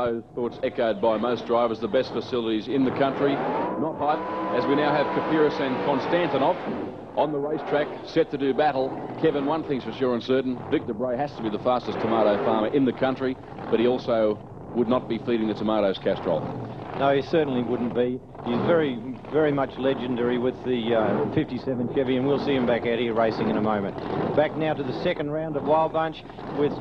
those thoughts echoed by most drivers. The best facilities in the country, not hype, as we now have Kapiris and Konstantinov on the racetrack, set to do battle. Kevin, one thing's for sure and certain, Victor Bray has to be the fastest tomato farmer in the country, but he also would not be feeding the tomatoes, Castrol. No, he certainly wouldn't be. He's very, very much legendary with the 57 Chevy, and we'll see him back out here racing in a moment. Back now to the second round of Wild Bunch with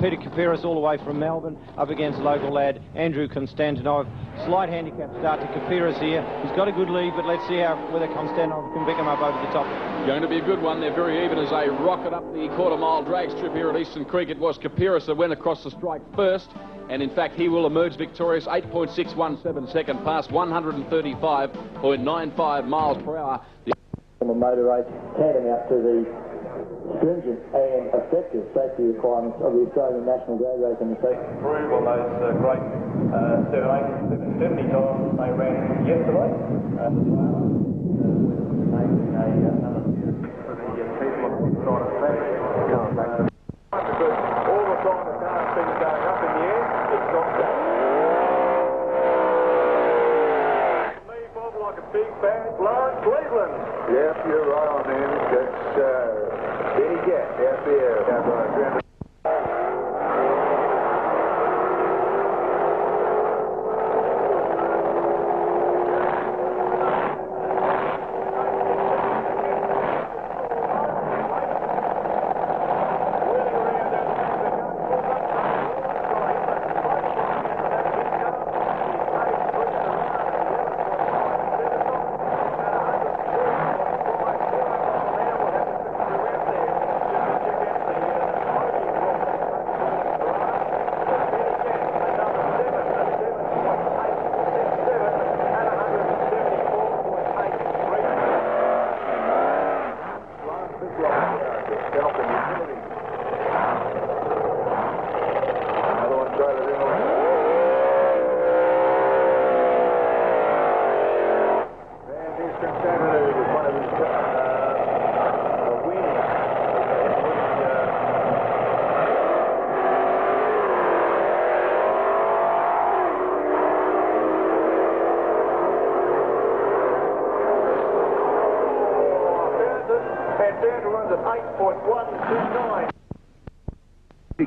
Peter Kapiris all the way from Melbourne up against local lad Andrew Konstantinov. Slight handicap start to Kapiris here. He's got a good lead, but let's see whether Konstantinov can pick him up over the top. Going to be a good one. They're very even as they rocket up the quarter-mile drag strip here at Eastern Creek. It was Kapiris that went across the strike first, and in fact he will emerge victorious. 8.617 second, past 135.95 miles per hour. The motor race tantamount to the stringent and effective safety requirements of the Australian National Drag Racing Association. Improve on those great 770 times they ran yesterday. Because all the time the car's been going up in the air, it's not that. Me, Bob, like a big bad blowing Cleveland. Yep, you're right on, man. That's Benny Gatt out there.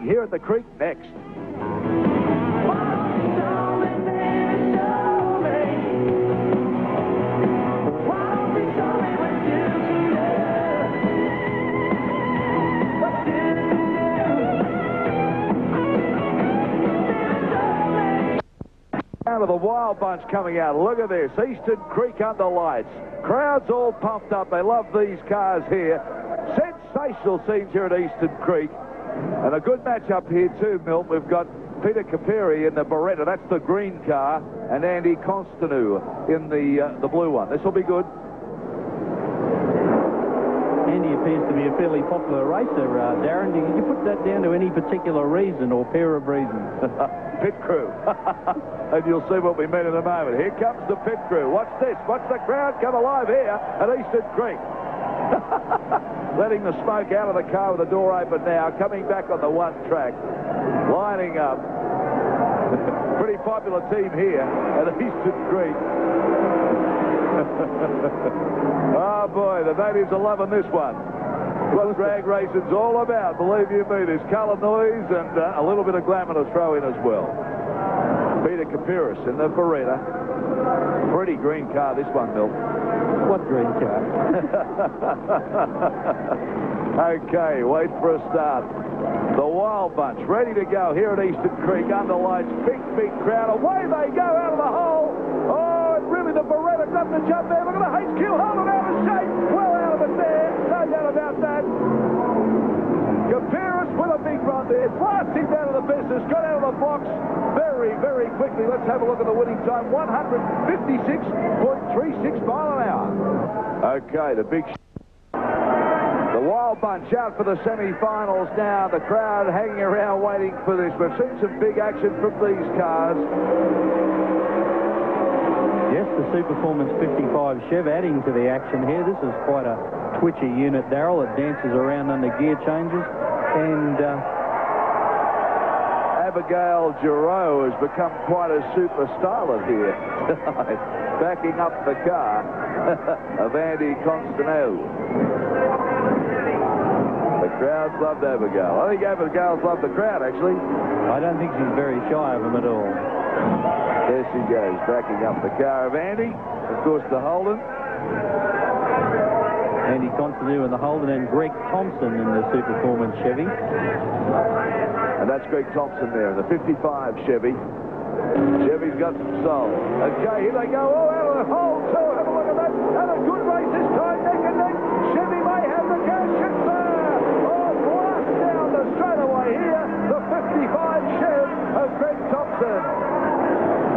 Here at the creek next. Out of the Wild Bunch coming out. Look at this. Eastern Creek under lights. Crowds all pumped up. They love these cars here. Sensational scenes here at Eastern Creek. And a good match up here too, Milt. We've got Peter Caperi in the Beretta, that's the green car, and Andy Constantinu in the blue one. This will be good. Andy appears to be a fairly popular racer, Darren. Did you put that down to any particular reason or pair of reasons? Pit crew. And you'll see what we mean in a moment. Here comes the pit crew. Watch this. Watch the crowd come alive here at Eastern Creek. Letting the smoke out of the car with the door open now, coming back on the one track, lining up. Pretty popular team here at Eastern Creek. Oh boy, the natives are loving this one. What drag racing's all about, believe you me. There's colour noise and a little bit of glamour to throw in as well. Peter Kapiris in the Beretta. Pretty green car, this one, Bill. What green car? Okay, wait for a start. The Wild Bunch ready to go here at Eastern Creek under lights. Big crowd. Away they go out of the hole. Oh, and really the Beretta got the jump there. Look at the HQ holding out of shape. Well out of it there. No doubt about that. Kapiris with a big run there. Blasting down to the business. Got out of the box very quickly. Let's have a look at the winning time. 156.36 mile an hour. Okay, the big... The Wild Bunch out for the semi-finals now. The crowd hanging around waiting for this. We've seen some big action from these cars. Yes, the Superformance 55 Chev adding to the action here. This is quite a twitchy unit, Darrell. It dances around under gear changes. And Abigail Giroux has become quite a superstar here tonight, backing up the car of Andy Constantinou. The crowds loved Abigail. I think Abigail's loved the crowd, actually. I don't think she's very shy of him at all. There she goes, backing up the car of Andy. Of course, the Holden. Andy Constantinou in the Holden, and Greg Thompson in the Superformance Chevy. And that's Greg Thompson there in the 55 Chevy. Chevy's got some soul. Okay, here they go. Oh, out of the hole, too. Have a look at that. And a good race this time, neck and neck. Chevy may have the gasket there. Oh, blast down the straightaway here. The 55 Chev of Greg Thompson.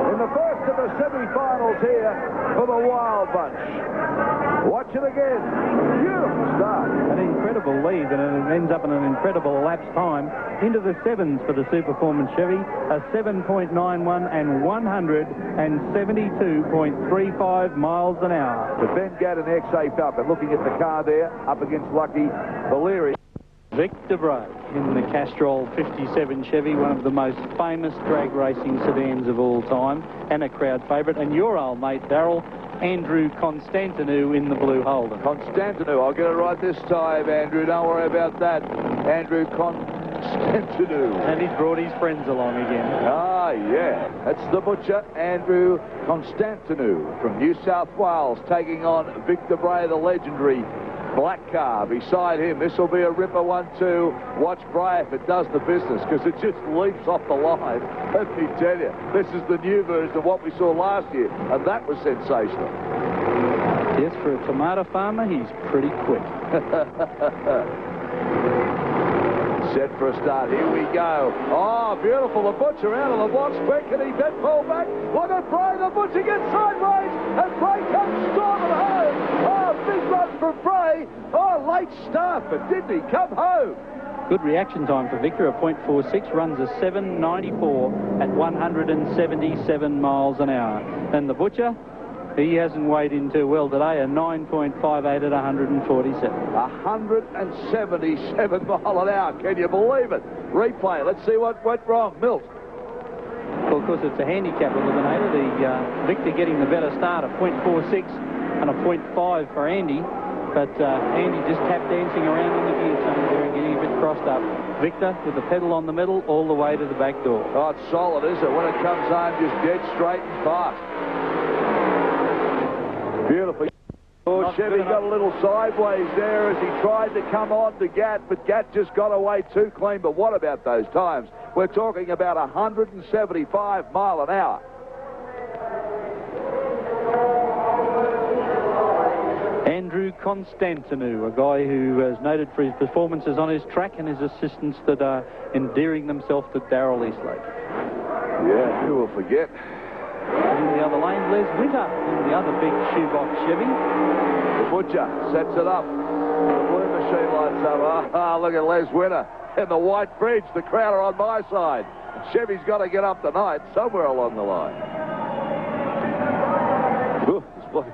In the first of the semi-finals here for the Wild Bunch. Watch it again. Beautiful start. An incredible lead, and it ends up in an incredible lapse time into the sevens for the Superformance Chevy. A 7.91 and 172.35 miles an hour. With Ben Gadd and XA Falcon looking at the car there, up against Lucky Valeri. Victor Bray in the Castrol 57 Chevy, one of the most famous drag racing sedans of all time, and a crowd favourite. And your old mate, Darrell, Andrew Constantinou in the blue Holden. Constantinou, I'll get it right this time, Andrew. Don't worry about that. Andrew Constantinou. And he's brought his friends along again. Ah, yeah. That's the butcher, Andrew Constantinou from New South Wales, taking on Victor Bray, the legendary black car. Beside him, this will be a ripper 1-2. Watch Bray if it does the business, because it just leaps off the line. Let me tell you, this is the new version of what we saw last year, and that was sensational. Yes, for a tomato farmer, he's pretty quick. Set for a start. Here we go. Oh, beautiful. The butcher out of the box quick. Can he then pull back? Look at Bray. The butcher gets sideways, and Bray comes storming home. Oh, big run from Bray. Oh, late start, but didn't he come home? Good reaction time for Victor, a .46, runs a 7.94 at 177 miles an hour. And the butcher, he hasn't weighed in too well today, a 9.58 at 147. 177 mile an hour. Can you believe it? Replay. Let's see what went wrong. Milt. Well, of course, it's a handicap eliminator. The Victor getting the better start, a .46 and a .5 for Andy. But Andy just tap dancing around in the gear change there and getting a bit crossed up. Victor with the pedal on the middle all the way to the back door. Oh, it's solid, is it? When it comes home, just dead straight and fast. Beautiful. Oh, Chevy got a little sideways there as he tried to come on to Gatt, but Gatt just got away too clean. But what about those times? We're talking about 175 mile an hour. Andrew Constantinou, a guy who is noted for his performances on his track and his assistants that are endearing themselves to Darrell Eastlake. Yeah, who will forget? And in the other lane, Les Winter in the other big shoebox Chevy. The butcher sets it up. The blue machine lights up. Ah, look at Les Winter in the white bridge. The crowd are on my side. Chevy's got to get up tonight somewhere along the line. Ooh,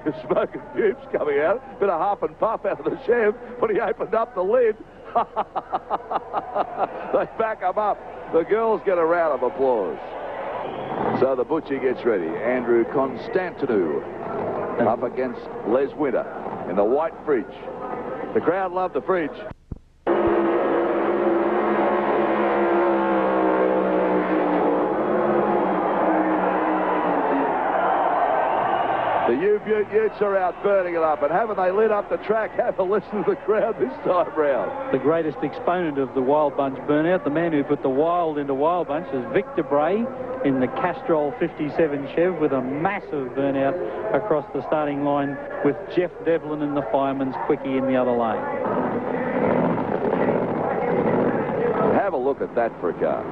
there's smoke and fumes coming out. Bit of huff and puff out of the Chev when he opened up the lid. They back him up. The girls get a round of applause. So the butcher gets ready. Andrew Constantinou up against Les Winter in the white fridge. The crowd love the fridge. The Utes are out burning it up, and haven't they lit up the track? Have a listen to the crowd this time round. The greatest exponent of the Wild Bunch burnout, the man who put the wild into Wild Bunch, is Victor Bray in the Castrol 57 Chev with a massive burnout across the starting line with Jeff Devlin in the fireman's quickie in the other lane. Have a look at that for a car.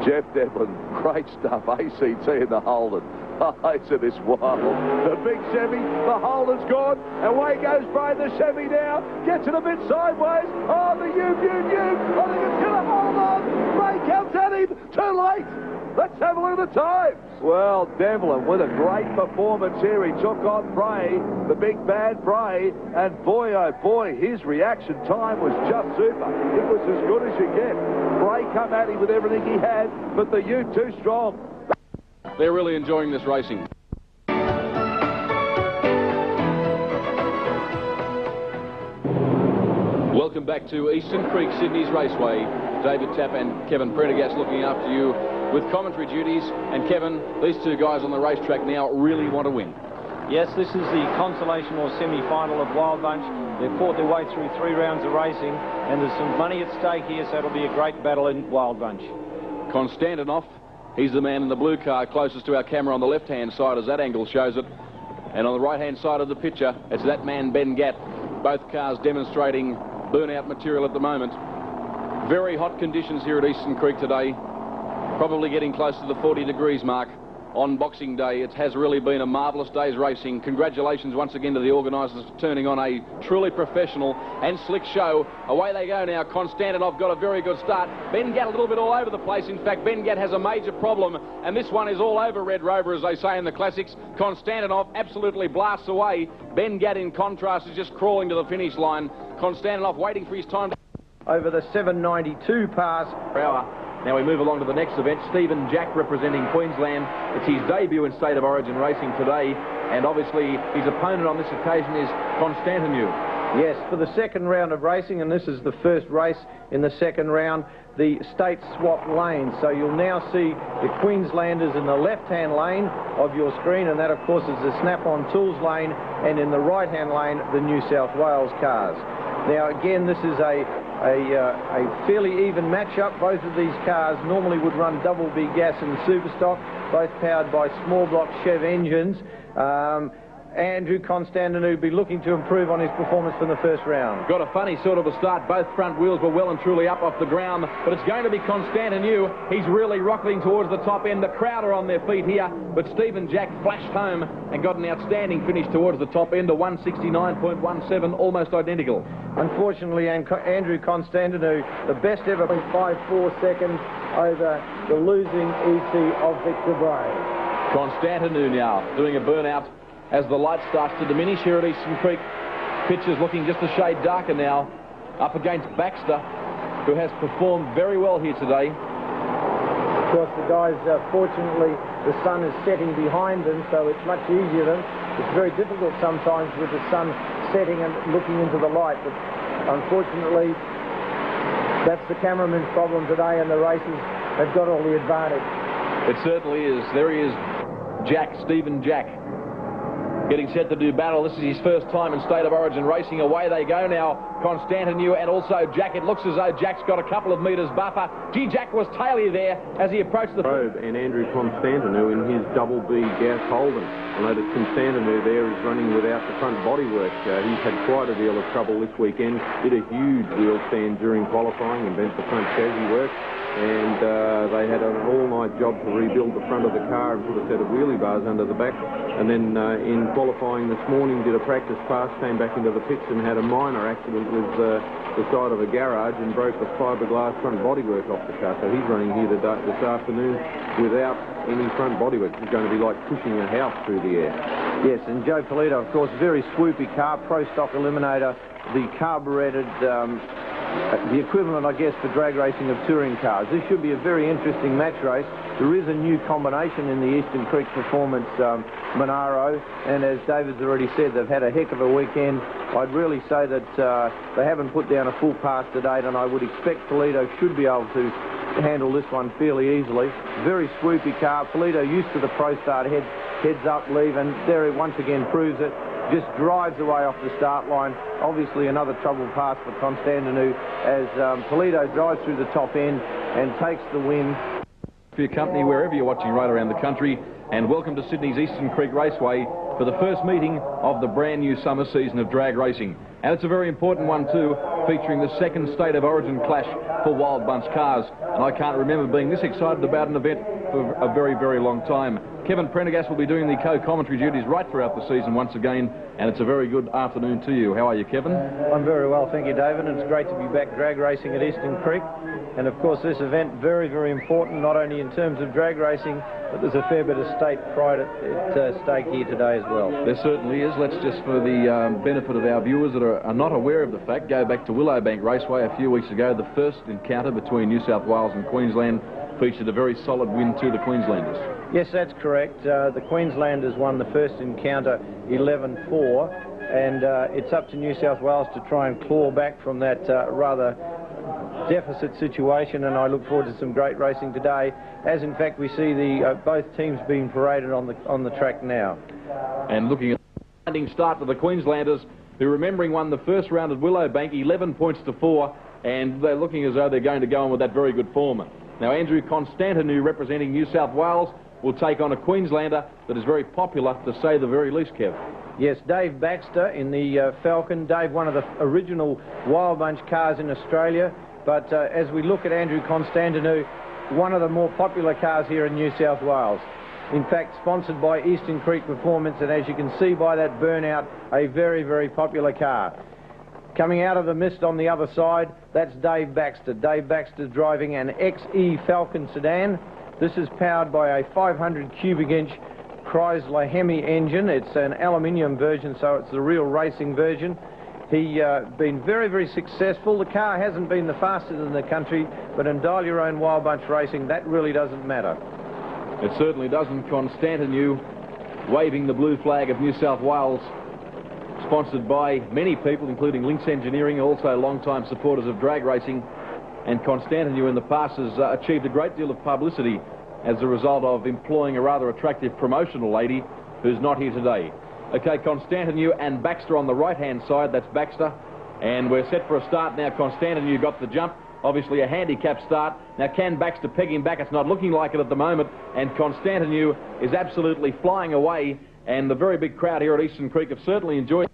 Jeff Devlin, great stuff. ACT in the Holden. Oh, isn't this wild? The big Chevy, the Holden's gone. Away goes Bray, the Chevy now. Gets it a bit sideways. Oh, the Ute. I think it's going to hold on. Bray comes at him. Too late. Let's have a look at the times. Well, Devlin with a great performance here. He took on Bray, the big bad Bray, and boy, oh boy, his reaction time was just super. It was as good as you get. Bray come at him with everything he had, but the Ute too strong. They're really enjoying this racing. Welcome back to Eastern Creek, Sydney's Raceway. David Tapp and Kevin Prendergast looking after you with commentary duties. And Kevin, these two guys on the racetrack now really want to win. Yes, this is the consolation or semi-final of Wild Bunch. They've fought their way through 3 rounds of racing, and there's some money at stake here, so it'll be a great battle in Wild Bunch. Konstantinov, he's the man in the blue car closest to our camera on the left-hand side as that angle shows it. And on the right-hand side of the picture, it's that man, Ben Gatt. Both cars demonstrating burnout material at the moment. Very hot conditions here at Eastern Creek today. Probably getting close to the 40 degrees mark on Boxing Day. It has really been a marvellous day's racing. Congratulations once again to the organisers for turning on a truly professional and slick show. Away they go now. Konstantinov got a very good start. Ben Gatt a little bit all over the place. In fact, Ben Gatt has a major problem, and this one is all over Red Rover, as they say in the classics. Konstantinov absolutely blasts away. Ben Gatt, in contrast, is just crawling to the finish line. Konstantinov waiting for his time to... Over the 792 pass. Now we move along to the next event. Stephen Jack representing Queensland. It's his debut in State of Origin racing today, and obviously his opponent on this occasion is Constantinou. Yes, for the second round of racing, and this is the first race in the second round, the state swap lanes. So you'll now see the Queenslanders in the left-hand lane of your screen, and that of course is the Snap-on Tools lane, and in the right-hand lane the New South Wales cars. Now again, this is a fairly even matchup. Both of these cars normally would run double B gas and superstock, both powered by small block Chev engines. Andrew Constantinou be looking to improve on his performance from the first round. Got a funny sort of a start. Both front wheels were well and truly up off the ground, but it's going to be Constantinou. He's really rocketing towards the top end. The crowd are on their feet here, but Stephen Jack flashed home and got an outstanding finish towards the top end, a 169.17, almost identical. Unfortunately, Andrew Constantinou, the best ever, 0.54 seconds over the losing ET of Victor Bray. Constantinou now doing a burnout as the light starts to diminish here at Eastern Creek. Pitch is looking just a shade darker now, up against Baxter, who has performed very well here today. Of course, the guys, fortunately, the sun is setting behind them, so it's much easier than. It's very difficult sometimes with the sun setting and looking into the light, but unfortunately, that's the cameraman's problem today, and the racers have got all the advantage. It certainly is. There he is, Jack, Stephen Jack, getting set to do battle. This is his first time in State of Origin racing. Away they go now, Constantinou and also Jack. It looks as though Jack's got a couple of metres buffer. Gee, Jack was taily there as he approached the... And Andrew Constantinou in his double B gas Holden. I noticed Constantinou there is running without the front bodywork. He's had quite a deal of trouble this weekend. Did a huge wheel stand during qualifying and bent the front chassis work. And they had an all-night job to rebuild the front of the car and put a set of wheelie bars under the back. And then in qualifying this morning, did a practice pass, came back into the pits and had a minor accident with the side of a garage and broke the fiberglass front bodywork off the car. So he's running here this afternoon without any front bodywork. It's going to be like pushing a house through the air. Yes, and Joe Polito, of course, very swoopy car, Pro Stock Eliminator, the carburetted... the equivalent, I guess, for drag racing of touring cars. This should be a very interesting match race. There is a new combination in the Eastern Creek Performance Monaro, and as David's already said, they've had a heck of a weekend. I'd really say that they haven't put down a full pass to date, and I would expect Polito should be able to handle this one fairly easily. Very swoopy car. Polito used to the Pro Start heads up leave, and there he once again proves it. Just drives away off the start line. Obviously another trouble pass for Constantinou as Polito drives through the top end and takes the win. For your company, wherever you're watching right around the country, and welcome to Sydney's Eastern Creek Raceway for the first meeting of the brand new summer season of drag racing. And it's a very important one too, featuring the second State of Origin clash for Wild Bunch cars. And I can't remember being this excited about an event for a very, very long time. Kevin Prendergast will be doing the co-commentary duties right throughout the season once again, and it's a very good afternoon to you. How are you, Kevin? I'm very well, thank you, David. It's great to be back drag racing at Eastern Creek. And of course, this event very, very important, not only in terms of drag racing, but there's a fair bit of state pride at stake here today as well. There certainly is. Let's just, for the benefit of our viewers that are not aware of the fact, go back to Willowbank Raceway a few weeks ago. The first encounter between New South Wales and Queensland featured a very solid win to the Queenslanders. Yes, that's correct. The Queenslanders won the first encounter 11-4, and it's up to New South Wales to try and claw back from that rather deficit situation, and I look forward to some great racing today, as in fact we see the both teams being paraded on the track now. And looking at the landing start for the Queenslanders, who, remembering, won the first round at Willowbank 11 points to 4, and they're looking as though they're going to go on with that very good form. Now Andrew Constantinou, representing New South Wales, will take on a Queenslander that is very popular, to say the very least, Kev. Yes, Dave Baxter in the Falcon. Dave, one of the original Wild Bunch cars in Australia, but as we look at Andrew Constantinou, one of the more popular cars here in New South Wales. In fact, sponsored by Eastern Creek Performance, and as you can see by that burnout, a very, very popular car. Coming out of the mist on the other side, that's Dave Baxter. Dave Baxter driving an XE Falcon sedan. This is powered by a 500 cubic inch Chrysler Hemi engine. It's an aluminium version, so it's the real racing version. He's been very, very successful. The car hasn't been the fastest in the country, but in Dial Your Own Wild Bunch racing, that really doesn't matter. It certainly doesn't. Constantinou waving the blue flag of New South Wales, sponsored by many people, including Lynx Engineering, also long-time supporters of drag racing. And Constantinou in the past has achieved a great deal of publicity as a result of employing a rather attractive promotional lady who's not here today. Okay, Constantinou and Baxter on the right-hand side. That's Baxter. And we're set for a start now. Constantinou got the jump. Obviously a handicap start. Now, can Baxter peg him back? It's not looking like it at the moment. And Constantinou is absolutely flying away. And the very big crowd here at Eastern Creek have certainly enjoyed.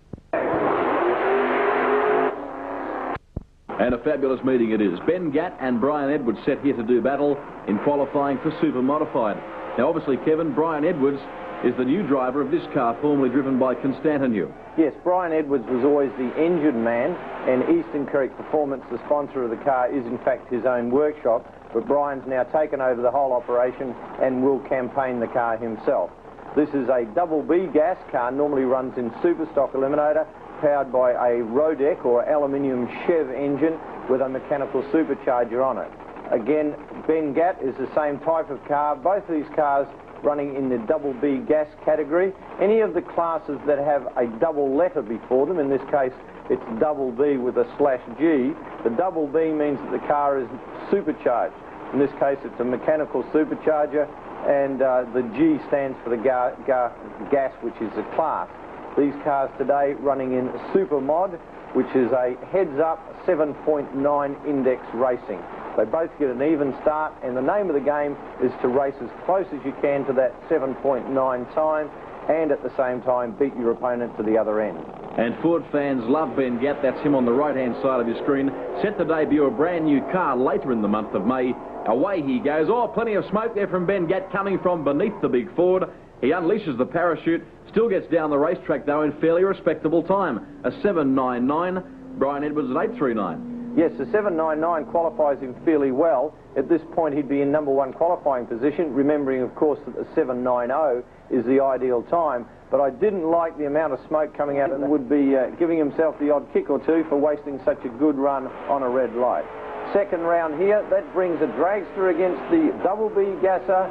And a fabulous meeting it is. Ben Gatt and Brian Edwards set here to do battle in qualifying for Super Modified. Now, obviously, Kevin, Brian Edwards is the new driver of this car, formerly driven by Constantinou. Yes, Brian Edwards was always the engine man, and Eastern Creek Performance, the sponsor of the car, is in fact his own workshop, but Brian's now taken over the whole operation and will campaign the car himself. This is a double B gas car, normally runs in super stock eliminator, powered by a Rodec or aluminium Chev engine with a mechanical supercharger on it. Again, Ben Gatt is the same type of car. Both of these cars running in the double B gas category. Any of the classes that have a double letter before them, in this case it's double B with a /G, the double B means that the car is supercharged. In this case it's a mechanical supercharger, and the G stands for the gas, which is the class. These cars today running in Super Mod, which is a heads-up 7.9 index racing. They both get an even start, and the name of the game is to race as close as you can to that 7.9 time, and at the same time beat your opponent to the other end. And Ford fans love Ben Gatt. That's him on the right-hand side of your screen. Set to debut a brand new car later in the month of May. Away he goes. Oh, plenty of smoke there from Ben Gatt coming from beneath the big Ford. He unleashes the parachute, still gets down the racetrack though in fairly respectable time. A 7.99. Brian Edwards at 8.39. Yes, the 7.99 qualifies him fairly well. At this point he'd be in #1 qualifying position, remembering of course that the 7.90 is the ideal time. But I didn't like the amount of smoke coming out, and would be giving himself the odd kick or two for wasting such a good run on a red light. Second round here, that brings a dragster against the double B gasser,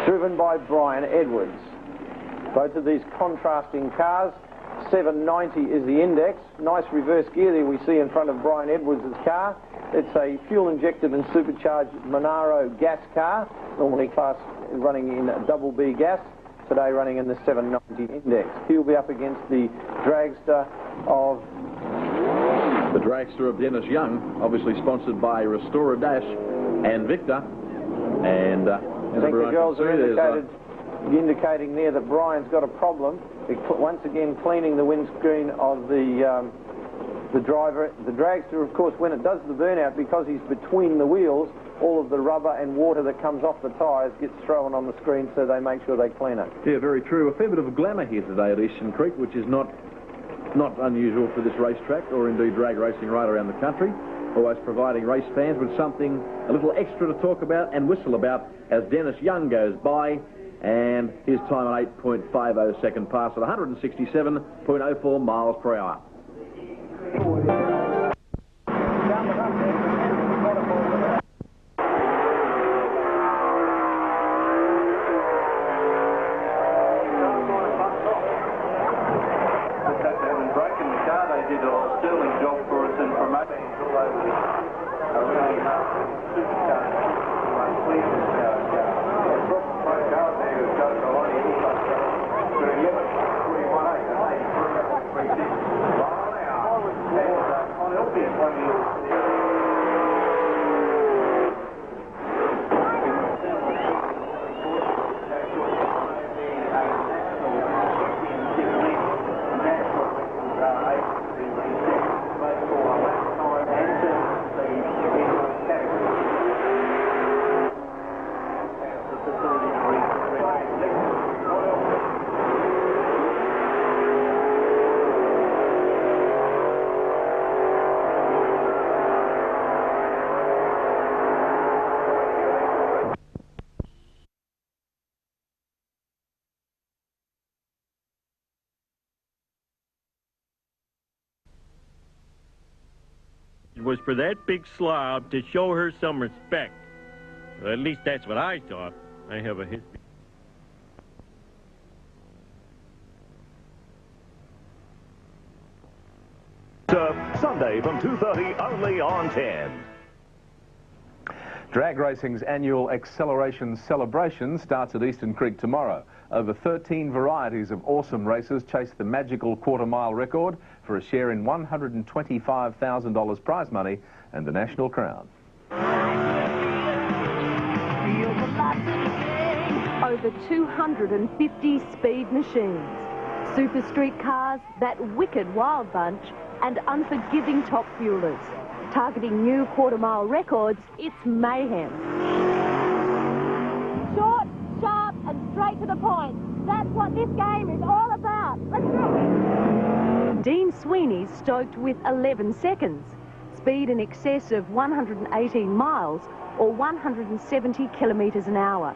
driven by Brian Edwards. Both of these contrasting cars. 790 is the index. Nice reverse gear there we see in front of Brian Edwards' car. It's a fuel-injected and supercharged Monaro gas car, normally class running in double B gas, today running in the 790 index. He'll be up against the dragster of... The dragster of Dennis Young, obviously sponsored by Restorer Dash and Victor. And I think the girls are indicating there that Brian's got a problem. Once again cleaning the windscreen of the the driver. The dragster, of course, when it does the burnout, because he's between the wheels, all of the rubber and water that comes off the tyres gets thrown on the screen, so they make sure they clean it. Yeah, very true. A fair bit of glamour here today at Eastern Creek, which is not unusual for this racetrack, or indeed drag racing right around the country. Always providing race fans with something a little extra to talk about and whistle about as Dennis Young goes by, and his time an 8.50 second pass at 167.04 miles per hour. Was for that big slob to show her some respect. Well, at least that's what I thought. I have a history. Sunday from 2:30 only on 10. Drag racing's annual Acceleration Celebration starts at Eastern Creek tomorrow. Over 13 varieties of awesome races chase the magical quarter-mile record for a share in $125,000 prize money and the national crown. Over 250 speed machines, super street cars, that wicked wild bunch, and unforgiving top fuelers. Targeting new quarter-mile records, it's mayhem. Short, sharp, and straight to the point. That's what this game is all about. Let's go. Dean Sweeney's stoked with 11 seconds. Speed in excess of 118 miles or 170 kilometres an hour.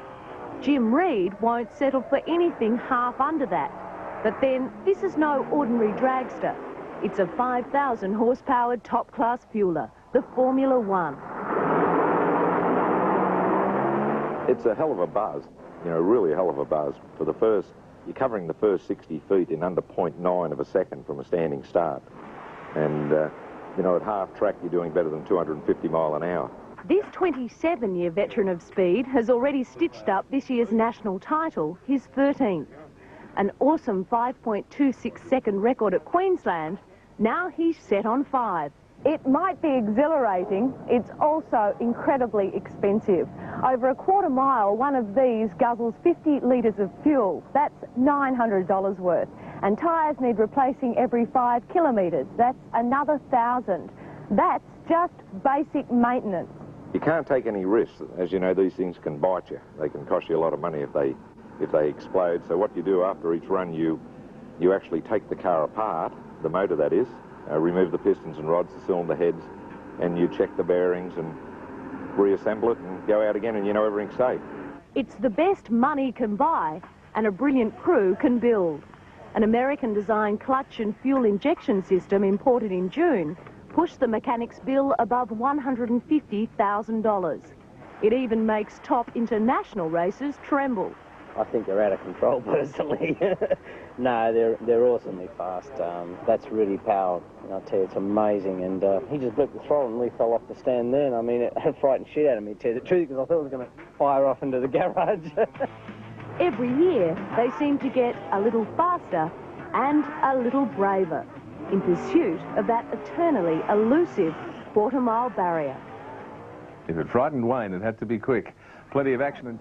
Jim Reed won't settle for anything half under that. But then, this is no ordinary dragster. It's a 5,000 horsepower top-class fueler, the Formula One. It's a hell of a buzz, you know, really a hell of a buzz. For the first, you're covering the first 60 feet in under 0.9 of a second from a standing start. And, you know, at half track, you're doing better than 250 mile an hour. This 27-year veteran of speed has already stitched up this year's national title, his 13th. An awesome 5.26 second record at Queensland. Now he's set on 5. It might be exhilarating, it's also incredibly expensive. Over a quarter mile, one of these guzzles 50 litres of fuel. That's $900 worth. And tyres need replacing every 5 kilometres. That's another 1,000. That's just basic maintenance. You can't take any risks. As you know, these things can bite you. They can cost you a lot of money if they explode. So what you do after each run, you actually take the car apart, the motor that is, remove the pistons and rods, the cylinder heads, and you check the bearings and reassemble it and go out again, and you know everything's safe. It's the best money can buy and a brilliant crew can build. An American-designed clutch and fuel injection system imported in June pushed the mechanic's bill above $150,000. It even makes top international races tremble. I think they're out of control, personally. No, they're awesomely fast. That's really power. I'll tell you, it's amazing. And he just blipped the throttle and we fell off the stand then. I mean, it frightened shit out of me, to tell you the truth, because I thought it was going to fire off into the garage. Every year, they seem to get a little faster and a little braver in pursuit of that eternally elusive quarter-mile barrier. If it frightened Wayne, it had to be quick. Plenty of action and...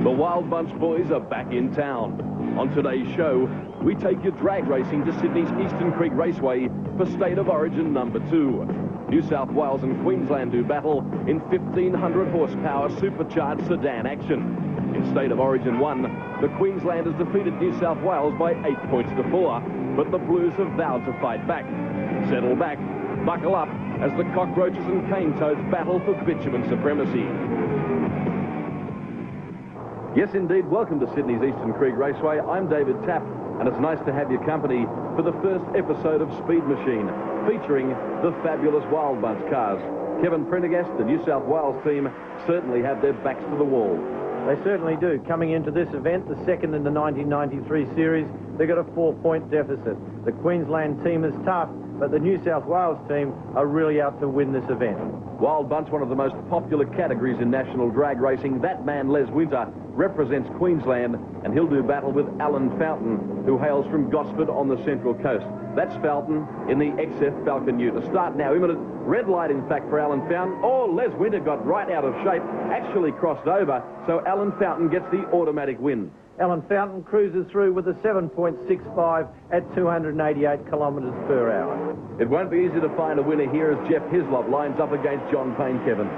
The Wild Bunch boys are back in town. On today's show, we take you drag racing to Sydney's Eastern Creek Raceway for State of Origin number 2. New South Wales and Queensland do battle in 1,500 horsepower supercharged sedan action. In State of Origin 1, the Queenslanders defeated New South Wales by 8 points to 4, but the Blues have vowed to fight back. Settle back, buckle up, as the Cockroaches and Cane Toads battle for bitumen supremacy. Yes, indeed, welcome to Sydney's Eastern Creek Raceway. I'm David Tapp, and it's nice to have your company for the first episode of Speed Machine, featuring the fabulous Wild Bunch cars. Kevin Prendergast, the New South Wales team, certainly have their backs to the wall. They certainly do. Coming into this event, the second in the 1993 series, they've got a 4-point deficit. The Queensland team is tough, but the New South Wales team are really out to win this event. Wild Bunch, one of the most popular categories in national drag racing. That man, Les Winter, represents Queensland, and he'll do battle with Alan Fountain, who hails from Gosford on the Central Coast. That's Fountain in the XF Falcon U. To start now, imminent red light, in fact, for Alan Fountain. Oh, Les Winter got right out of shape, actually crossed over, so Alan Fountain gets the automatic win. Alan Fountain cruises through with a 7.65 at 288 kilometres per hour. It won't be easy to find a winner here as Jeff Hislop lines up against John Payne, Kevin.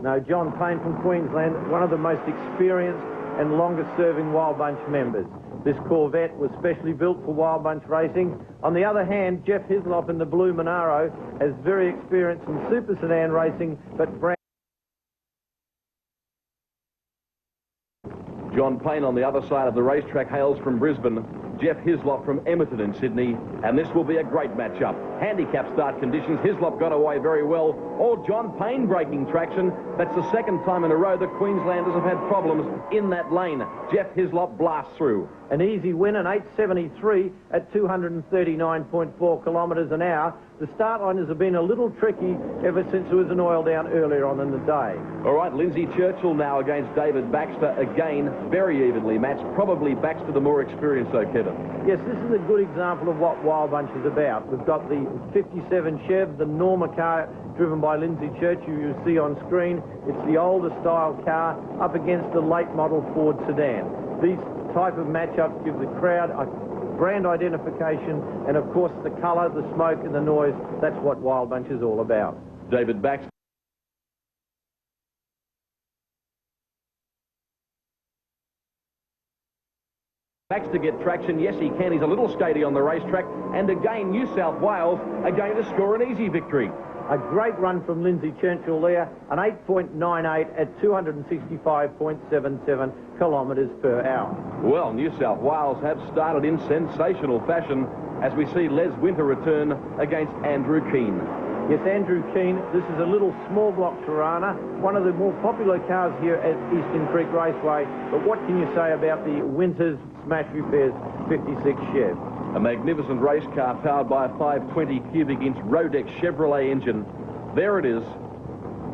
No, John Payne from Queensland, one of the most experienced and longest-serving Wild Bunch members. This Corvette was specially built for Wild Bunch racing. On the other hand, Jeff Hislop in the blue Monaro has very experience in super sedan racing, but John Payne on the other side of the racetrack hails from Brisbane. Jeff Hislop from Emerton in Sydney, and this will be a great matchup. Handicap start conditions, Hislop got away very well. Oh, John Payne breaking traction. That's the second time in a row the Queenslanders have had problems in that lane. Jeff Hislop blasts through. An easy win, an 8.73 at 239.4 kilometres an hour. The start liners have been a little tricky ever since there was an oil down earlier on in the day. All right, Lindsay Churchill now against David Baxter. Again, very evenly matched. Probably Baxter the more experienced, though, Kevin. Yes, this is a good example of what Wild Bunch is about. We've got the 57 Chev, the Norma car driven by Lindsay Churchill you see on screen. It's the older style car up against the late model Ford sedan. These type of matchups give the crowd a brand identification, and of course the colour, the smoke and the noise. That's what Wild Bunch is all about. David Baxter. Baxter get traction. Yes, he can. He's a little skatey on the racetrack. And again, New South Wales are going to score an easy victory. A great run from Lindsay Churchill there, an 8.98 at 265.77 kilometres per hour. Well, New South Wales have started in sensational fashion as we see Les Winter return against Andrew Keane. Yes, Andrew Keane, this is a little small block Tirana, one of the more popular cars here at Eastern Creek Raceway. But what can you say about the Winters Smash Repairs 56 Chev? A magnificent race car powered by a 520 cubic inch Rodex Chevrolet engine. There it is,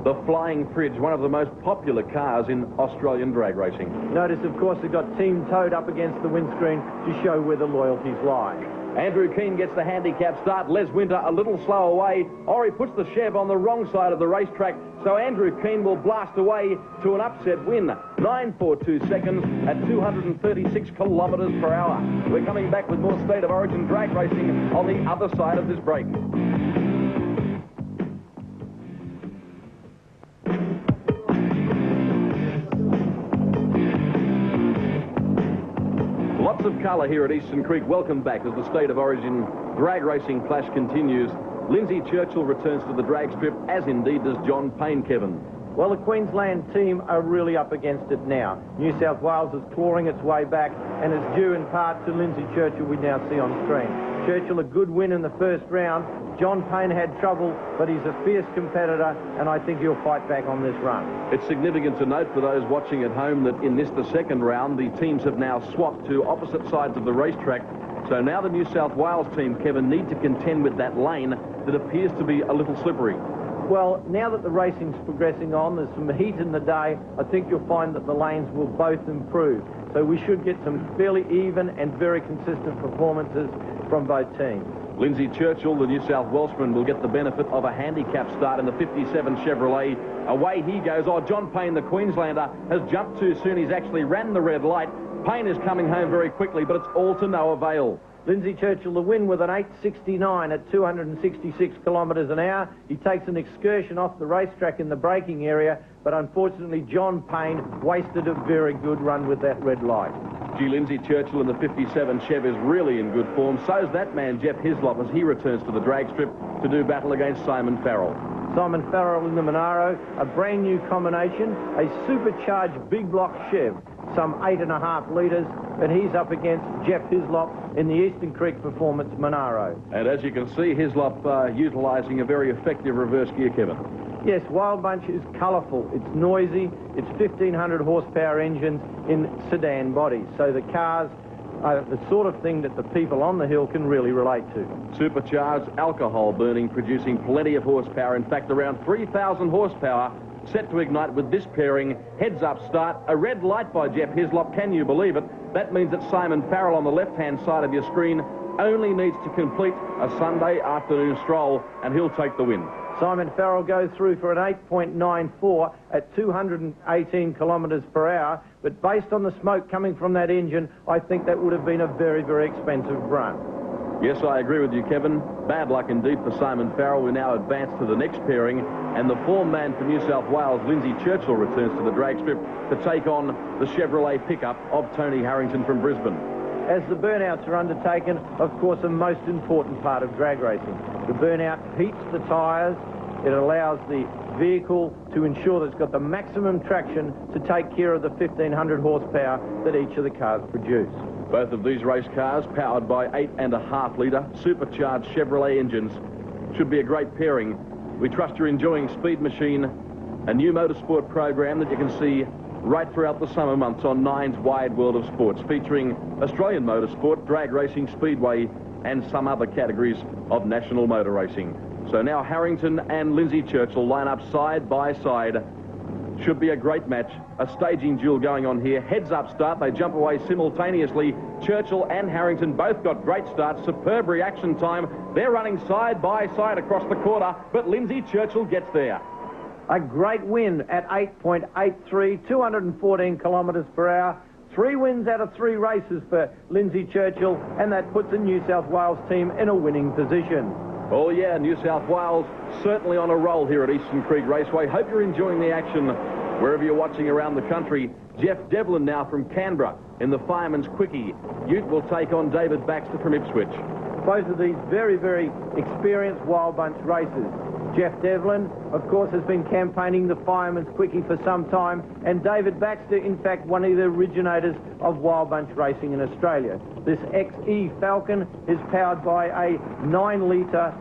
the Flying Fridge, one of the most popular cars in Australian drag racing. Notice, of course, they've got Team Toad up against the windscreen to show where the loyalties lie. Andrew Keane gets the handicap start. Les Winter a little slow away. Or he puts the Chev on the wrong side of the racetrack. So Andrew Keane will blast away to an upset win. 9.42 seconds at 236 kilometres per hour. We're coming back with more State of Origin drag racing on the other side of this break. Lots of colour here at Eastern Creek. Welcome back as the State of Origin drag racing clash continues. Lindsay Churchill returns to the drag strip, as indeed does John Payne, Kevin. Well, the Queensland team are really up against it now. New South Wales is clawing its way back, and it's due in part to Lindsay Churchill we now see on screen. Churchill, a good win in the first round. John Payne had trouble, but he's a fierce competitor, and I think he'll fight back on this run. It's significant to note for those watching at home that in this, the second round, the teams have now swapped to opposite sides of the racetrack. So now the New South Wales team, Kevin, need to contend with that lane that appears to be a little slippery. Well, now that the racing's progressing on, there's some heat in the day, I think you'll find that the lanes will both improve. So we should get some fairly even and very consistent performances from both teams. Lindsay Churchill, the New South Welshman, will get the benefit of a handicap start in the 57 Chevrolet. Away he goes. Oh, John Payne, the Queenslander, has jumped too soon. He's actually ran the red light. Payne is coming home very quickly, but it's all to no avail. Lindsay Churchill the win with an 8.69 at 266 kilometres an hour. He takes an excursion off the racetrack in the braking area, but unfortunately John Payne wasted a very good run with that red light. Gee, Lindsay Churchill in the 57 Chev is really in good form. So's that man, Jeff Hislop, as he returns to the drag strip to do battle against Simon Farrell. Simon Farrell in the Monaro, a brand new combination, a supercharged big block Chev, some 8.5 litres, and he's up against Jeff Hislop in the Eastern Creek Performance Monaro. And as you can see, Hislop utilising a very effective reverse gear, Kevin. Yes, Wild Bunch is colourful, it's noisy, it's 1,500 horsepower engines in sedan bodies, so the cars are the sort of thing that the people on the hill can really relate to. Supercharged, alcohol burning, producing plenty of horsepower. In fact, around 3,000 horsepower set to ignite with this pairing. Heads up start, a red light by Jeff Hislop. Can you believe it? That means that Simon Farrell on the left-hand side of your screen only needs to complete a Sunday afternoon stroll and he'll take the win. Simon Farrell goes through for an 8.94 at 218 kilometres per hour, but based on the smoke coming from that engine, I think that would have been a very, very expensive run. Yes, I agree with you, Kevin. Bad luck indeed for Simon Farrell. We now advance to the next pairing, and the form man for New South Wales, Lindsay Churchill, returns to the drag strip to take on the Chevrolet pickup of Tony Harrington from Brisbane. As the burnouts are undertaken, of course, a most important part of drag racing. The burnout heats the tyres. It allows the vehicle to ensure that it's got the maximum traction to take care of the 1,500 horsepower that each of the cars produce. Both of these race cars, powered by 8.5 litre supercharged Chevrolet engines, should be a great pairing. We trust you're enjoying Speed Machine, a new motorsport program that you can see right throughout the summer months on Nine's Wide World of Sports, featuring Australian motorsport, drag racing, speedway, and some other categories of national motor racing. So now Harrington and Lindsay Churchill line up side by side. Should be a great match. A staging duel going on here. Heads up start. They jump away simultaneously. Churchill and Harrington both got great starts. Superb reaction time. They're running side by side across the quarter, but Lindsay Churchill gets there. A great win at 8.83, 214 kilometres per hour. 3 wins out of 3 races for Lindsay Churchill, and that puts the New South Wales team in a winning position. Oh yeah, New South Wales certainly on a roll here at Eastern Creek Raceway. Hope you're enjoying the action wherever you're watching around the country. Jeff Devlin now from Canberra in the Fireman's Quickie. Ute will take on David Baxter from Ipswich. Both of these very, very experienced Wild Bunch racers. Jeff Devlin, of course, has been campaigning the Fireman's Quickie for some time, and David Baxter, in fact, one of the originators of Wild Bunch racing in Australia. This XE Falcon is powered by a 9-litre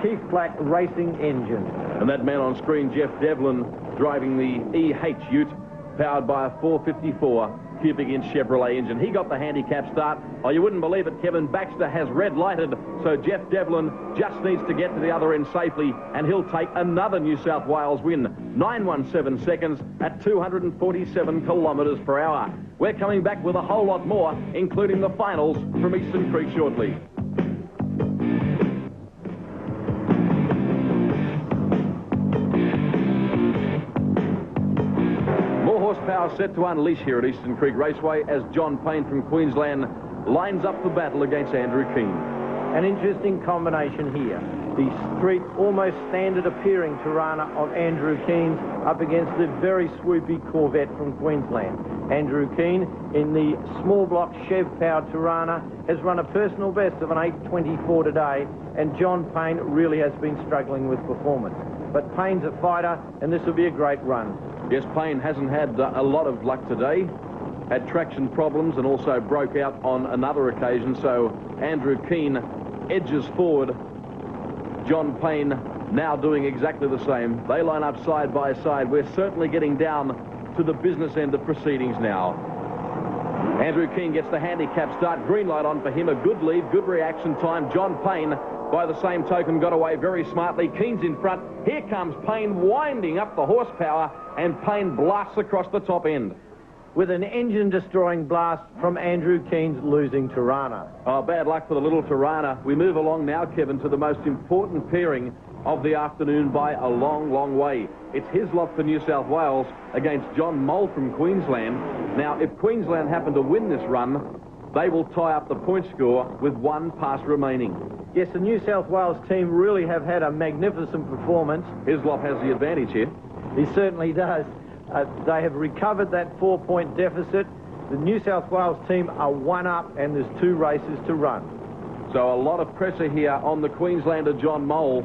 Keith Black racing engine. And that man on screen, Jeff Devlin, driving the EH Ute, powered by a 454 cubic inch Chevrolet engine. He got the handicap start. Oh, you wouldn't believe it, Kevin Baxter has red lighted, so Jeff Devlin just needs to get to the other end safely, and he'll take another New South Wales win. 9.17 seconds at 247 kilometres per hour. We're coming back with a whole lot more, including the finals from Eastern Creek shortly. Horsepower set to unleash here at Eastern Creek Raceway as John Payne from Queensland lines up for battle against Andrew Keane. An interesting combination here. The street, almost standard appearing Tirana of Andrew Keane up against the very swoopy Corvette from Queensland. Andrew Keane in the small block Chev-powered Tirana has run a personal best of an 8.24 today, and John Payne really has been struggling with performance. But Payne's a fighter, and this will be a great run. Yes, Payne hasn't had a lot of luck today. Had traction problems and also broke out on another occasion. So Andrew Keane edges forward. John Payne now doing exactly the same. They line up side by side. We're certainly getting down to the business end of proceedings now. Andrew Keane gets the handicap start. Green light on for him. A good lead, good reaction time. John Payne, by the same token, got away very smartly. Keane's in front. Here comes Payne winding up the horsepower, and Payne blasts across the top end. with an engine-destroying blast from Andrew Keen's losing Tirana. Oh, bad luck for the little Tirana. We move along now, Kevin, to the most important pairing of the afternoon by a long, long way. It's Hislop for New South Wales against John Mole from Queensland. Now, if Queensland happen to win this run, they will tie up the point score with 1 pass remaining. Yes, the New South Wales team really have had a magnificent performance. Hislop has the advantage here. He certainly does. They have recovered that 4-point deficit. The New South Wales team are 1 up and there's 2 races to run. So a lot of pressure here on the Queenslander John Mole.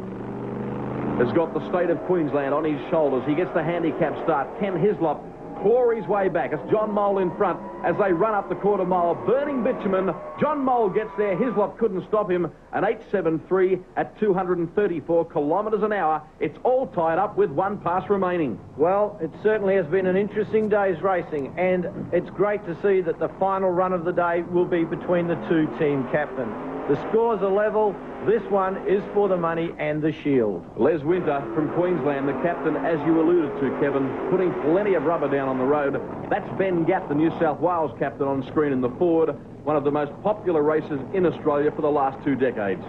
Has got the state of Queensland on his shoulders. He gets the handicap start. Can Hislop claw his way back? It's John Mole in front as they run up the quarter mile. Burning bitumen. John Mole gets there. Hislop couldn't stop him. An 8.73 at 234 kilometres an hour. It's all tied up with 1 pass remaining. Well, it certainly has been an interesting day's racing, and it's great to see that the final run of the day will be between the 2 team captains. The scores are level. This one is for the money and the shield. Les Winter from Queensland, the captain, as you alluded to, Kevin, putting plenty of rubber down on the road. That's Ben Gatt, the New South Wales captain, on screen in the Ford, one of the most popular races in Australia for the last 2 decades.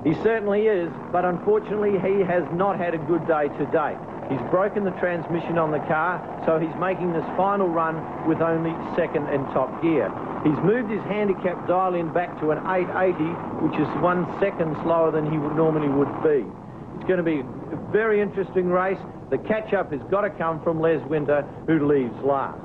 He certainly is, but unfortunately he has not had a good day to date. He's broken the transmission on the car, so he's making this final run with only 2nd and top gear. He's moved his handicap dial-in back to an 880, which is 1 second slower than he normally would be. It's going to be a very interesting race. The catch-up has got to come from Les Winter, who leaves last.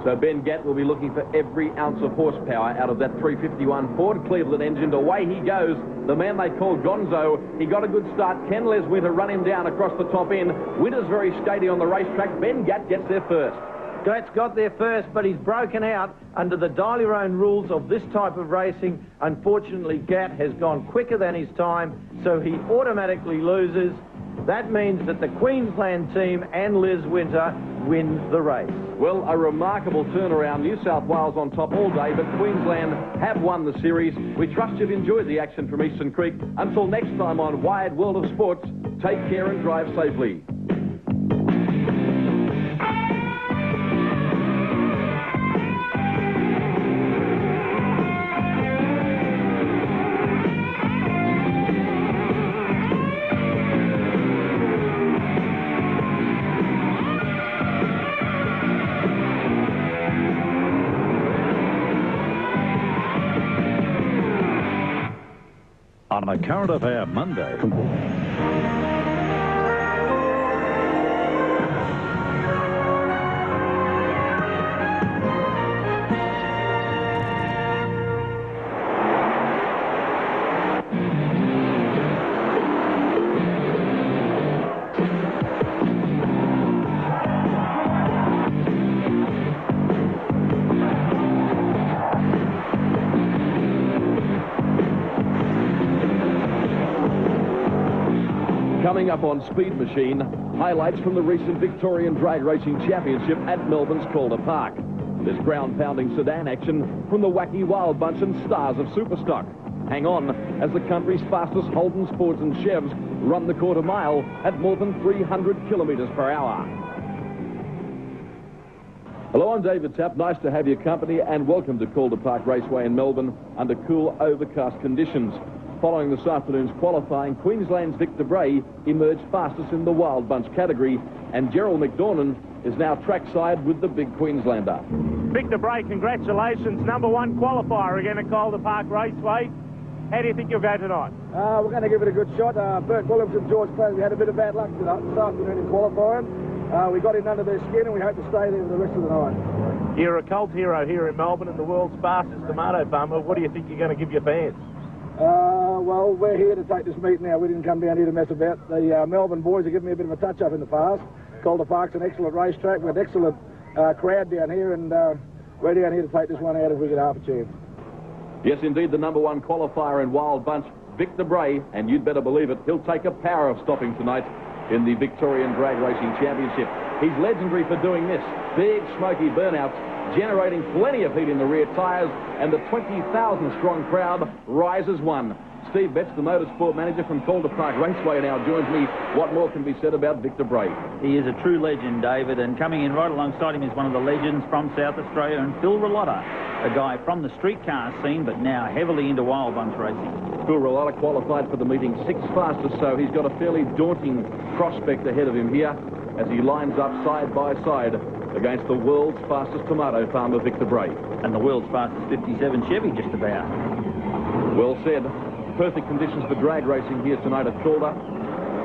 So Ben Gatt will be looking for every ounce of horsepower out of that 351 Ford Cleveland engine. Away he goes. The man they call Gonzo. He got a good start. Can Les Winter run him down across the top end? Winter's very steady on the racetrack. Ben Gatt gets there first. Gatt's got there first, but he's broken out under the dial-your-own rules of this type of racing. Unfortunately, Gatt has gone quicker than his time, so he automatically loses. That means that the Queensland team and Les Winter win the race. Well, a remarkable turnaround. New South Wales on top all day, but Queensland have won the series. We trust you've enjoyed the action from Eastern Creek. Until next time on Wired World of Sports, take care and drive safely. On a Current Affair Monday. Coming up on Speed Machine, highlights from the recent Victorian Drag Racing Championship at Melbourne's Calder Park. There's ground-pounding sedan action from the Wacky Wild Bunch and stars of Superstock. Hang on as the country's fastest Holden Sports and Chevs run the quarter mile at more than 300 kilometres per hour. Hello, I'm David Tapp. Nice to have your company and welcome to Calder Park Raceway in Melbourne under cool, overcast conditions. Following this afternoon's qualifying, Queensland's Victor Bray emerged fastest in the Wild Bunch category, and Gerald McDornan is now trackside with the big Queenslander. Victor Bray, congratulations. #1 qualifier again at Calder Park Raceway. How do you think you'll go tonight? We're going to give it a good shot. Bert Williams and George Close, we had a bit of bad luck this afternoon in qualifying. We got in under their skin and we hope to stay there for the rest of the night. You're a cult hero here in Melbourne and the world's fastest tomato farmer. What do you think you're going to give your fans? Well, we're here to take this meet now. We didn't come down here to mess about. The Melbourne boys have given me a bit of a touch-up in the past. Calder Park's an excellent racetrack with an excellent crowd down here, and we're down here to take this one out if we get half a chance. Yes, indeed, the #1 qualifier in Wild Bunch, Victor Bray, and you'd better believe it, he'll take a power of stopping tonight in the Victorian Drag Racing Championship. He's legendary for doing this. Big, smoky burnouts, generating plenty of heat in the rear tyres, and the 20,000-strong crowd rises one. Steve Betts, the motorsport manager from Calder Park Raceway, now joins me. What more can be said about Victor Bray? He is a true legend, David, and coming in right alongside him is one of the legends from South Australia, and Phil Rillotta, a guy from the streetcar scene, but now heavily into wild bunch racing. Phil Rillotta qualified for the meeting 6th fastest, so he's got a fairly daunting prospect ahead of him here as he lines up side by side against the world's fastest tomato farmer, Victor Bray. And the world's fastest 57 Chevy, just about. Well said. Perfect conditions for drag racing here tonight at Calder.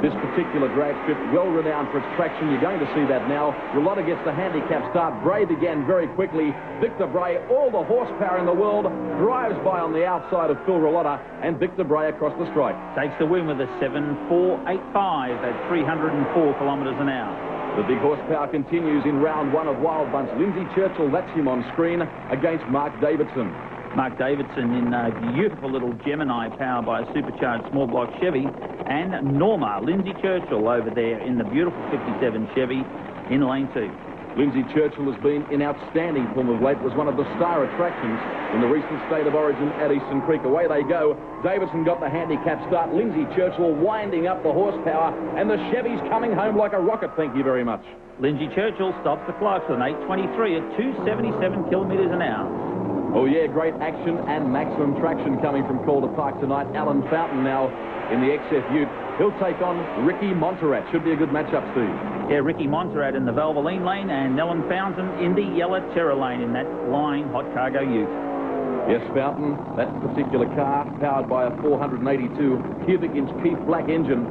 This particular drag strip, well renowned for its traction. You're going to see that now. Rillotta gets the handicap start. Bray began very quickly. Victor Bray, all the horsepower in the world, drives by on the outside of Phil Rillotta, and Victor Bray across the strike. Takes the win with a 7.485 at 304 kilometres an hour. The big horsepower continues in round one of Wild Bunch. Lindsay Churchill, that's him on screen, against Mark Davidson. Mark Davidson in a beautiful little Gemini powered by a supercharged small block Chevy, and Norma, Lindsay Churchill, over there in the beautiful 57 Chevy in lane 2. Lindsay Churchill has been in outstanding form of late, was one of the star attractions in the recent State of Origin at Eastern Creek. Away they go. Davidson got the handicap start. Lindsay Churchill winding up the horsepower, and the Chevy's coming home like a rocket, thank you very much. Lindsay Churchill stops the clock with an 8.23 at 277 kilometres an hour. Oh yeah, great action and maximum traction coming from Calder Park tonight. Alan Fountain now in the XF Ute. He'll take on Ricky Montserrat. Should be a good matchup, Steve. Yeah, Ricky Montserrat in the Valvoline lane and Alan Fountain in the Yellow Terror lane in that flying hot cargo Ute. Yes, Fountain, that particular car, powered by a 482 cubic inch Keith Black engine,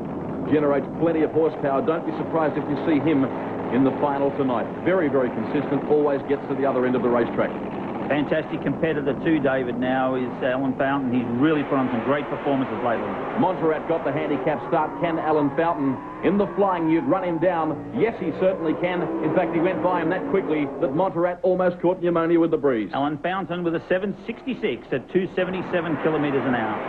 generates plenty of horsepower. Don't be surprised if you see him in the final tonight. Very, very consistent, always gets to the other end of the racetrack. Fantastic competitor too, David, now is Alan Fountain. He's really put on some great performances lately. Montserrat got the handicap start. Can Alan Fountain in the flying Ute run him down? Yes, he certainly can. In fact, he went by him that quickly that Montserrat almost caught pneumonia with the breeze. Alan Fountain with a 7.66 at 277 kilometres an hour.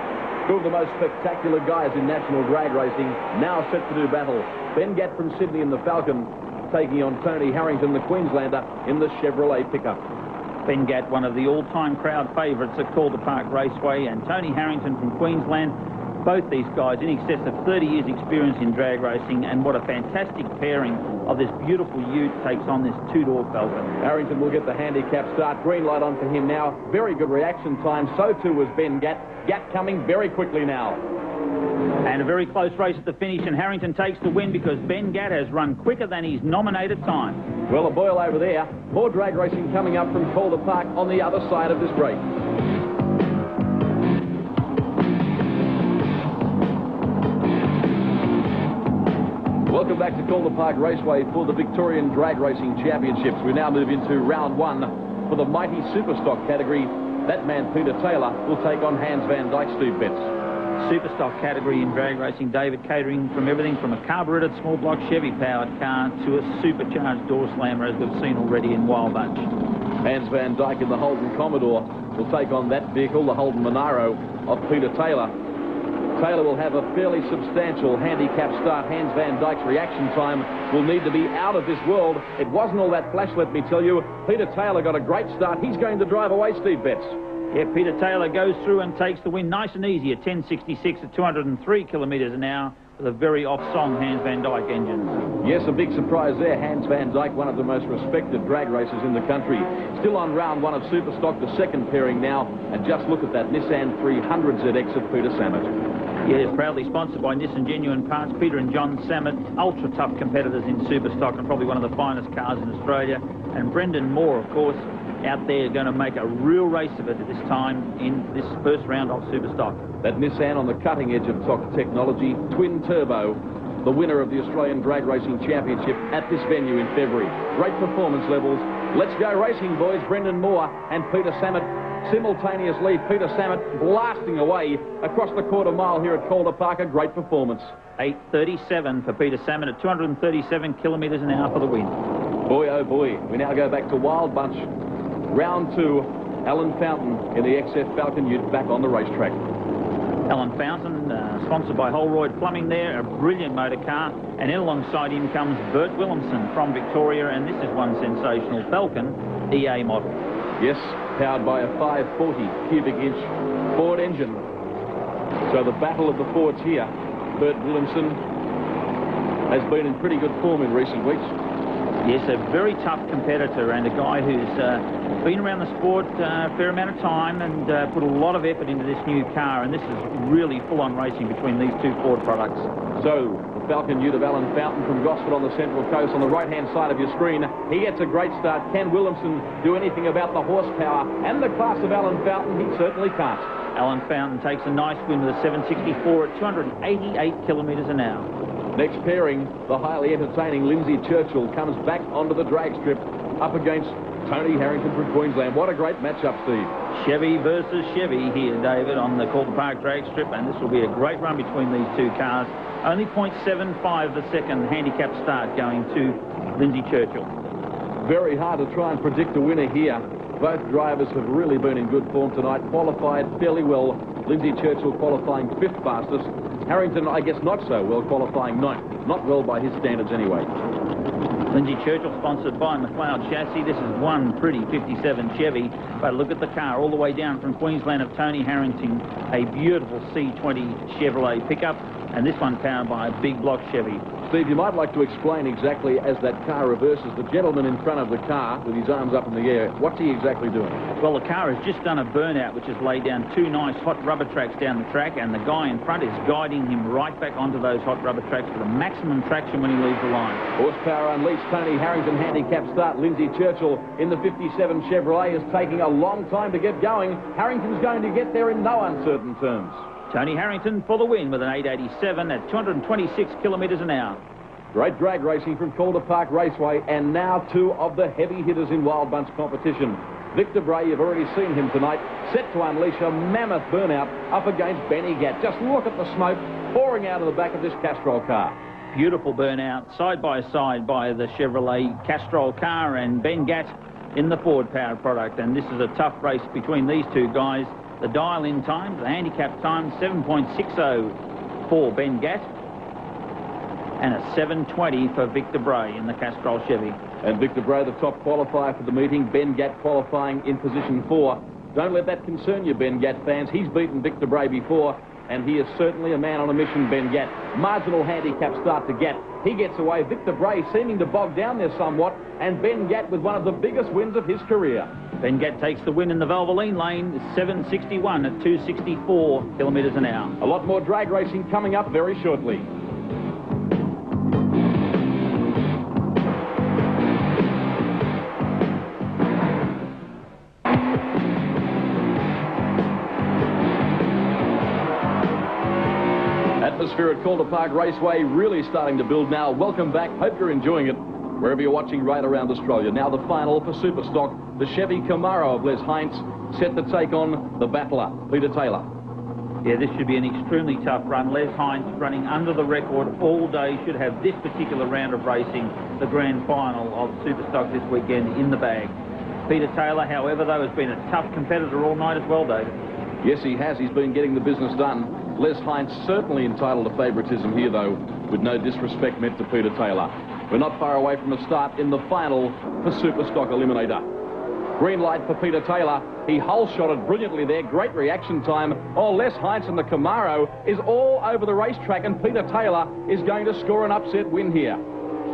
Two of the most spectacular guys in national drag racing now set to do battle. Ben Gatt from Sydney in the Falcon taking on Tony Harrington, the Queenslander, in the Chevrolet pickup. Ben Gatt, one of the all-time crowd favourites at Calder Park Raceway, and Tony Harrington from Queensland. Both these guys in excess of 30 years experience in drag racing, and what a fantastic pairing of this beautiful Ute takes on this two-door Falcon. Harrington will get the handicap start. Green light on for him now. Very good reaction time. So too was Ben Gatt. Gatt coming very quickly now. And a very close race at the finish, and Harrington takes the win because Ben Gatt has run quicker than his nominated time. Well, a boil over there. More drag racing coming up from Calder Park on the other side of this break. Welcome back to Calder Park Raceway for the Victorian Drag Racing Championships. We now move into round one for the mighty Superstock category. That man, Peter Taylor, will take on Hans Van Dyke, Steve Betts. Superstock category in drag racing, David, catering from everything from a carburetted small block Chevy powered car to a supercharged door slammer, as we've seen already in Wild Bunch. Hans Van Dyke in the Holden Commodore will take on that vehicle, the Holden Monaro of Peter Taylor. Taylor will have a fairly substantial handicap start. Hans Van Dyke's reaction time will need to be out of this world. It wasn't all that flash, let me tell you. Peter Taylor got a great start. He's going to drive away, Steve Betts. Yeah, Peter Taylor goes through and takes the win nice and easy at 10.66 at 203 kilometres an hour with a very off-song Hans Van Dyke engine. Yes, a big surprise there. Hans Van Dyke, one of the most respected drag racers in the country. Still on round one of Superstock, the second pairing now. And just look at that Nissan 300 ZX of Peter Samet. Yeah, proudly sponsored by Nissan Genuine Parts. Peter and John Samet, ultra-tough competitors in Superstock and probably one of the finest cars in Australia. And Brendan Moore, of course, out there going to make a real race of it at this time in this first round of Superstock. That Nissan on the cutting edge of top technology, twin turbo, the winner of the Australian Drag Racing Championship at this venue in February. Great performance levels. Let's go racing, boys. Brendan Moore and Peter Samet simultaneously. Peter Samet blasting away across the quarter mile here at Calder Park. A great performance. 8.37 for Peter Samet at 237 kilometres an hour for the win. Boy, oh boy. We now go back to Wild Bunch. Round two, Alan Fountain in the XF Falcon Ute back on the racetrack. Alan Fountain, sponsored by Holroyd Plumbing there, a brilliant motor car. And in alongside him comes Bert Williamson from Victoria, and this is one sensational Falcon EA model. Yes, powered by a 540 cubic inch Ford engine. So the battle of the forwards here. Bert Williamson has been in pretty good form in recent weeks. Yes, a very tough competitor and a guy who's been around the sport a fair amount of time and put a lot of effort into this new car, and this is really full-on racing between these two Ford products. So, the Falcon Ute of Alan Fountain from Gosford on the Central Coast on the right-hand side of your screen. He gets a great start. Can Williamson do anything about the horsepower and the class of Alan Fountain? He certainly can't. Alan Fountain takes a nice win with a 764 at 288 kilometres an hour. Next pairing, the highly entertaining Lindsay Churchill comes back onto the drag strip up against Tony Harrington from Queensland. What a great matchup, Steve. Chevy versus Chevy here, David, on the Calder Park drag strip, and this will be a great run between these two cars. Only 0.75 the second handicap start going to Lindsay Churchill. Very hard to try and predict a winner here. Both drivers have really been in good form tonight, qualified fairly well. Lindsay Churchill qualifying 5th fastest. Harrington, I guess, not so well, qualifying 9th. Not well by his standards anyway. Lindsay Churchill sponsored by McLeod Chassis. This is one pretty 57 Chevy, but look at the car all the way down from Queensland of Tony Harrington, a beautiful C20 Chevrolet pickup, and this one powered by a big block Chevy. Steve, you might like to explain exactly as that car reverses. The gentleman in front of the car with his arms up in the air, what's he exactly doing? Well, the car has just done a burnout, which has laid down 2 nice hot rubber tracks down the track, and the guy in front is guiding him right back onto those hot rubber tracks for the maximum traction when he leaves the line. Horsepower unleashed. Tony Harrington handicap start. Lindsay Churchill in the 57 Chevrolet is taking a long time to get going. Harrington's going to get there in no uncertain terms. Tony Harrington for the win with an 887 at 226 kilometres an hour. Great drag racing from Calder Park Raceway, and now 2 of the heavy hitters in Wild Bunch competition. Victor Bray, you've already seen him tonight, set to unleash a mammoth burnout up against Benny Gatt. Just look at the smoke pouring out of the back of this Castrol car. Beautiful burnout, side by side by the Chevrolet Castrol car and Ben Gatt in the Ford-powered product. And this is a tough race between these two guys. The dial-in time, the handicap time, 7.60 for Ben Gatt and a 7.20 for Victor Bray in the Castrol Chevy. And Victor Bray, the top qualifier for the meeting. Ben Gatt qualifying in position 4. Don't let that concern you, Ben Gatt fans. He's beaten Victor Bray before, and he is certainly a man on a mission, Ben Gatt. Marginal handicap start to Gatt. He gets away. Victor Bray seeming to bog down there somewhat, and Ben Gatt with one of the biggest wins of his career. Ben Gatt takes the win in the Valvoline lane, 7.61 at 264 kilometres an hour. A lot more drag racing coming up very shortly. Atmosphere at Calder Park Raceway really starting to build now. Welcome back. Hope you're enjoying it wherever you're watching right around Australia. Now the final for Superstock. The Chevy Camaro of Les Heinz set to take on the battler, Peter Taylor. Yeah, this should be an extremely tough run. Les Heinz running under the record all day, should have this particular round of racing, the grand final of Superstock this weekend, in the bag. Peter Taylor, however, though, has been a tough competitor all night as well, David. Yes, he has. He's been getting the business done. Les Heinz certainly entitled to favouritism here, though, with no disrespect meant to Peter Taylor. We're not far away from a start in the final for Superstock Eliminator. Green light for Peter Taylor. He hole-shotted brilliantly there. Great reaction time. Oh, Les Heinz and the Camaro is all over the racetrack, and Peter Taylor is going to score an upset win here.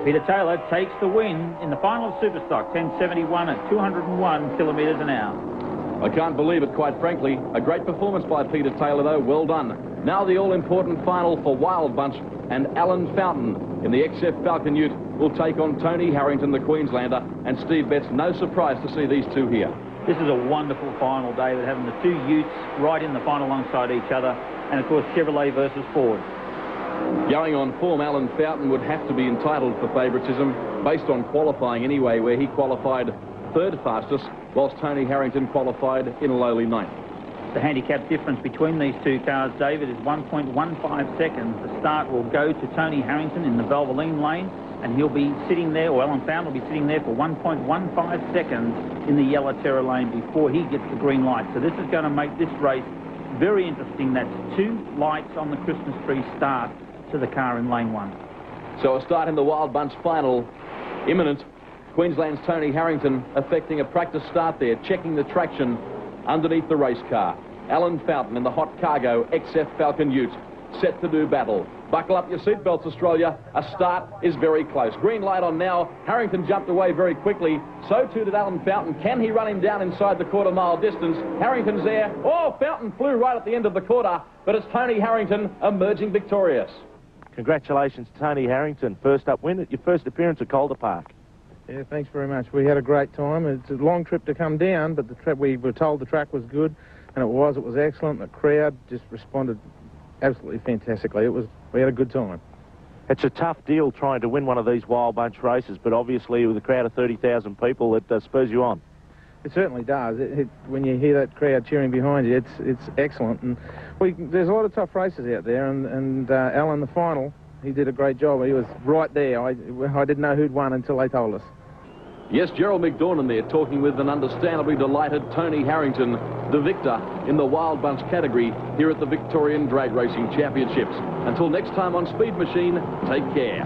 Peter Taylor takes the win in the final of Superstock, 10.71 at 201 kilometres an hour. I can't believe it, quite frankly. A great performance by Peter Taylor, though. Well done. Now the all-important final for Wild Bunch, and Alan Fountain in the XF Falcon Ute will take on Tony Harrington, the Queenslander. And Steve Betts, no surprise to see these two here. This is a wonderful final, David, having the two Utes right in the final alongside each other. And, of course, Chevrolet versus Ford. Going on form, Alan Fountain would have to be entitled for favouritism, based on qualifying anyway, where he qualified 3rd fastest, whilst Tony Harrington qualified in a lowly 9th. The handicap difference between these two cars, David, is 1.15 seconds. The start will go to Tony Harrington in the Valvoline lane, and he'll be sitting there, or Alan Fountain will be sitting there for 1.15 seconds in the yellow Terra lane before he gets the green light. So this is going to make this race very interesting. That's 2 lights on the Christmas tree start to the car in lane 1. So a start in the Wild Bunch final imminent. Queensland's Tony Harrington effecting a practice start there, checking the traction underneath the race car. Alan Fountain in the hot cargo XF Falcon Ute, set to do battle. Buckle up your seatbelts, Australia. A start is very close. Green light on now. Harrington jumped away very quickly. So too did Alan Fountain. Can he run him down inside the quarter-mile distance? Harrington's there. Oh, Fountain flew right at the end of the quarter, but it's Tony Harrington emerging victorious. Congratulations, Tony Harrington. First up win at your first appearance at Calder Park. Yeah, thanks very much. We had a great time. It's a long trip to come down, but we were told the track was good, and it was excellent. The crowd just responded absolutely fantastically. We had a good time. It's a tough deal trying to win one of these Wild Bunch races, but obviously with a crowd of 30,000 people, it spurs you on. It certainly does. When you hear that crowd cheering behind you, it's excellent. And there's a lot of tough races out there, and Alan, the final, he did a great job. He was right there. I didn't know who'd won until they told us. Yes, Gerald McDornan there talking with an understandably delighted Tony Harrington, the victor in the Wild Bunch category here at the Victorian Drag Racing Championships. Until next time on Speed Machine, take care.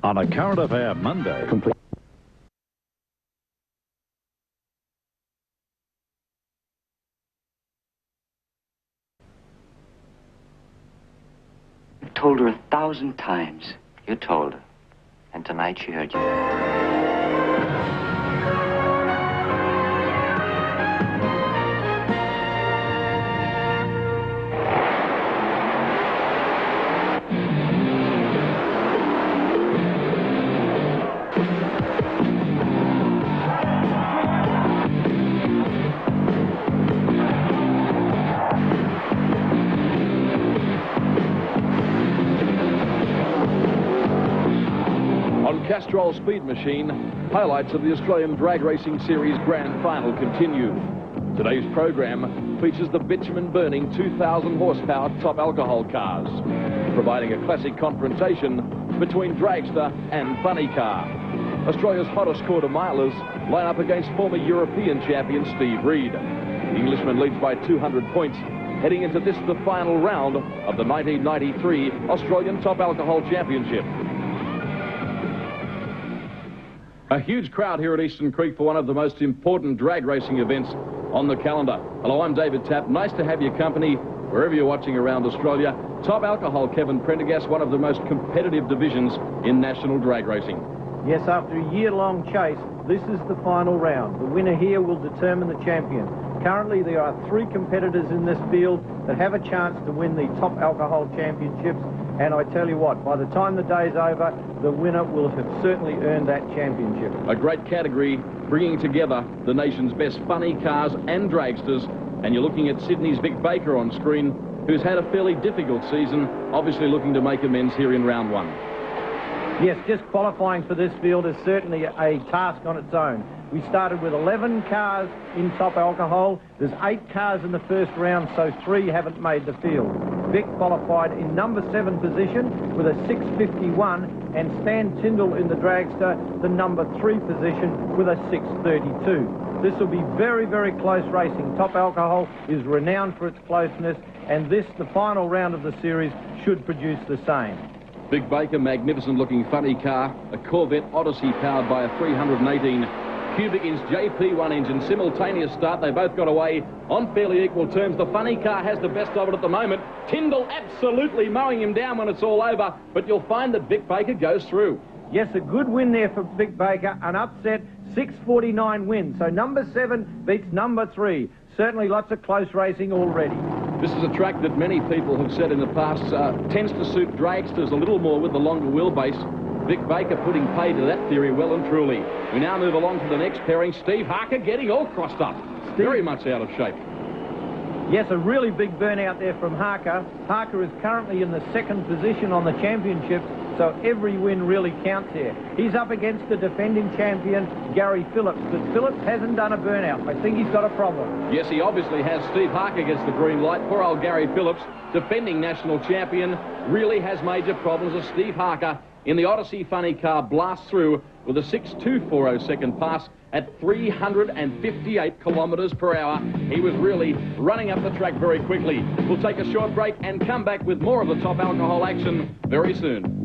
On a Current Affair Monday. You told her 1,000 times. You told her. And tonight she heard you. Castrol Speed Machine, highlights of the Australian Drag Racing Series Grand Final continue. Today's program features the bitumen-burning 2,000 horsepower top alcohol cars, providing a classic confrontation between dragster and funny car. Australia's hottest quarter-milers line up against former European champion Steve Reed. The Englishman leads by 200 points, heading into this the final round of the 1993 Australian Top Alcohol Championship. A huge crowd here at Eastern Creek for one of the most important drag racing events on the calendar. Hello, I'm David Tapp. Nice to have your company wherever you're watching around Australia. Top Alcohol, Kevin Prendergast, one of the most competitive divisions in national drag racing. Yes, after a year-long chase, this is the final round. The winner here will determine the champion. Currently, there are 3 competitors in this field that have a chance to win the Top Alcohol Championships. And I tell you what, by the time the day's over, the winner will have certainly earned that championship. A great category, bringing together the nation's best funny cars and dragsters. And you're looking at Sydney's Vic Baker on screen, who's had a fairly difficult season, obviously looking to make amends here in round 1. Yes, just qualifying for this field is certainly a task on its own. We started with 11 cars in Top Alcohol. There's 8 cars in the first round, so 3 haven't made the field. Vic qualified in number 7 position with a 6:51, and Stan Tyndall in the dragster, the number 3 position with a 6:32. This will be very, very close racing. Top Alcohol is renowned for its closeness, and this, the final round of the series, should produce the same. Vic Baker, magnificent-looking funny car, a Corvette Odyssey powered by a 318 cubic inch JP1 engine, simultaneous start. They both got away on fairly equal terms. The funny car has the best of it at the moment. Tyndall absolutely mowing him down when it's all over, but you'll find that Vic Baker goes through. Yes, a good win there for Vic Baker, an upset 6:49 win. So number 7 beats number 3. Certainly lots of close racing already. This is a track that many people have said in the past tends to suit dragsters a little more with the longer wheelbase. Vic Baker putting pay to that theory well and truly. We now move along to the next pairing. Steve Harker getting all crossed up. Very much out of shape. Yes, a really big burnout there from Harker. Harker is currently in the second position on the championship, so every win really counts here. He's up against the defending champion, Gary Phillips, but Phillips hasn't done a burnout. I think he's got a problem. Yes, he obviously has. Steve Harker gets the green light. Poor old Gary Phillips, defending national champion, really has major problems as Steve Harker in the Odyssey funny car blasts through with a 6.240 second pass at 358 kilometres per hour. He was really running up the track very quickly. We'll take a short break and come back with more of the Top Alcohol action very soon.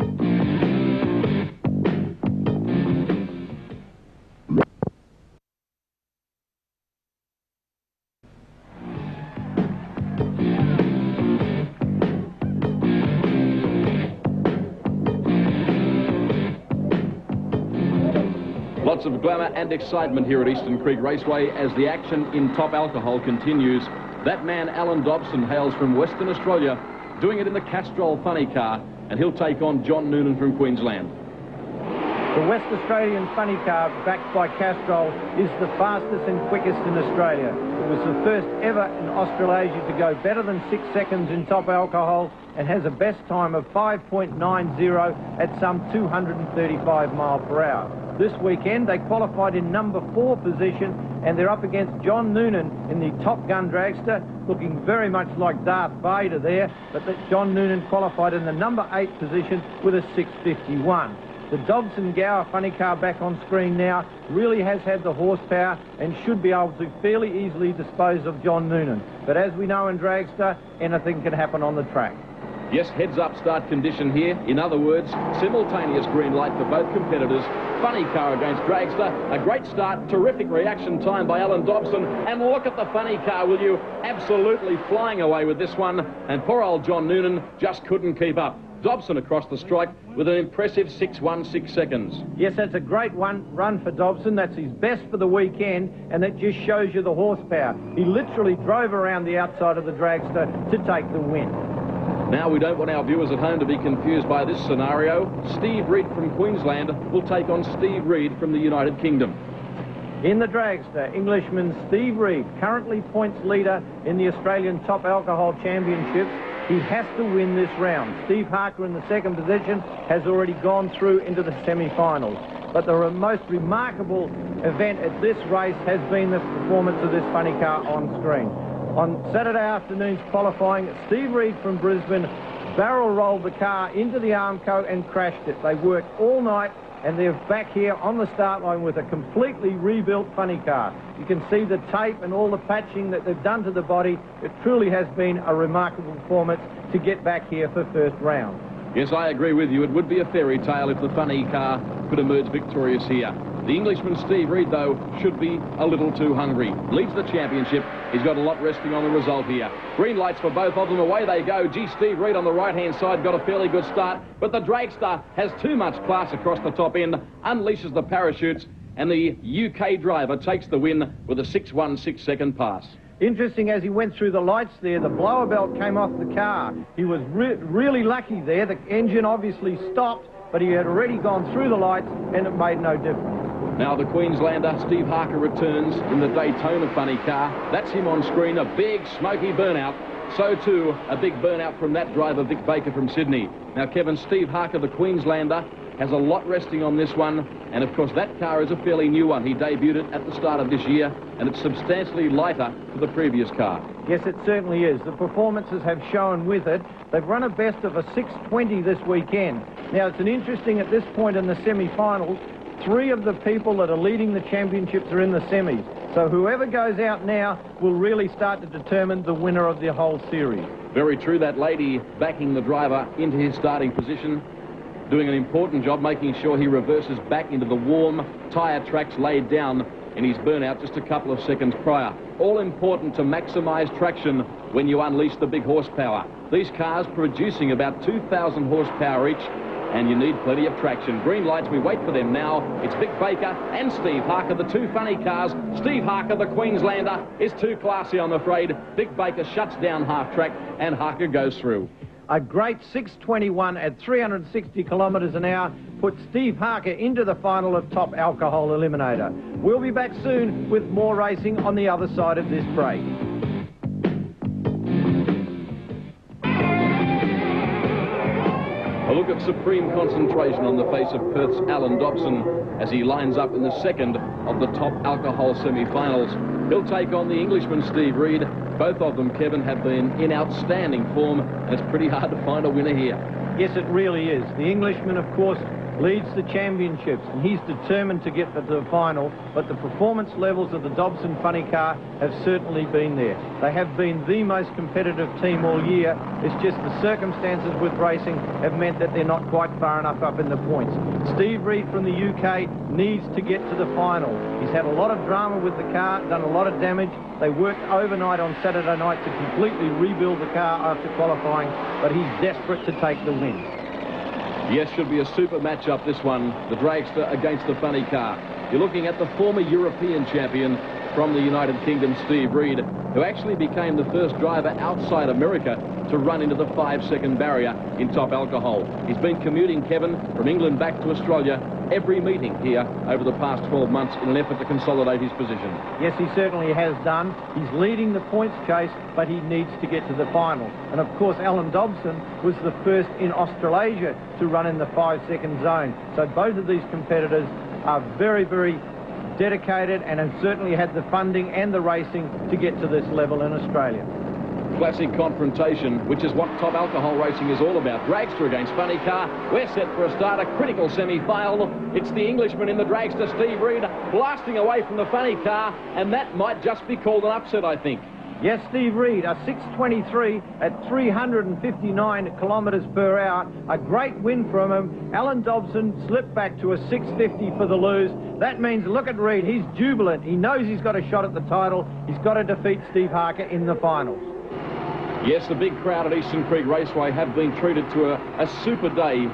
Lots of glamour and excitement here at Eastern Creek Raceway as the action in Top Alcohol continues. That man, Alan Dobson, hails from Western Australia, doing it in the Castrol funny car, and he'll take on John Noonan from Queensland. The West Australian funny car, backed by Castrol, is the fastest and quickest in Australia. It was the first ever in Australasia to go better than 6 seconds in Top Alcohol and has a best time of 5.90 at some 235 miles per hour. This weekend, they qualified in number 4 position, and they're up against John Noonan in the Top Gun dragster, looking very much like Darth Vader there, but that John Noonan qualified in the number 8 position with a 6.51. The Dobson Gower funny car back on screen now really has had the horsepower and should be able to fairly easily dispose of John Noonan. But as we know in dragster, anything can happen on the track. Yes, heads-up start condition here. In other words, simultaneous green light for both competitors. Funny car against dragster. A great start. Terrific reaction time by Alan Dobson. And look at the funny car, will you? Absolutely flying away with this one. And poor old John Noonan just couldn't keep up. Dobson across the strike with an impressive 6.16 seconds. Yes, that's a great run for Dobson. That's his best for the weekend, and that just shows you the horsepower. He literally drove around the outside of the dragster to take the win. Now, we don't want our viewers at home to be confused by this scenario. Steve Reed from Queensland will take on Steve Reed from the United Kingdom. In the dragster, Englishman Steve Reed, currently points leader in the Australian Top Alcohol Championships. He has to win this round. Steve Harker in the second position has already gone through into the semi-finals. But the most remarkable event at this race has been the performance of this funny car on screen. On Saturday afternoon's qualifying, Steve Reed from Brisbane barrel rolled the car into the Armco and crashed it. They worked all night, and they're back here on the start line with a completely rebuilt funny car. You can see the tape and all the patching that they've done to the body. It truly has been a remarkable performance to get back here for first round. Yes, I agree with you. It would be a fairy tale if the funny car could emerge victorious here. The Englishman Steve Reed, though, should be a little too hungry. Leads the championship. He's got a lot resting on the result here. Green lights for both of them. Away they go. Gee, Steve Reed on the right-hand side got a fairly good start, but the dragster has too much class across the top end, unleashes the parachutes, and the UK driver takes the win with a 6.16 second pass. Interesting, as he went through the lights there, the blower belt came off the car. He was really lucky there. The engine obviously stopped, but he had already gone through the lights, and it made no difference. Now the Queenslander, Steve Harker, returns in the Daytona funny car. That's him on screen, a big smoky burnout. So too, a big burnout from that driver, Vic Baker from Sydney. Now, Kevin, Steve Harker, the Queenslander, has a lot resting on this one, and of course that car is a fairly new one. He debuted it at the start of this year, and it's substantially lighter to the previous car. Yes, it certainly is. The performances have shown with it. They've run a best of a 6.20 this weekend. Now, it's an interesting at this point in the semi-finals. 3 of the people that are leading the championships are in the semis. So whoever goes out now will really start to determine the winner of the whole series. Very true. That lady backing the driver into his starting position, doing an important job making sure he reverses back into the warm tyre tracks laid down in his burnout just a couple of seconds prior. All important to maximise traction when you unleash the big horsepower. These cars producing about 2,000 horsepower each, and you need plenty of traction. Green lights, we wait for them now. It's Vic Baker and Steve Harker, the 2 funny cars. Steve Harker, the Queenslander, is too classy, I'm afraid. Vic Baker shuts down half track, and Harker goes through. A great 6.21 at 360 kilometres an hour put Steve Harker into the final of Top Alcohol Eliminator. We'll be back soon with more racing on the other side of this break. look at supreme concentration on the face of Perth's Alan Dobson as he lines up in the second of the top alcohol semi-finals. He'll take on the Englishman Steve Reid. Both of them, Kevin, have been in outstanding form, and it's pretty hard to find a winner here. Yes, it really is. The Englishman, of course, leads the championships, and he's determined to get to the final, but the performance levels of the Dobson funny car have certainly been there. They have been the most competitive team all year. It's just the circumstances with racing have meant that they're not quite far enough up in the points. Steve Reid from the UK needs to get to the final. He's had a lot of drama with the car, done a lot of damage. They worked overnight on Saturday night to completely rebuild the car after qualifying, but he's desperate to take the win. Yes, should be a super matchup, this one. The dragster against the funny car. You're looking at the former European champion from the United Kingdom, Steve Reid, who actually became the first driver outside America to run into the 5-second barrier in top alcohol. He's been commuting, Kevin, from England back to Australia every meeting here over the past 12 months in an effort to consolidate his position. Yes, he certainly has done. He's leading the points chase, but he needs to get to the final. And of course, Alan Dobson was the first in Australasia to run in the 5-second zone. So both of these competitors are very, very dedicated and have certainly had the funding and the racing to get to this level in Australia. Classic confrontation, which is what top alcohol racing is all about. Dragster against funny car. We're set for a start, a critical semi-final. It's the Englishman in the dragster, Steve Reid, blasting away from the funny car, and that might just be called an upset, I think. Yes, Steve Reid, a 6:23 at 359 kilometres per hour. A great win from him. Alan Dobson slipped back to a 6:50 for the lose. That means, look at Reid, he's jubilant. He knows he's got a shot at the title. He's got to defeat Steve Harker in the finals. Yes, the big crowd at Eastern Creek Raceway have been treated to a super day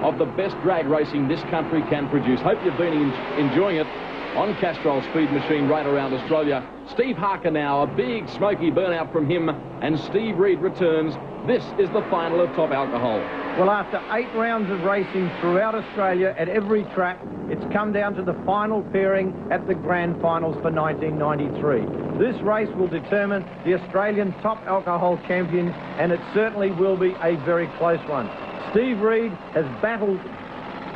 of the best drag racing this country can produce. Hope you've been enjoying it on Castrol Speed Machine right around Australia. Steve Harker now, a big smoky burnout from him, and Steve Reid returns. This is the final of top alcohol. Well, after 8 rounds of racing throughout Australia at every track, it's come down to the final pairing at the grand finals for 1993. This race will determine the Australian top alcohol champion, and it certainly will be a very close one. Steve Reid has battled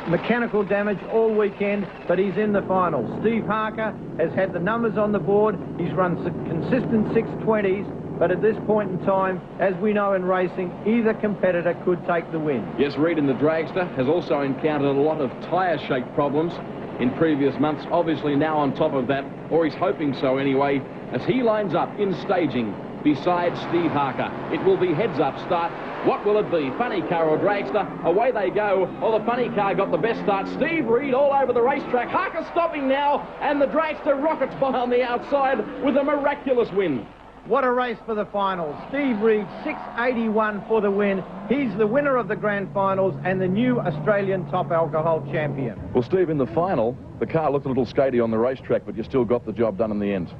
mechanical damage all weekend, but he's in the final. Steve Harker has had the numbers on the board. He's run consistent 620s, but at this point in time, as we know in racing, either competitor could take the win. Yes, Reid in the dragster has also encountered a lot of tyre shake problems in previous months. Obviously now on top of that, or he's hoping so anyway, as he lines up in staging beside Steve Harker. It will be heads-up start. What will it be? Funny car or dragster? Away they go. Oh, the funny car got the best start. Steve Reid all over the racetrack. Harker stopping now, and the dragster rockets by on the outside with a miraculous win. What a race for the finals. Steve Reid, 681 for the win. He's the winner of the grand finals and the new Australian top alcohol champion. Well, Steve, in the final, the car looked a little skatey on the racetrack, but you still got the job done in the end.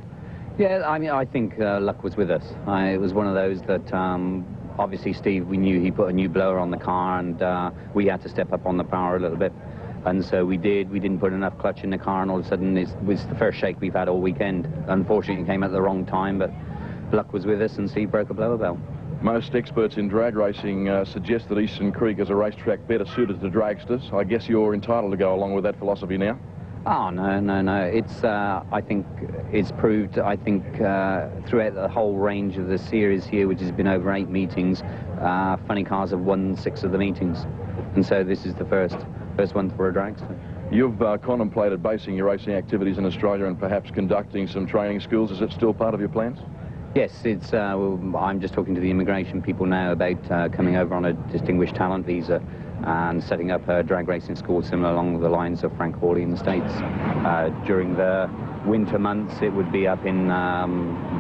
Yeah, I mean, I think luck was with us. It was one of those that obviously Steve, we knew he put a new blower on the car, and we had to step up on the power a little bit. And so we did. We didn't put enough clutch in the car, and all of a sudden it was the first shake we've had all weekend. Unfortunately, it came at the wrong time, but luck was with us, and Steve broke a blower bell. Most experts in drag racing suggest that Eastern Creek is a racetrack better suited to dragsters. I guess you're entitled to go along with that philosophy now. Oh, no. It's, I think it's proved, throughout the whole range of the series here, which has been over 8 meetings, funny cars have won 6 of the meetings. And so this is the first one for a dragster. You've contemplated basing your racing activities in Australia and perhaps conducting some training schools. Is it still part of your plans? Yes, it's. I'm just talking to the immigration people now about coming over on a distinguished talent visa and setting up a drag racing school similar along the lines of Frank Hawley in the States. During the winter months, it would be up in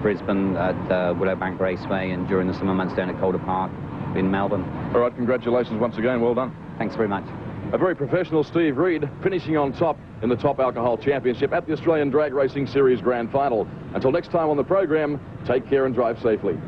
Brisbane at Willowbank Raceway, and during the summer months down at Calder Park in Melbourne. All right, congratulations once again. Well done. Thanks very much. A very professional Steve Reid finishing on top in the Top Alcohol Championship at the Australian Drag Racing Series Grand Final. Until next time on the program, take care and drive safely.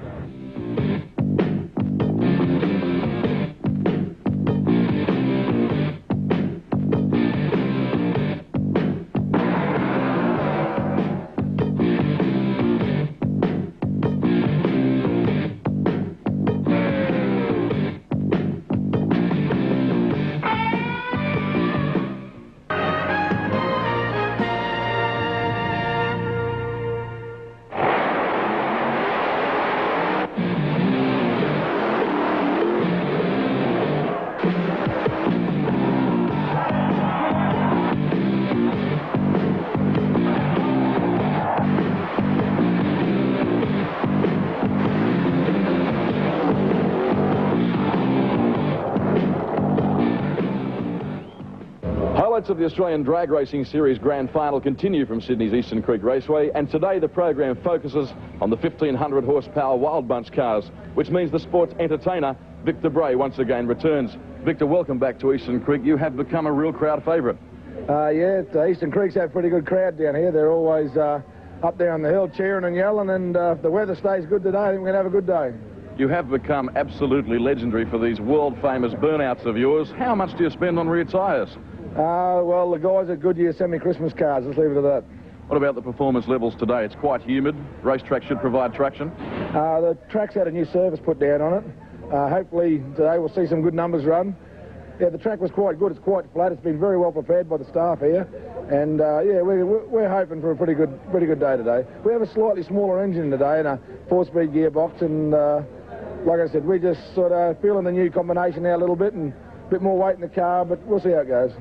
highlights of the Australian Drag Racing Series Grand Final continue from Sydney's Eastern Creek Raceway, and today the program focuses on the 1,500 horsepower Wild Bunch cars, which means the sport's entertainer, Victor Bray, once again returns. Victor, welcome back to Eastern Creek. You have become a real crowd favourite. Yeah, Eastern Creek's had a pretty good crowd down here. They're always up there on the hill cheering and yelling, and if the weather stays good today, I think we're going to have a good day. You have become absolutely legendary for these world-famous burnouts of yours. How much do you spend on rear tyres? Well, the guys at Goodyear send me Christmas cards, let's leave it at that. What about the performance levels today? It's quite humid. Racetrack should provide traction. The track's had a new surface put down on it. Hopefully today we'll see some good numbers run. Yeah, the track was quite good. It's quite flat. It's been very well prepared by the staff here. And yeah, we're hoping for a pretty good day today. We have a slightly smaller engine today and a 4-speed gearbox, and like I said, we're just sort of feeling the new combination now a little bit, and a bit more weight in the car, but we'll see how it goes.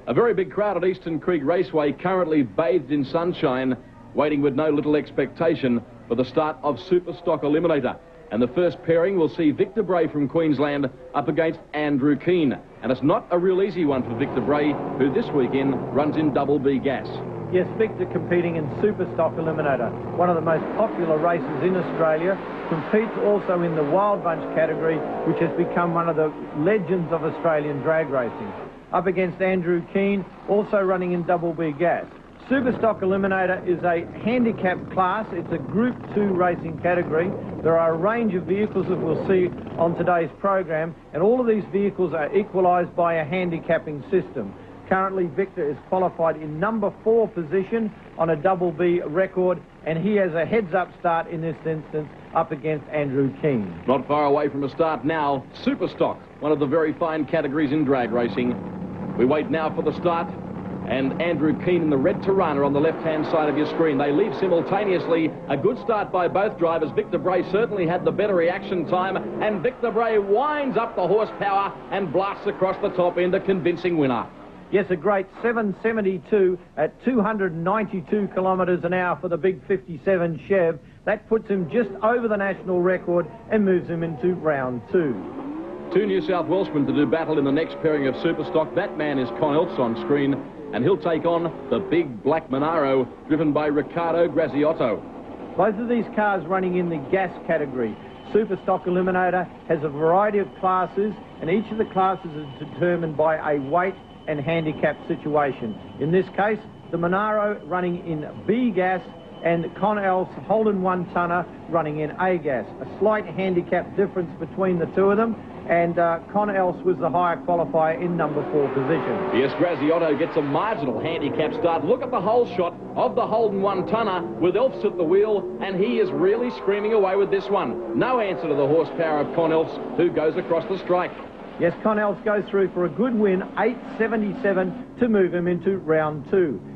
A very big crowd at Eastern Creek Raceway, currently bathed in sunshine, waiting with no little expectation for the start of Superstock Eliminator. And the first pairing will see Victor Bray from Queensland up against Andrew Keane. And it's not a real easy one for Victor Bray, who this weekend runs in Double B gas. Yes, Victor competing in Superstock Eliminator, one of the most popular races in Australia, competes also in the Wild Bunch category, which has become one of the legends of Australian drag racing. Up against Andrew Keane, also running in Double B gas. Superstock Eliminator is a handicap class. It's a Group 2 racing category. There are a range of vehicles that we'll see on today's program, and all of these vehicles are equalised by a handicapping system. Currently, Victor is qualified in number 4 position on a Double B record, and he has a heads-up start in this instance up against Andrew Keane. Not far away from a start now, Superstock, one of the very fine categories in drag racing. We wait now for the start, and Andrew Keane in the red Tirana on the left-hand side of your screen. They leave simultaneously. A good start by both drivers. Victor Bray certainly had the better reaction time, and Victor Bray winds up the horsepower and blasts across the top end, a convincing winner. Yes, a great 772 at 292 kilometres an hour for the big 57 Chev. That puts him just over the national record and moves him into round 2. 2 New South Welshmen to do battle in the next pairing of Superstock. That man is Con Elfs on screen, and he'll take on the big black Monaro, driven by Riccardo Graziotto. Both of these cars running in the gas category. Superstock Eliminator has a variety of classes, and each of the classes is determined by a weight and handicap situation. In this case, the Monaro running in B gas, and Con Elf's Holden 1-tonner running in A gas. A slight handicap difference between the two of them, and Con Elf's was the higher qualifier in number 4 position. Yes, Graziotto gets a marginal handicap start. Look at the whole shot of the Holden 1-tonner with Elfs at the wheel, and he is really screaming away with this one. No answer to the horsepower of Con Elf's, who goes across the strike. Yes, Con Elf's goes through for a good win, 877 to move him into round 2.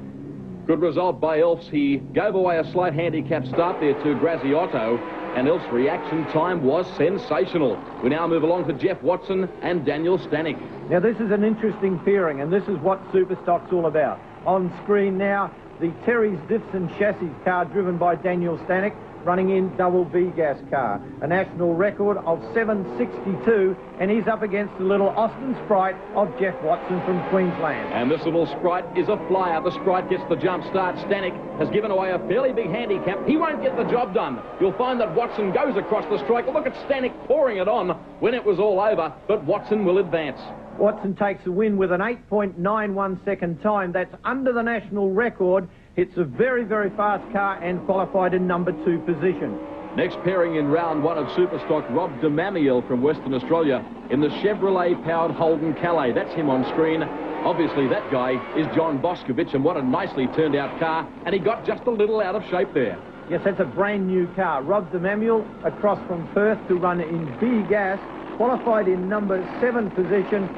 Good result by Elfs. He gave away a slight handicap start there to Graziotto, and Elf's reaction time was sensational. We now move along to Jeff Watson and Daniel Stanek. Now, this is an interesting pairing, and this is what Superstock's all about. On screen now, the Terry's Diffs and Chassis car driven by Daniel Stanek, running in Double B gas car. A national record of 762, and he's up against the little Austin Sprite of Jeff Watson from Queensland. And this little Sprite is a flyer. The Sprite gets the jump start. Stanek has given away a fairly big handicap. He won't get the job done. You'll find that Watson goes across the strike. Look at Stanek pouring it on when it was all over, but Watson will advance. Watson takes a win with an 8.91 second time. That's under the national record. It's a very, very fast car and qualified in number 2 position. Next pairing in round 1 of Superstock, Rob de Mamiel from Western Australia in the Chevrolet-powered Holden Calais. That's him on screen. Obviously, that guy is John Boscovich, and what a nicely turned-out car, and he got just a little out of shape there. Yes, that's a brand-new car. Rob de Mamiel across from Perth to run in B gas, qualified in number 7 position.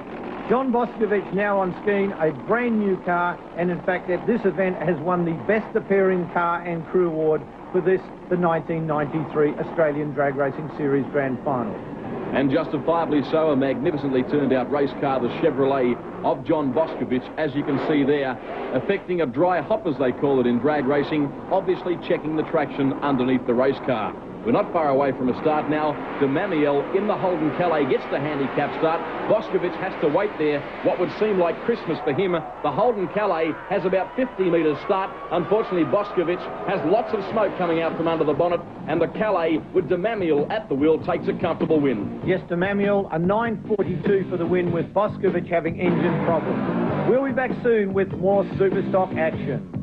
John Boscovich now on screen, a brand new car, and in fact at this event has won the Best Appearing Car and Crew Award for this, the 1993 Australian Drag Racing Series Grand Final. And justifiably so, a magnificently turned out race car, the Chevrolet of John Boscovich, as you can see there, affecting a dry hop as they call it in drag racing, obviously checking the traction underneath the race car. We're not far away from a start now. De Mamiel in the Holden Calais gets the handicap start. Boscovich has to wait there. What would seem like Christmas for him. The Holden Calais has about 50 metres start. Unfortunately, Boscovich has lots of smoke coming out from under the bonnet, and the Calais with De Mamiel at the wheel takes a comfortable win. Yes, De Mamiel, a 9.42 for the win with Boscovich having engine problems. We'll be back soon with more Superstock action.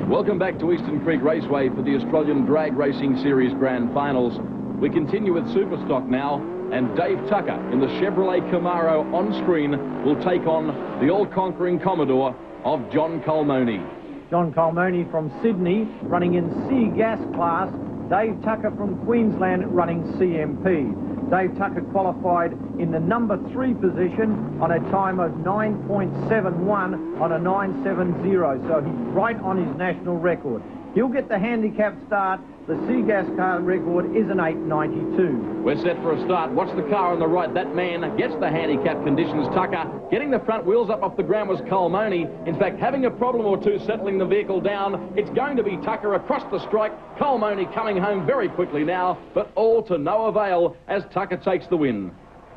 Welcome back to Eastern Creek Raceway for the Australian Drag Racing Series Grand Finals. We continue with Superstock now, and Dave Tucker in the Chevrolet Camaro on screen will take on the all-conquering Commodore of John Colmoni. John Colmoni from Sydney, running in C gas class. Dave Tucker from Queensland, running CMP. Dave Tucker qualified in the number 3 position on a time of 9.71 on a 9.70, so he's right on his national record. He'll get the handicap start. The C-Gas car record is an 8.92. We're set for a start. Watch the car on the right. That man gets the handicap conditions. Tucker getting the front wheels up off the ground was Colmoni. In fact, having a problem or two settling the vehicle down. It's going to be Tucker across the strike. Colmoni coming home very quickly now, but all to no avail as Tucker takes the win.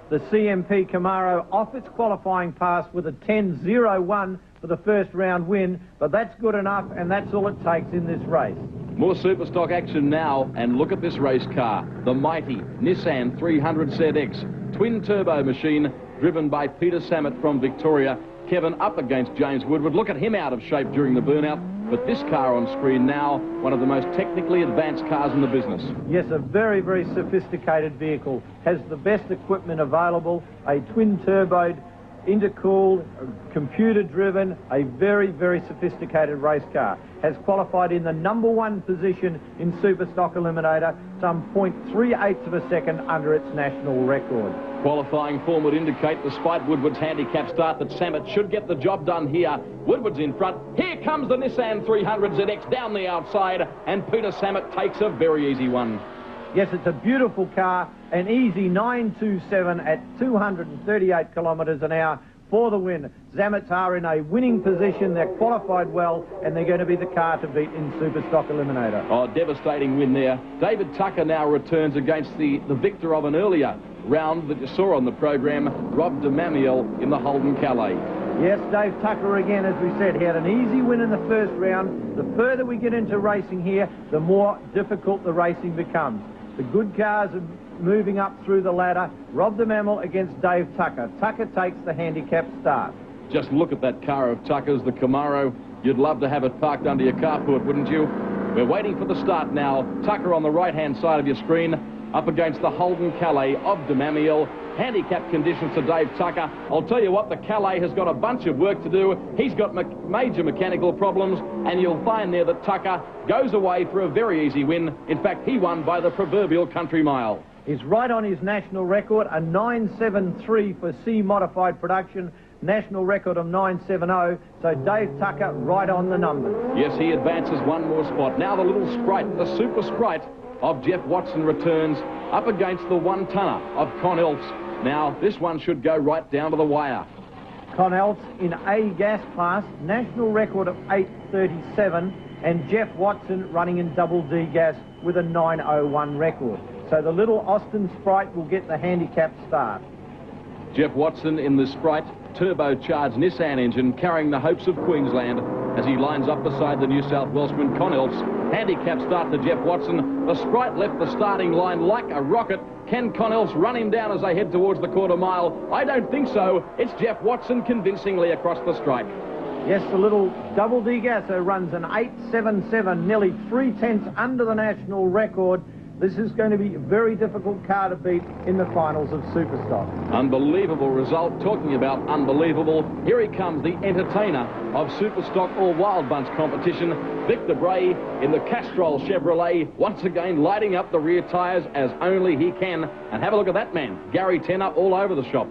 The CMP Camaro off its qualifying pass with a 10.01 for the first round win, but that's good enough, and that's all it takes in this race. More Superstock action now, and look at this race car, the mighty Nissan 300 ZX, twin-turbo machine driven by Peter Samet from Victoria. Kevin up against James Woodward. Look at him out of shape during the burnout, but this car on screen now, one of the most technically advanced cars in the business. Yes, a very, very sophisticated vehicle, has the best equipment available, a twin-turboed, intercooled, computer-driven, a very, very sophisticated race car. Has qualified in the number 1 position in Superstock Eliminator, some 0.38 of a second under its national record. Qualifying form would indicate, despite Woodward's handicap start, that Samet should get the job done here. Woodward's in front. Here comes the Nissan 300 ZX down the outside, and Peter Samet takes a very easy one. Yes, it's a beautiful car, an easy 9.27 at 238 kilometres an hour for the win. Zamets are in a winning position, they're qualified well, and they're going to be the car to beat in Superstock Eliminator. Oh, devastating win there. David Tucker now returns against the victor of an earlier round that you saw on the program, Rob De Mamiel in the Holden Calais. Yes, Dave Tucker again, as we said, he had an easy win in the first round. The further we get into racing here, the more difficult the racing becomes. The good cars are moving up through the ladder. Rob De Mamiel against Dave Tucker. Tucker takes the handicap start. Just look at that car of Tucker's, the Camaro. You'd love to have it parked under your carport, wouldn't you? We're waiting for the start now. Tucker on the right-hand side of your screen, up against the Holden Calais of De Mamiel. Handicap conditions to Dave Tucker. I'll tell you what, the Calais has got a bunch of work to do. He's got major mechanical problems, and you'll find there that Tucker goes away for a very easy win. In fact, he won by the proverbial country mile. He's right on his national record, a 9.73 for C-modified production, national record of 9.70, so Dave Tucker right on the numbers. Yes, he advances one more spot. Now the little Sprite, the super Sprite of Jeff Watson returns up against the one-tonner of Con Elfs. Now, this one should go right down to the wire. Con Elfs in A gas class, national record of 8.37, and Jeff Watson running in double D gas with a 9.01 record. So the little Austin Sprite will get the handicap start. Jeff Watson in the Sprite turbocharged Nissan engine, carrying the hopes of Queensland as he lines up beside the New South Welshman Con Elfs. Handicap start to Jeff Watson. The Sprite left the starting line like a rocket. Can Con Elfs run him down as they head towards the quarter mile? I don't think so. It's Jeff Watson convincingly across the strike. Yes, the little double D Gasso runs an 8.77, nearly 3/10 under the national record. This is going to be a very difficult car to beat in the finals of Superstock. Unbelievable result. Talking about unbelievable, here he comes, the entertainer of Superstock or Wild Bunch competition, Victor Bray in the Castrol Chevrolet, once again lighting up the rear tyres as only he can. And have a look at that man, Gary Tanner, all over the shop.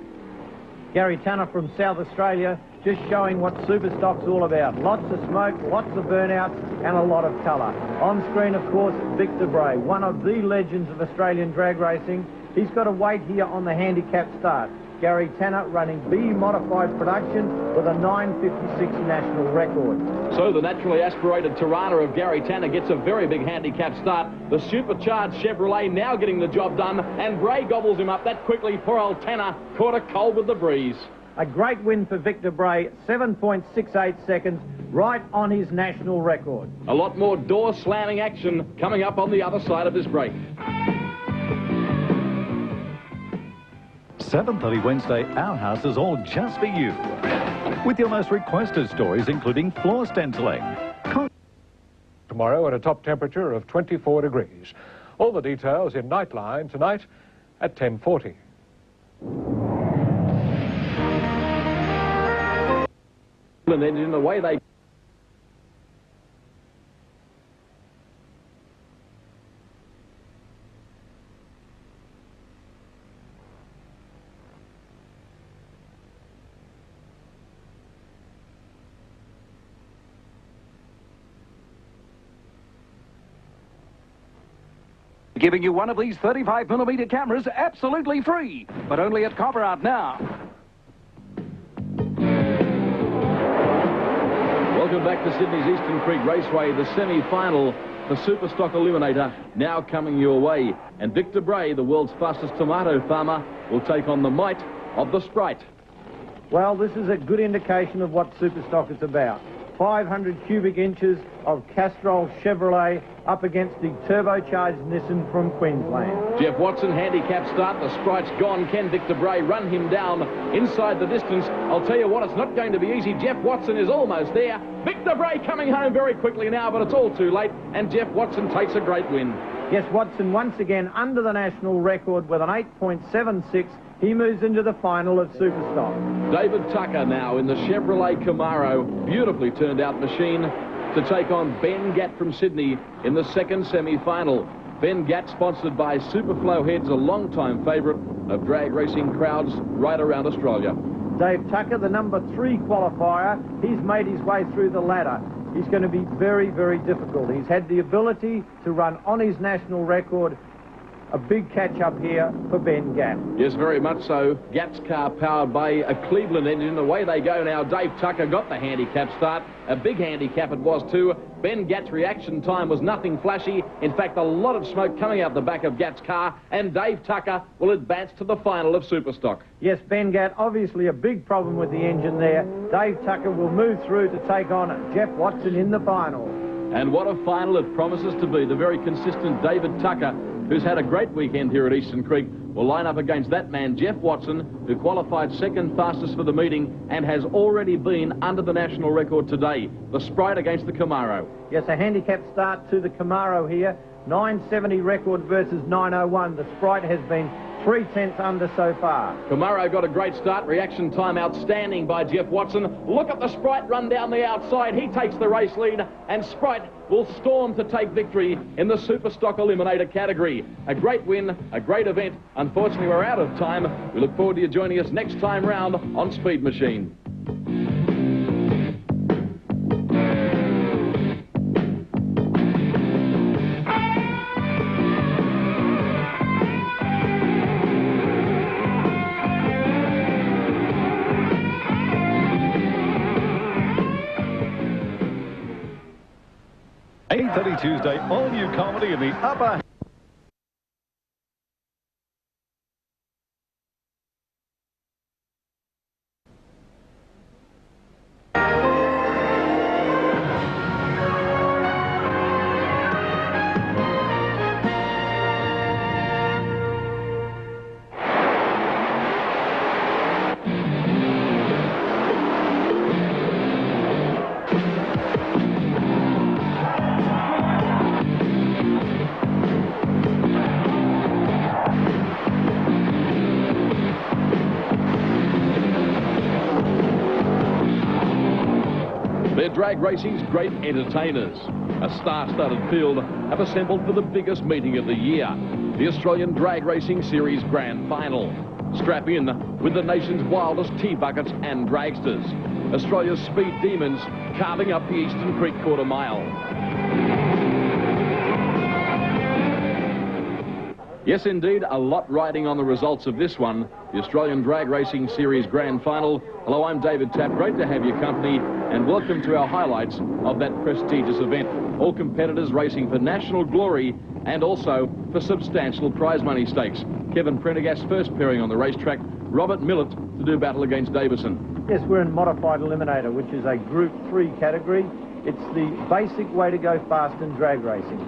Gary Tanner from South Australia, just showing what Superstock's all about. Lots of smoke, lots of burnouts, and a lot of colour. On screen, of course, Victor Bray, one of the legends of Australian drag racing. He's got to wait here on the handicap start. Gary Tanner running B modified production with a 9:56 national record. So the naturally aspirated Tirana of Gary Tanner gets a very big handicap start. The supercharged Chevrolet now getting the job done, and Bray gobbles him up that quickly. Poor old Tanner caught a cold with the breeze. A great win for Victor Bray, 7.68 seconds, right on his national record. A lot more door slamming action coming up on the other side of this break. 7:30 Wednesday, Our House is all just for you. With your most requested stories, including floor stenciling. Tomorrow at a top temperature of 24 degrees. All the details in Nightline tonight at 10:40. And then in the way they... Giving you one of these 35mm cameras absolutely free, but only at Copper Art now. Welcome back to Sydney's Eastern Creek Raceway, the semi-final for Superstock Eliminator now coming your way. And Victor Bray, the world's fastest tomato farmer, will take on the might of the Sprite. Well, this is a good indication of what Superstock is about. 500 cubic inches of Castrol Chevrolet up against the turbocharged Nissan from Queensland. Jeff Watson, handicap start. The Sprite's gone. Can Victor Bray run him down inside the distance? I'll tell you what, it's not going to be easy. Jeff Watson is almost there. Victor Bray coming home very quickly now, but it's all too late, and Jeff Watson takes a great win. Yes, Watson once again under the national record with an 8.76. He moves into the final of Superstock. David Tucker now in the Chevrolet Camaro. Beautifully turned out machine to take on Ben Gatt from Sydney in the second semi-final. Ben Gatt, sponsored by Superflow Heads, a long-time favourite of drag racing crowds right around Australia. Dave Tucker, the number 3 qualifier, he's made his way through the ladder. He's going to be very, very difficult. He's had the ability to run on his national record. A big catch-up here for Ben Gatt. Yes, very much so. Gatt's car powered by a Cleveland engine. Away they go now. Dave Tucker got the handicap start. A big handicap it was too. Ben Gatt's reaction time was nothing flashy. In fact, a lot of smoke coming out the back of Gatt's car. And Dave Tucker will advance to the final of Superstock. Yes, Ben Gatt, obviously a big problem with the engine there. Dave Tucker will move through to take on Jeff Watson in the final. And what a final it promises to be. The very consistent David Tucker, who's had a great weekend here at Eastern Creek, will line up against that man, Jeff Watson, who qualified second fastest for the meeting and has already been under the national record today. The Sprite against the Camaro. Yes, a handicap start to the Camaro here. 970 record versus 901. The Sprite has been 3/10 under so far. Camaro got a great start. Reaction time outstanding by Jeff Watson. Look at the Sprite run down the outside. He takes the race lead, and Sprite will storm to take victory in the Superstock Eliminator category. A great win, a great event. Unfortunately, we're out of time. We look forward to you joining us next time round on Speed Machine. Tuesday, all new comedy in the upper... Drag racing's great entertainers. A star-studded field have assembled for the biggest meeting of the year, the Australian Drag Racing Series Grand Final. Strap in with the nation's wildest T-buckets and dragsters. Australia's speed demons carving up the Eastern Creek quarter mile. Yes, indeed, a lot riding on the results of this one, the Australian Drag Racing Series Grand Final. Hello, I'm David Tapp. Great to have your company, and welcome to our highlights of that prestigious event. All competitors racing for national glory and also for substantial prize money stakes. Kevin Prendergast's first pairing on the racetrack, Robert Millett to do battle against Davison. Yes, we're in Modified Eliminator, which is a Group 3 category. It's the basic way to go fast in drag racing.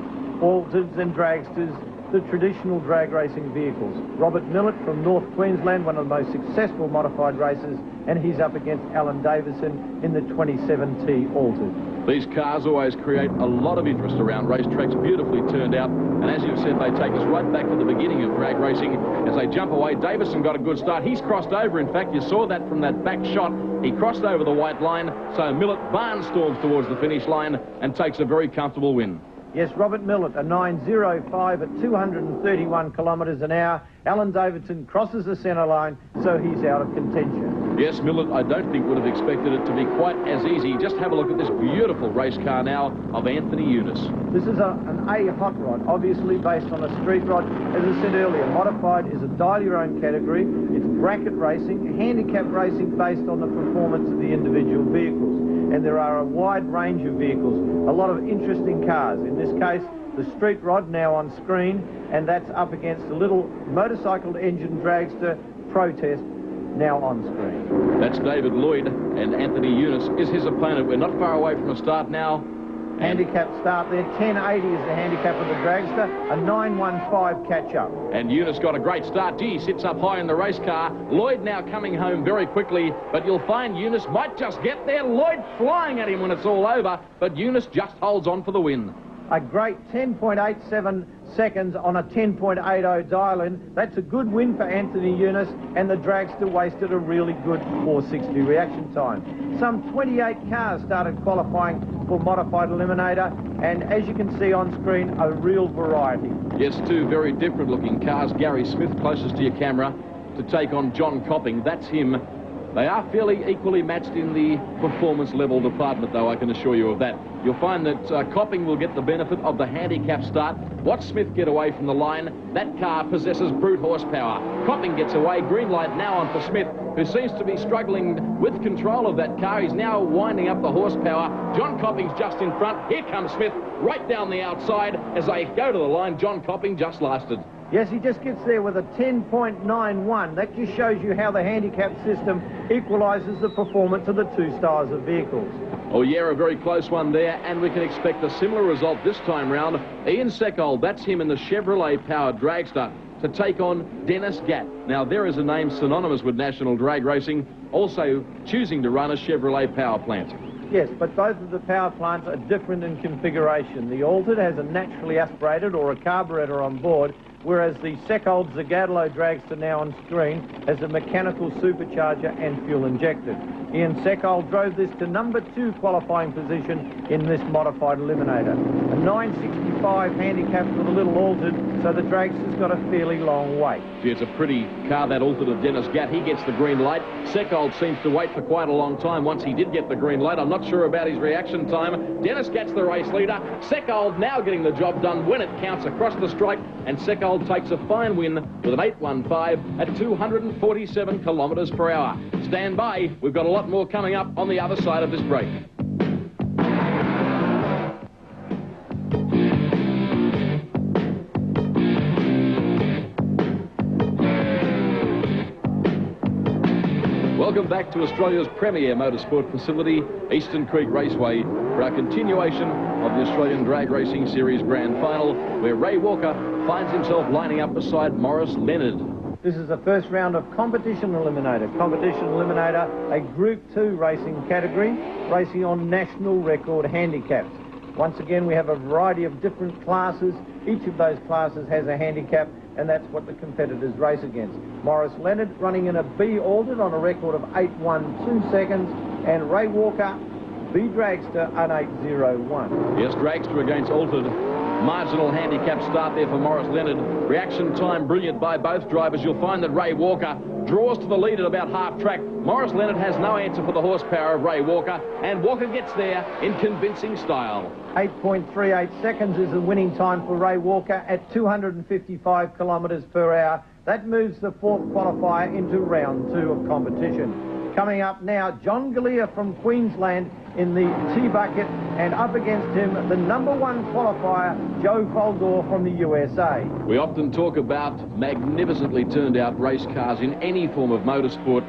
Altereds and dragsters, the traditional drag racing vehicles. Robert Millett from North Queensland, one of the most successful modified racers, and he's up against Alan Davison in the 27T Altered. These cars always create a lot of interest around racetracks, beautifully turned out, and as you've said, they take us right back to the beginning of drag racing. As they jump away, Davison got a good start. He's crossed over, in fact, you saw that from that back shot. He crossed over the white line, so Millett barnstorms towards the finish line and takes a very comfortable win. Yes, Robert Millett, a 9.05 at 231 kilometres an hour. Alan Davison crosses the centre line, so he's out of contention. Yes, Millett, I don't think would have expected it to be quite as easy. Just have a look at this beautiful race car now of Anthony Eunice. This is an A hot rod, obviously based on a street rod. As I said earlier, modified is a dial-your-own category. It's bracket racing, handicap racing based on the performance of the individual vehicles. And there are a wide range of vehicles, a lot of interesting cars. In this case, the street rod now on screen, and that's up against a little motorcycle engine dragster Protest now on screen. That's David Lloyd, and Anthony Eunice is his opponent. We're not far away from a start now. Handicap start there, 10.80 is the handicap of the dragster, a 9.15 catch-up. And Eunice got a great start. Gee, sits up high in the race car. Lloyd now coming home very quickly, but you'll find Eunice might just get there. Lloyd flying at him when it's all over, but Eunice just holds on for the win. A great 10.87 seconds on a 10.80 dial-in. That's a good win for Anthony Eunice, and the dragster wasted a really good 460 reaction time. Some 28 cars started qualifying for Modified Eliminator, and as you can see on screen, a real variety. Yes, two very different looking cars. Gary Smith closest to your camera to take on John Copping. That's him. They are fairly equally matched in the performance level department, though, I can assure you of that. You'll find that Copping will get the benefit of the handicap start. Watch Smith get away from the line. That car possesses brute horsepower. Copping gets away. Green light now on for Smith, who seems to be struggling with control of that car. He's now winding up the horsepower. John Copping's just in front. Here comes Smith right down the outside. As they go to the line, John Copping just lasted. Yes, he just gets there with a 10.91. That just shows you how the handicap system equalises the performance of the two styles of vehicles. Oh, yeah, a very close one there, and we can expect a similar result this time round. Ian Seckold, that's him in the Chevrolet-powered dragster, to take on Dennis Gatt. Now, there is a name synonymous with national drag racing, also choosing to run a Chevrolet power plant. Yes, but both of the power plants are different in configuration. The Altered has a naturally aspirated or a carburetor on board, whereas the Seckold Zagadlo dragster now on screen has a mechanical supercharger and fuel injected. Ian Seckold drove this to number 2 qualifying position in this Modified Eliminator. A 9.65 handicap for the little Altered, so the dragster's got a fairly long wait. Gee, it's a pretty car, that Altered of Dennis Gatt. He gets the green light. Seckold seems to wait for quite a long time. Once he did get the green light, I'm not sure about his reaction time. Dennis Gatt's the race leader. Seckold now getting the job done when it counts across the strike, and Seckold takes a fine win with an 8.15 at 247 kilometres per hour. Stand by, we've got a lot more coming up on the other side of this break. Welcome back to Australia's premier motorsport facility, Eastern Creek Raceway, for our continuation of the Australian Drag Racing Series Grand Final, where Ray Walker finds himself lining up beside Maurice Leonard. This is the first round of Competition Eliminator. Competition Eliminator, a Group 2 racing category, racing on national record handicaps. Once again, we have a variety of different classes. Each of those classes has a handicap, and that's what the competitors race against. Maurice Leonard running in a B Altered on a record of 8.12 seconds, and Ray Walker, B Dragster, an 8.01. Yes, Dragster against Altered. Marginal handicap start there for Morris Leonard. Reaction time brilliant by both drivers. You'll find that Ray Walker draws to the lead at about half track. Morris Leonard has no answer for the horsepower of Ray Walker, and Walker gets there in convincing style. 8.38 seconds is the winning time for Ray Walker at 255 kilometres per hour. That moves the fourth qualifier into round 2 of competition. Coming up now, John Galea from Queensland in the T-Bucket, and up against him, the #1 qualifier, Joe Folgore from the USA. We often talk about magnificently turned out race cars in any form of motorsport.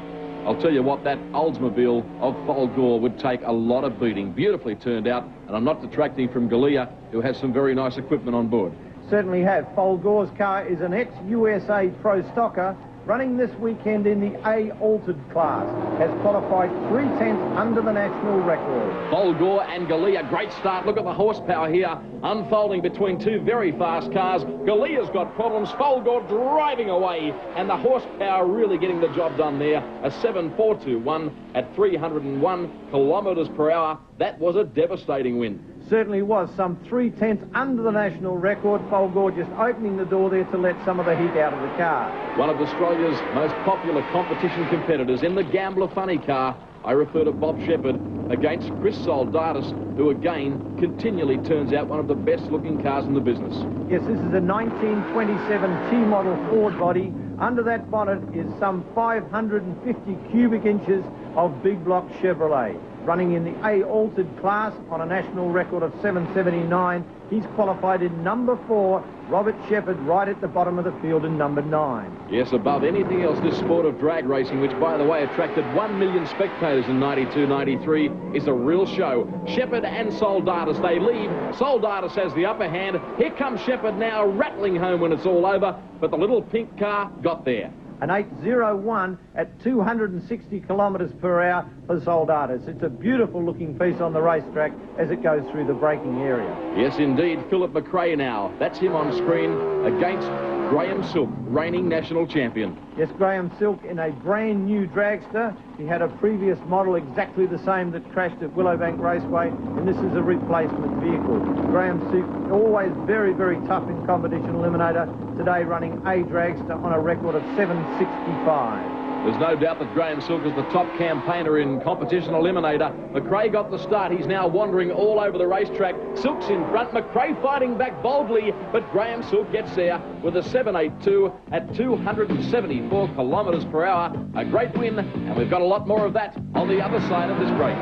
I'll tell you what, that Oldsmobile of Folgore would take a lot of beating. Beautifully turned out, and I'm not detracting from Galea, who has some very nice equipment on board. Certainly have. Folgore's car is an ex-USA Pro Stocker, running this weekend in the A Altered class, has qualified 3/10 under the national record. Folgore and Galea, great start. Look at the horsepower here, unfolding between two very fast cars. Galea's got problems, Folgore driving away, and the horsepower really getting the job done there. A 7.421 at 301 kilometres per hour. That was a devastating win. Certainly was. Some 3/10 under the national record. Folgore just opening the door there to let some of the heat out of the car. One of Australia's most popular competition competitors in the Gambler Funny car. I refer to Bob Shepherd against Chris Soldatis, who again continually turns out one of the best looking cars in the business. Yes, this is a 1927 T-model Ford body. Under that bonnet is some 550 cubic inches of big block Chevrolet. Running in the A Altered class on a national record of 7.79. He's qualified in #4. Robert Shepherd right at the bottom of the field in #9. Yes, above anything else, this sport of drag racing, which, by the way, attracted 1 million spectators in 92-93, is a real show. Shepherd and Soldatis, they lead. Soldatis has the upper hand. Here comes Shepherd now, rattling home when it's all over, but the little pink car got there. An 8.01 at 260 kilometres per hour for Soldatis. It's a beautiful looking piece on the racetrack as it goes through the braking area. Yes, indeed. Philip McRae now. That's him on screen against Graham Silk, reigning national champion. Yes, Graham Silk in a brand new dragster. He had a previous model exactly the same that crashed at Willowbank Raceway, and this is a replacement vehicle. Graham Silk, always very, very tough in competition eliminator, today running a dragster on a record of 7.65. There's no doubt that Graham Silk is the top campaigner in competition eliminator. McRae got the start. He's now wandering all over the racetrack. Silk's in front. McRae fighting back boldly, but Graham Silk gets there with a 7.82 at 274 kilometres per hour. A great win, and we've got a lot more of that on the other side of this break.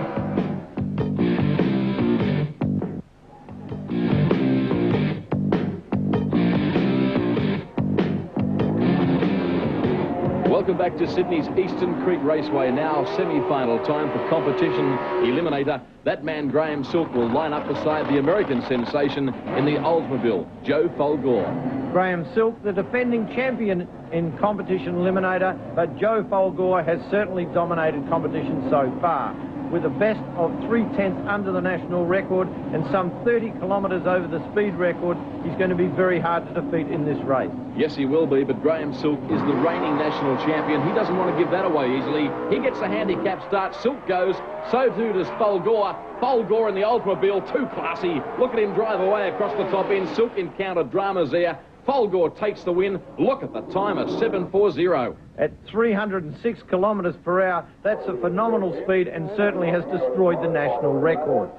Welcome back to Sydney's Eastern Creek Raceway. Now semi-final time for competition eliminator. That man Graham Silk will line up beside the American sensation in the Oldsmobile, Joe Folgore. Graham Silk, the defending champion in competition eliminator, but Joe Folgore has certainly dominated competition so far. With a best of 3/10 under the national record and some 30 kilometres over the speed record, he's going to be very hard to defeat in this race. Yes, he will be, but Graham Silk is the reigning national champion. He doesn't want to give that away easily. He gets a handicap start. Silk goes. So too does Folgore. Folgore in the Oldsmobile, too classy. Look at him drive away across the top end. Silk encountered dramas there. Folgore takes the win. Look at the time of 7.40. At 306 kilometres per hour, that's a phenomenal speed and certainly has destroyed the national record.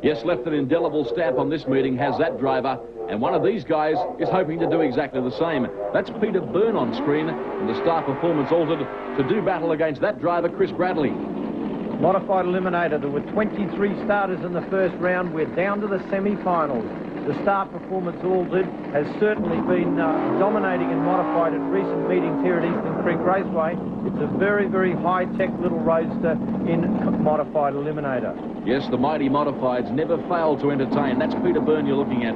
Yes, left an indelible stamp on this meeting has that driver, and one of these guys is hoping to do exactly the same. That's Peter Byrne on screen, and the star performance altered to do battle against that driver, Chris Bradley. Modified eliminator, there were 23 starters in the first round. We're down to the semi-finals. The start performance altered has certainly been dominating and modified at recent meetings here at Eastern Creek Raceway. It's a very, very high-tech little roadster in modified eliminator. Yes, the mighty modifieds never fail to entertain. That's Peter Byrne you're looking at.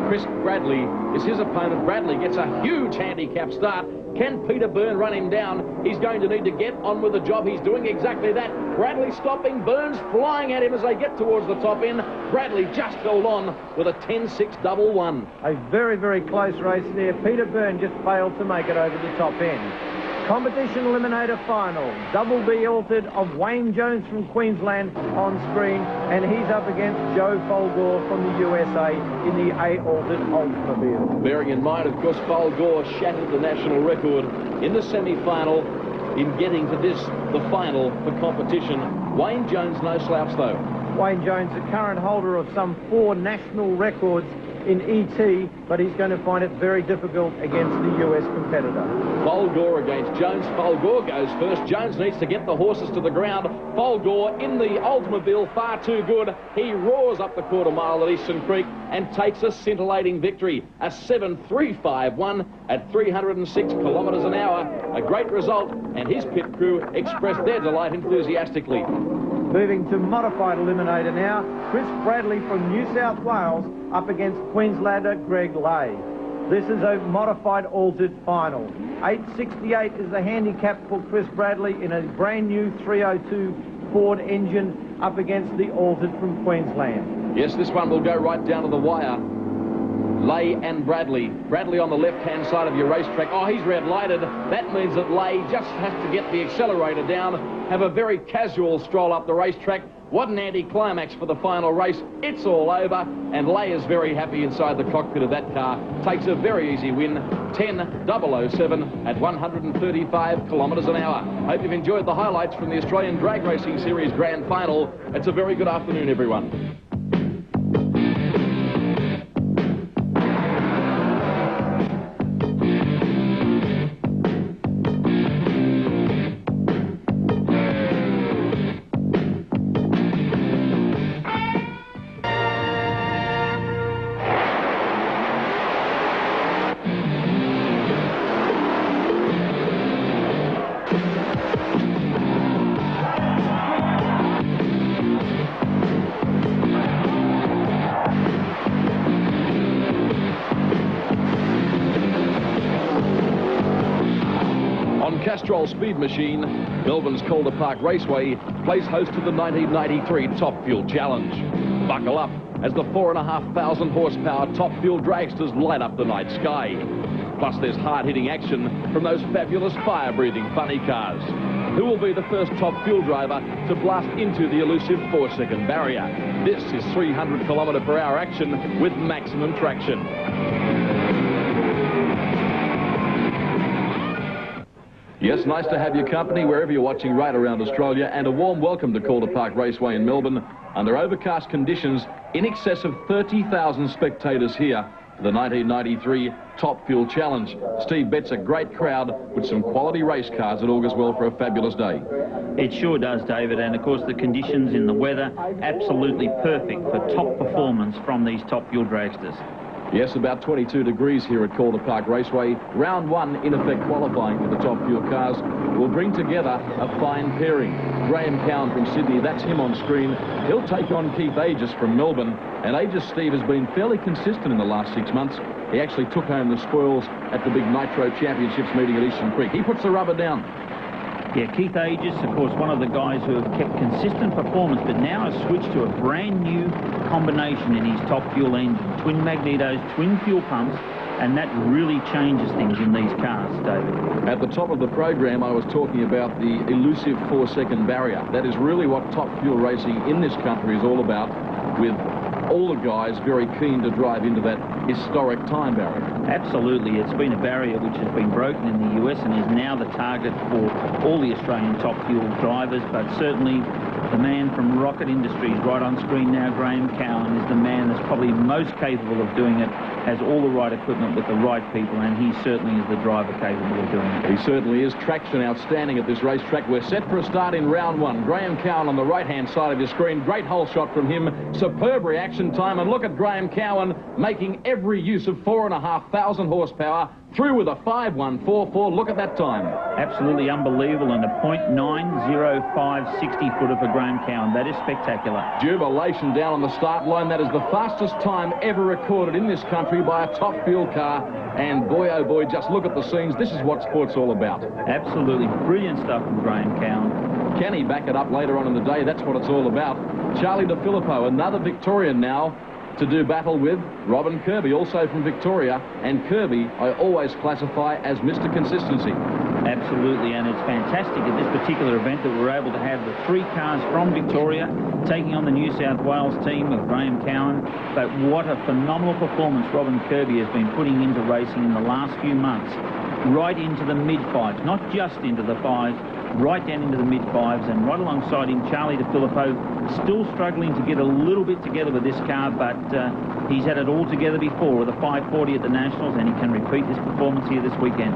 Chris Bradley is his opponent. Bradley gets a huge handicap start. Can Peter Byrne run him down? He's going to need to get on with the job. He's doing exactly that. Bradley stopping. Byrne's flying at him as they get towards the top end. Bradley just held on with a 10.611. A very, very close race there. Peter Byrne just failed to make it over the top end. Competition Eliminator Final. Double B altered of Wayne Jones from Queensland on screen, and he's up against Joe Folgore from the USA in the A altered Oldsmobile. Bearing in mind, of course, Folgore shattered the national record in the semi-final in getting to this, the final for competition. Wayne Jones, no slouch though. Wayne Jones, the current holder of some 4 national records in ET, but he's going to find it very difficult against the US competitor. Folgore against Jones. Folgore goes first. Jones needs to get the horses to the ground. Folgore in the Oldsmobile, far too good. He roars up the quarter mile at Eastern Creek and takes a scintillating victory. A 7.351 at 306 kilometres an hour. A great result, and his pit crew expressed their delight enthusiastically. Moving to modified eliminator now, Chris Bradley from New South Wales up against Queenslander Greg Lay. This is a modified altered final. 8.68 is the handicap for Chris Bradley in a brand new 302 Ford engine up against the altered from Queensland. Yes, this one will go right down to the wire. Lay and Bradley. Bradley on the left-hand side of your racetrack. Oh, he's red lighted. That means that Lay just has to get the accelerator down, have a very casual stroll up the racetrack. What an anti-climax for the final race. It's all over, and Lay is very happy inside the cockpit of that car. Takes a very easy win, 10.007 at 135 kilometres an hour. Hope you've enjoyed the highlights from the Australian Drag Racing Series Grand Final. It's a very good afternoon, everyone. Castrol Speed Machine, Melbourne's Calder Park Raceway plays host to the 1993 Top Fuel Challenge. Buckle up as the 4,500 horsepower Top Fuel dragsters light up the night sky. Plus there's hard-hitting action from those fabulous fire-breathing funny cars. Who will be the first Top Fuel driver to blast into the elusive 4-second barrier? This is 300 km/h action with maximum traction. Yes, nice to have your company wherever you're watching right around Australia, and a warm welcome to Calder Park Raceway in Melbourne. Under overcast conditions, in excess of 30,000 spectators here for the 1993 Top Fuel Challenge. Steve Betts, a great crowd with some quality race cars that augurs well for a fabulous day. It sure does, David, and of course the conditions in the weather, absolutely perfect for top performance from these Top Fuel dragsters. Yes, about 22 degrees here at Calder Park Raceway. Round 1, in effect qualifying for the Top Fuel cars, will bring together a fine pairing. Graham Cowan from Sydney, that's him on screen. He'll take on Keith Aegis from Melbourne. And Aegis, Steve, has been fairly consistent in the last 6 months. He actually took home the spoils at the big Nitro Championships meeting at Eastern Creek. He puts the rubber down. Yeah, Keith Aegis, of course, one of the guys who have kept consistent performance, but now has switched to a brand new combination in his Top Fuel engine. Twin magnetos, twin fuel pumps, and that really changes things in these cars, David. At the top of the program, I was talking about the elusive 4-second barrier. That is really what Top Fuel racing in this country is all about, with all the guys very keen to drive into that historic time barrier. Absolutely. It's been a barrier which has been broken in the US and is now the target for all the Australian Top Fuel drivers, but certainly the man from Rocket Industries right on screen now, Graham Cowan, is the man that's probably most capable of doing it, has all the right equipment with the right people, and he certainly is the driver capable of doing it. He certainly is. Traction outstanding at this racetrack. We're set for a start in round 1. Graham Cowan on the right-hand side of your screen. Great hole shot from him. Superb reaction time, and look at Graham Cowan making every use of 4,500 horsepower, through with a 5.144. Look at that time. Absolutely unbelievable, and a .905 60-footer for Graham Cowan. That is spectacular. Jubilation down on the start line. That is the fastest time ever recorded in this country by a Top Fuel car. And boy, oh boy, just look at the scenes. This is what sport's all about. Absolutely brilliant stuff from Graham Cowan. Can he back it up later on in the day? That's what it's all about. Charlie DeFilippo, another Victorian now, to do battle with Robin Kirby, also from Victoria. And Kirby, I always classify as Mr. Consistency. Absolutely, and it's fantastic at this particular event that we're able to have the 3 cars from Victoria taking on the New South Wales team of Graham Cowan. But what a phenomenal performance Robin Kirby has been putting into racing in the last few months. Right into the mid-fives, not just into the 5s, right down into the mid-5s, and right alongside him, Charlie DeFilippo, still struggling to get a little bit together with this car, but he's had it all together before with a 540 at the Nationals, and he can repeat this performance here this weekend.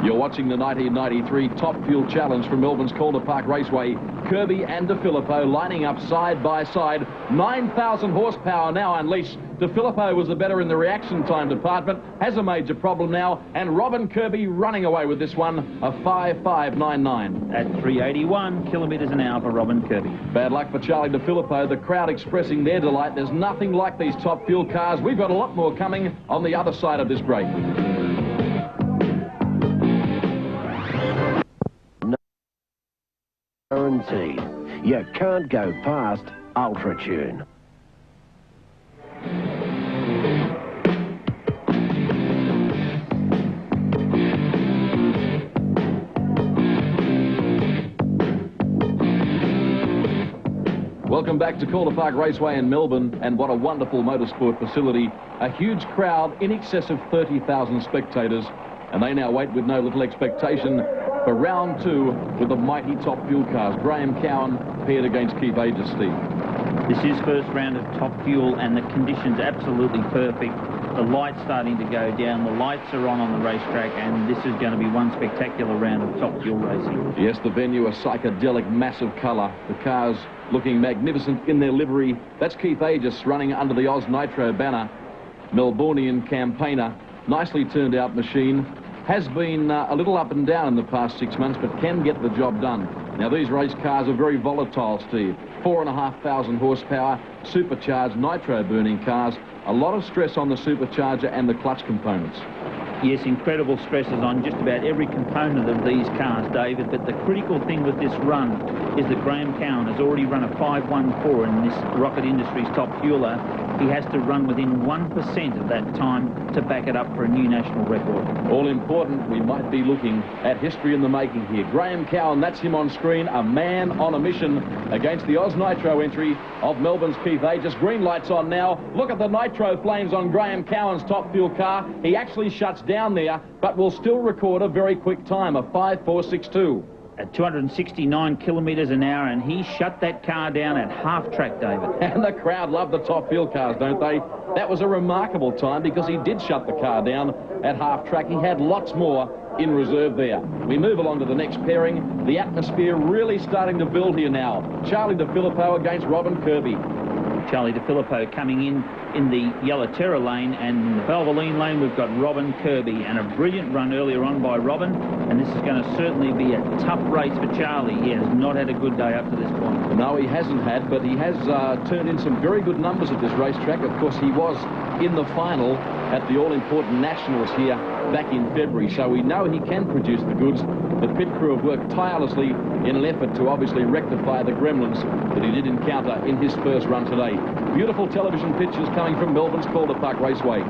You're watching the 1993 Top Fuel Challenge from Melbourne's Calder Park Raceway. Kirby and DeFilippo lining up side by side. 9,000 horsepower now unleashed. DeFilippo was the better in the reaction time department, has a major problem now, and Robin Kirby running away with this one, a 5.599. At 381 kilometres an hour for Robin Kirby. Bad luck for Charlie DeFilippo, the crowd expressing their delight. There's nothing like these Top Fuel cars. We've got a lot more coming on the other side of this break. Guaranteed. You can't go past Ultratune. Welcome back to Calder Park Raceway in Melbourne, and what a wonderful motorsport facility. A huge crowd, in excess of 30,000 spectators, and they now wait with no little expectation for round 2 with the mighty Top Fuel cars. Graham Cowan paired against Keith Aegis, Steve. This is first round of Top Fuel, and the conditions absolutely perfect. The lights starting to go down, the lights are on the racetrack, and this is going to be one spectacular round of Top Fuel racing. Yes, the venue, a psychedelic, massive colour. The cars looking magnificent in their livery. That's Keith Aegis running under the Oz Nitro banner. Melbourneian campaigner, nicely turned out machine. Has been a little up and down in the past 6 months, but can get the job done. Now, these race cars are very volatile, Steve. 4,500 horsepower, supercharged, nitro-burning cars. A lot of stress on the supercharger and the clutch components. Yes, incredible stresses on just about every component of these cars, David, but the critical thing with this run is that Graham Cowan has already run a 5.14 in this Rocket Industries Top Fueler. He has to run within 1% of that time to back it up for a new national record. All important, we might be looking at history in the making here. Graham Cowan, that's him on screen, a man on a mission against the Oz Nitro entry of Melbourne's Keith Aegis. Green lights on now. Look at the nitro flames on Graham Cowan's Top Fuel car. He actually shuts down there, but will still record a very quick time, a 5.462. At 269 kilometres an hour, and he shut that car down at half track, David. And the crowd love the Top Fuel cars, don't they? That was a remarkable time because he did shut the car down at half track. He had lots more in reserve there. We move along to the next pairing. The atmosphere really starting to build here now. Charlie DeFilippo against Robin Kirby. Charlie DeFilippo coming in the Yellow Terror lane, and in the Valvoline lane we've got Robin Kirby, and a brilliant run earlier on by Robin, and this is going to certainly be a tough race for Charlie. He has not had a good day up to this point. No, he hasn't had, but he has turned in some very good numbers at this racetrack. Of course, he was in the final at the all-important Nationals here back in February, so we know he can produce the goods. The pit crew have worked tirelessly in an effort to obviously rectify the gremlins that he did encounter in his first run today. Beautiful television pictures coming from Melbourne's Calder Park Raceway.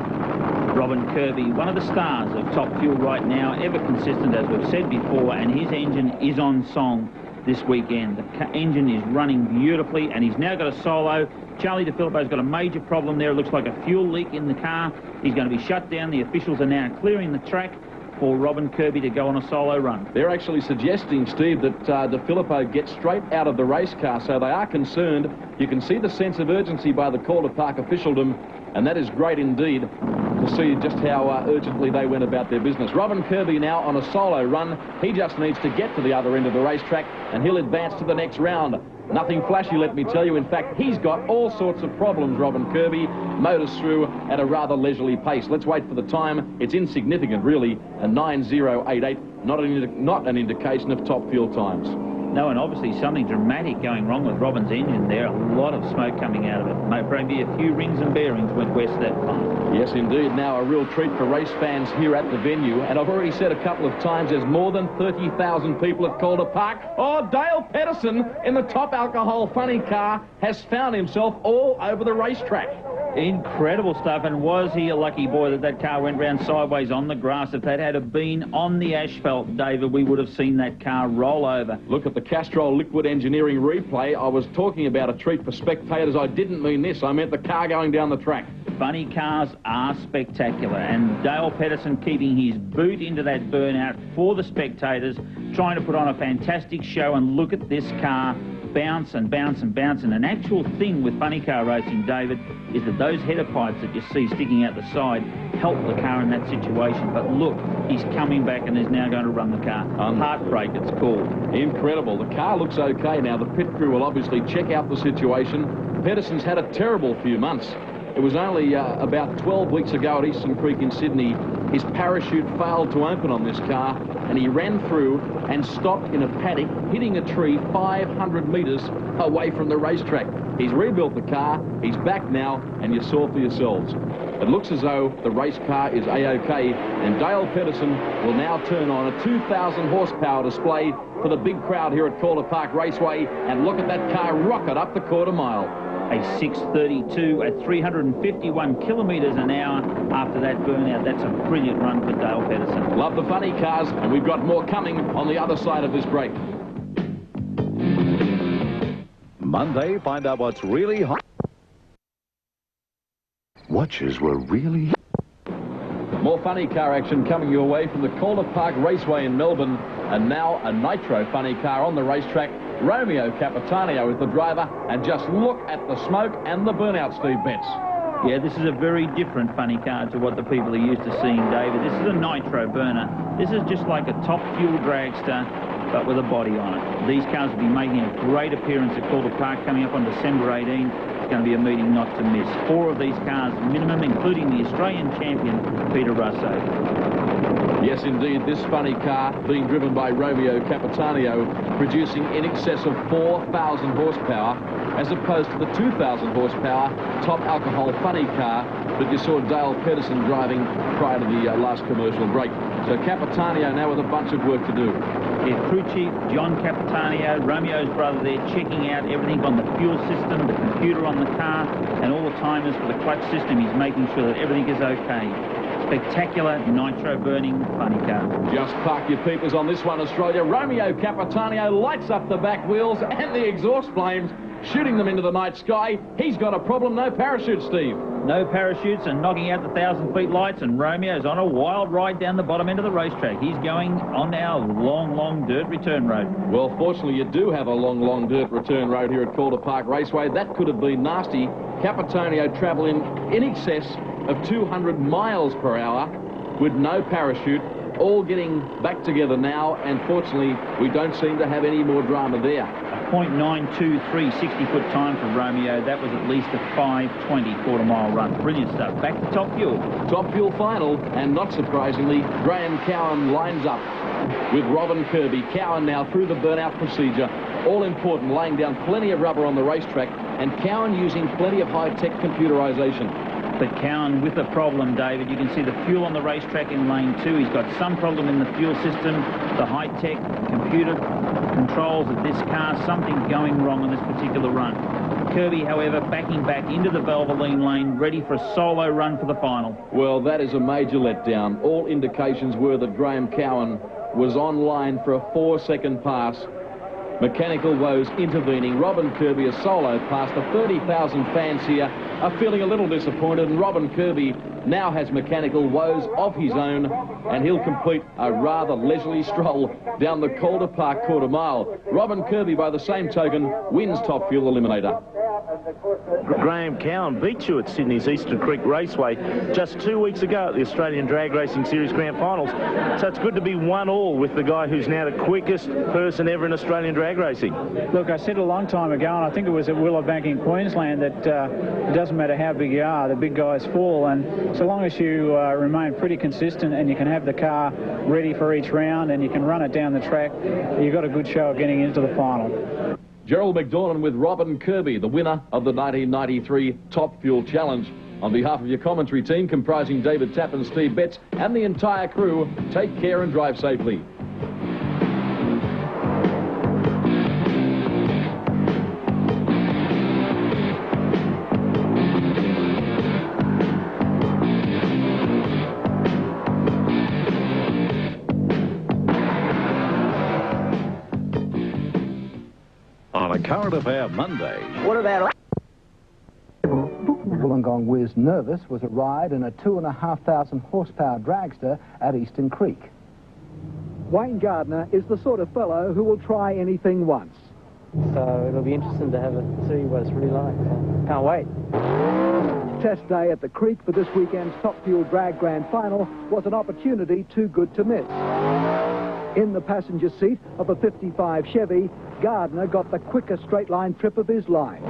Robin Kirby, one of the stars of Top Fuel right now, ever consistent as we've said before, and his engine is on song this weekend. The engine is running beautifully, and he's now got a solo. Charlie DeFilippo's got a major problem there. It looks like a fuel leak in the car. He's going to be shut down. The officials are now clearing the track for Robin Kirby to go on a solo run. They're actually suggesting, Steve, that DeFilippo gets straight out of the race car, so they are concerned. You can see the sense of urgency by the Calder Park officialdom, and that is great indeed to see just how urgently they went about their business. Robin Kirby now on a solo run. He just needs to get to the other end of the racetrack, and he'll advance to the next round. Nothing flashy, let me tell you. In fact, he's got all sorts of problems, Robin Kirby. Motors through at a rather leisurely pace. Let's wait for the time. It's insignificant, really. A 9.088, not an indication of Top Fuel times. No, and obviously something dramatic going wrong with Robin's engine there. A lot of smoke coming out of it. Maybe a few rings and bearings went west that far. Yes, indeed. Now a real treat for race fans here at the venue. And I've already said a couple of times, there's more than 30,000 people at Calder Park. Oh, Dale Pedersen in the Top Alcohol funny car has found himself all over the racetrack. Incredible stuff, and was he a lucky boy that that car went round sideways on the grass? If that had been on the asphalt, David, we would have seen that car roll over. Look at the Castrol Liquid Engineering replay. I was talking about a treat for spectators. I didn't mean this. I meant the car going down the track. Funny cars are spectacular, and Dale Pedersen keeping his boot into that burnout for the spectators, trying to put on a fantastic show. And look at this car bounce and bounce and bounce. And an actual thing with funny car racing, David, is that those header pipes that you see sticking out the side help the car in that situation. But look, he's coming back and is now going to run the car. Heartbreak, it's called. Incredible. The car looks okay now. The pit crew will obviously check out the situation. Pedersen's had a terrible few months. It was only about 12 weeks ago at Eastern Creek in Sydney, his parachute failed to open on this car, and he ran through and stopped in a paddock, hitting a tree 500 metres away from the racetrack. He's rebuilt the car, he's back now, and you saw for yourselves. It looks as though the race car is A-OK, and Dale Pedersen will now turn on a 2,000 horsepower display for the big crowd here at Calder Park Raceway, and look at that car rocket up the quarter mile. A 6:32 at 351 kilometres an hour after that burnout. That's a brilliant run for Dale Pedersen. Love the funny cars, and we've got more coming on the other side of this break. Monday, find out what's really hot. Watches were really... More funny car action coming your way from the Calder Park Raceway in Melbourne, and now a nitro funny car on the racetrack. Romeo Capitanio is the driver, and just look at the smoke and the burnout, Steve Betts. Yeah, this is a very different funny car to what the people are used to seeing, David. This is a nitro burner. This is just like a top fuel dragster, but with a body on it. These cars will be making a great appearance at Calder Park coming up on December 18th. It's going to be a meeting not to miss. 4 of these cars minimum, including the Australian champion, Peter Russo. Yes, indeed, this funny car being driven by Romeo Capitanio, producing in excess of 4,000 horsepower, as opposed to the 2,000 horsepower top alcohol funny car that you saw Dale Pedersen driving prior to the last commercial break. So Capitanio now with a bunch of work to do. Yeah, crew chief John Capitanio, Romeo's brother there, checking out everything on the fuel system, the computer on the car, and all the timers for the clutch system. He's making sure that everything is okay. Spectacular nitro burning funny car. Just park your peepers on this one, Australia. Romeo Capitanio lights up the back wheels and the exhaust flames, shooting them into the night sky. He's got a problem, no parachute, Steve. No parachutes and knocking out the 1,000 feet lights, and Romeo's on a wild ride down the bottom end of the racetrack. He's going on our long dirt return road. Well, fortunately, you do have a long dirt return road here at Calder Park Raceway. That could have been nasty. Capitanio travelling in excess of 200 miles per hour with no parachute, all getting back together now, and fortunately, we don't seem to have any more drama there. 0.923 60-foot time for Romeo. That was at least a 5:20 quarter-mile run. Brilliant stuff. Back to top fuel. Top fuel final, and not surprisingly, Graham Cowan lines up with Robin Kirby. Cowan now through the burnout procedure. All important, laying down plenty of rubber on the racetrack, and Cowan using plenty of high-tech computerization. But Cowan with a problem, David. You can see the fuel on the racetrack in lane 2. He's got some problem in the fuel system, the high-tech computer controls of this car, something going wrong on this particular run. Kirby, however, backing back into the Valvoline lane, ready for a solo run for the final. Well, that is a major letdown. All indications were that Graham Cowan was on line for a 4-second pass. Mechanical woes intervening. Robin Kirby a solo pass. The 30,000 fans here are feeling a little disappointed, and Robin Kirby now has mechanical woes of his own, and he'll complete a rather leisurely stroll down the Calder Park quarter mile. Robin Kirby, by the same token, wins Top Fuel Eliminator. Graham Cowan beat you at Sydney's Eastern Creek Raceway just 2 weeks ago at the Australian Drag Racing Series Grand Finals. So it's good to be 1-1 with the guy who's now the quickest person ever in Australian drag racing. Look, I said a long time ago, and I think it was at Willowbank in Queensland, that it doesn't matter how big you are, the big guys fall, and so long as you remain pretty consistent and you can have the car ready for each round and you can run it down the track, you've got a good show of getting into the final. Gerald McDornan with Robin Kirby, the winner of the 1993 Top Fuel Challenge. On behalf of your commentary team, comprising David Tapp and Steve Betts, and the entire crew, take care and drive safely. Current Affair Monday. What about... Wollongong Whiz Nervous was a ride in a 2,500 horsepower dragster at Eastern Creek. Wayne Gardner is the sort of fellow who will try anything once. So it'll be interesting to see what it's really like. So can't wait. Test day at the Creek for this weekend's Top Fuel Drag Grand Final was an opportunity too good to miss. In the passenger seat of a 55 Chevy, Gardner got the quickest straight-line trip of his life.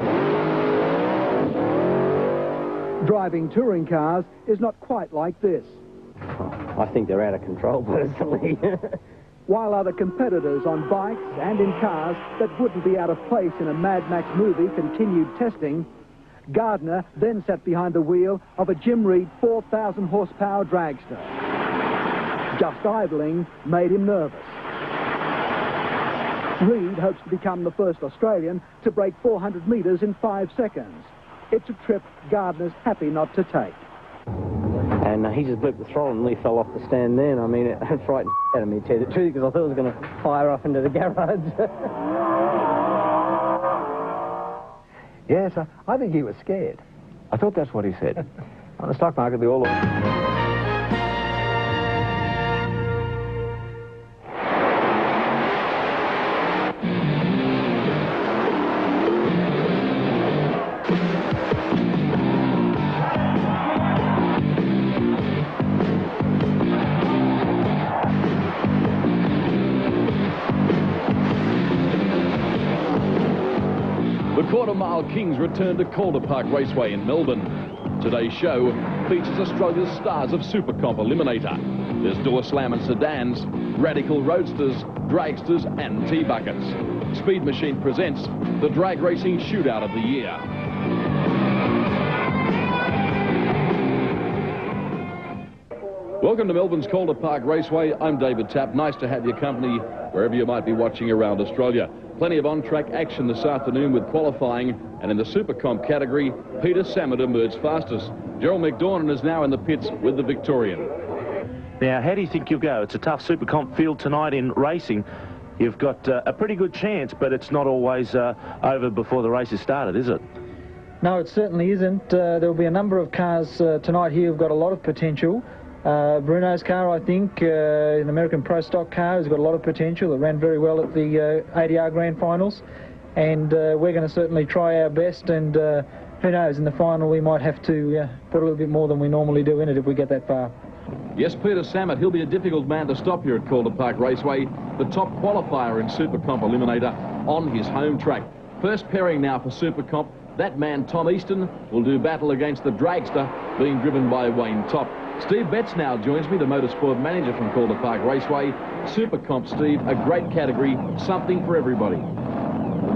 Driving touring cars is not quite like this. I think they're out of control, personally. While other competitors on bikes and in cars that wouldn't be out of place in a Mad Max movie continued testing, Gardner then sat behind the wheel of a Jim Reed 4,000 horsepower dragster. Just idling made him nervous. Reed hopes to become the first Australian to break 400 metres in 5 seconds. It's a trip Gardner's happy not to take. And he just blipped the throttle and nearly fell off the stand then. I mean, it frightened out of me, to tell you the truth, because I thought it was going to fire off into the garage. Yes, I think he was scared. I thought that's what he said. On the stock market, they all... The Quarter-Mile Kings return to Calder Park Raceway in Melbourne. Today's show features Australia's stars of Super Comp Eliminator. There's door slam and sedans, radical roadsters, dragsters and T-buckets. Speed Machine presents the Drag Racing Shootout of the Year. Welcome to Melbourne's Calder Park Raceway. I'm David Tapp. Nice to have your company wherever you might be watching around Australia. Plenty of on-track action this afternoon with qualifying, and in the Super Comp category, Peter Samet emerged fastest. Gerald McDornan is now in the pits with the Victorian. Now, how do you think you'll go? It's a tough Super Comp field tonight in racing. You've got a pretty good chance, but it's not always over before the race has started, is it? No, it certainly isn't. There'll be a number of cars tonight here who've got a lot of potential. Bruno's car, I think, an American Pro Stock car, has got a lot of potential. It ran very well at the ADR Grand Finals, and we're going to certainly try our best, and who knows, in the final we might have to put a little bit more than we normally do in it if we get that far. Yes, Peter Samet, he'll be a difficult man to stop here at Calder Park Raceway, the top qualifier in Super Comp Eliminator on his home track. First pairing now for Super Comp. That man, Tom Easton, will do battle against the dragster being driven by Wayne Top. Steve Betts now joins me, the motorsport manager from Calder Park Raceway. Super Comp, Steve, a great category, something for everybody.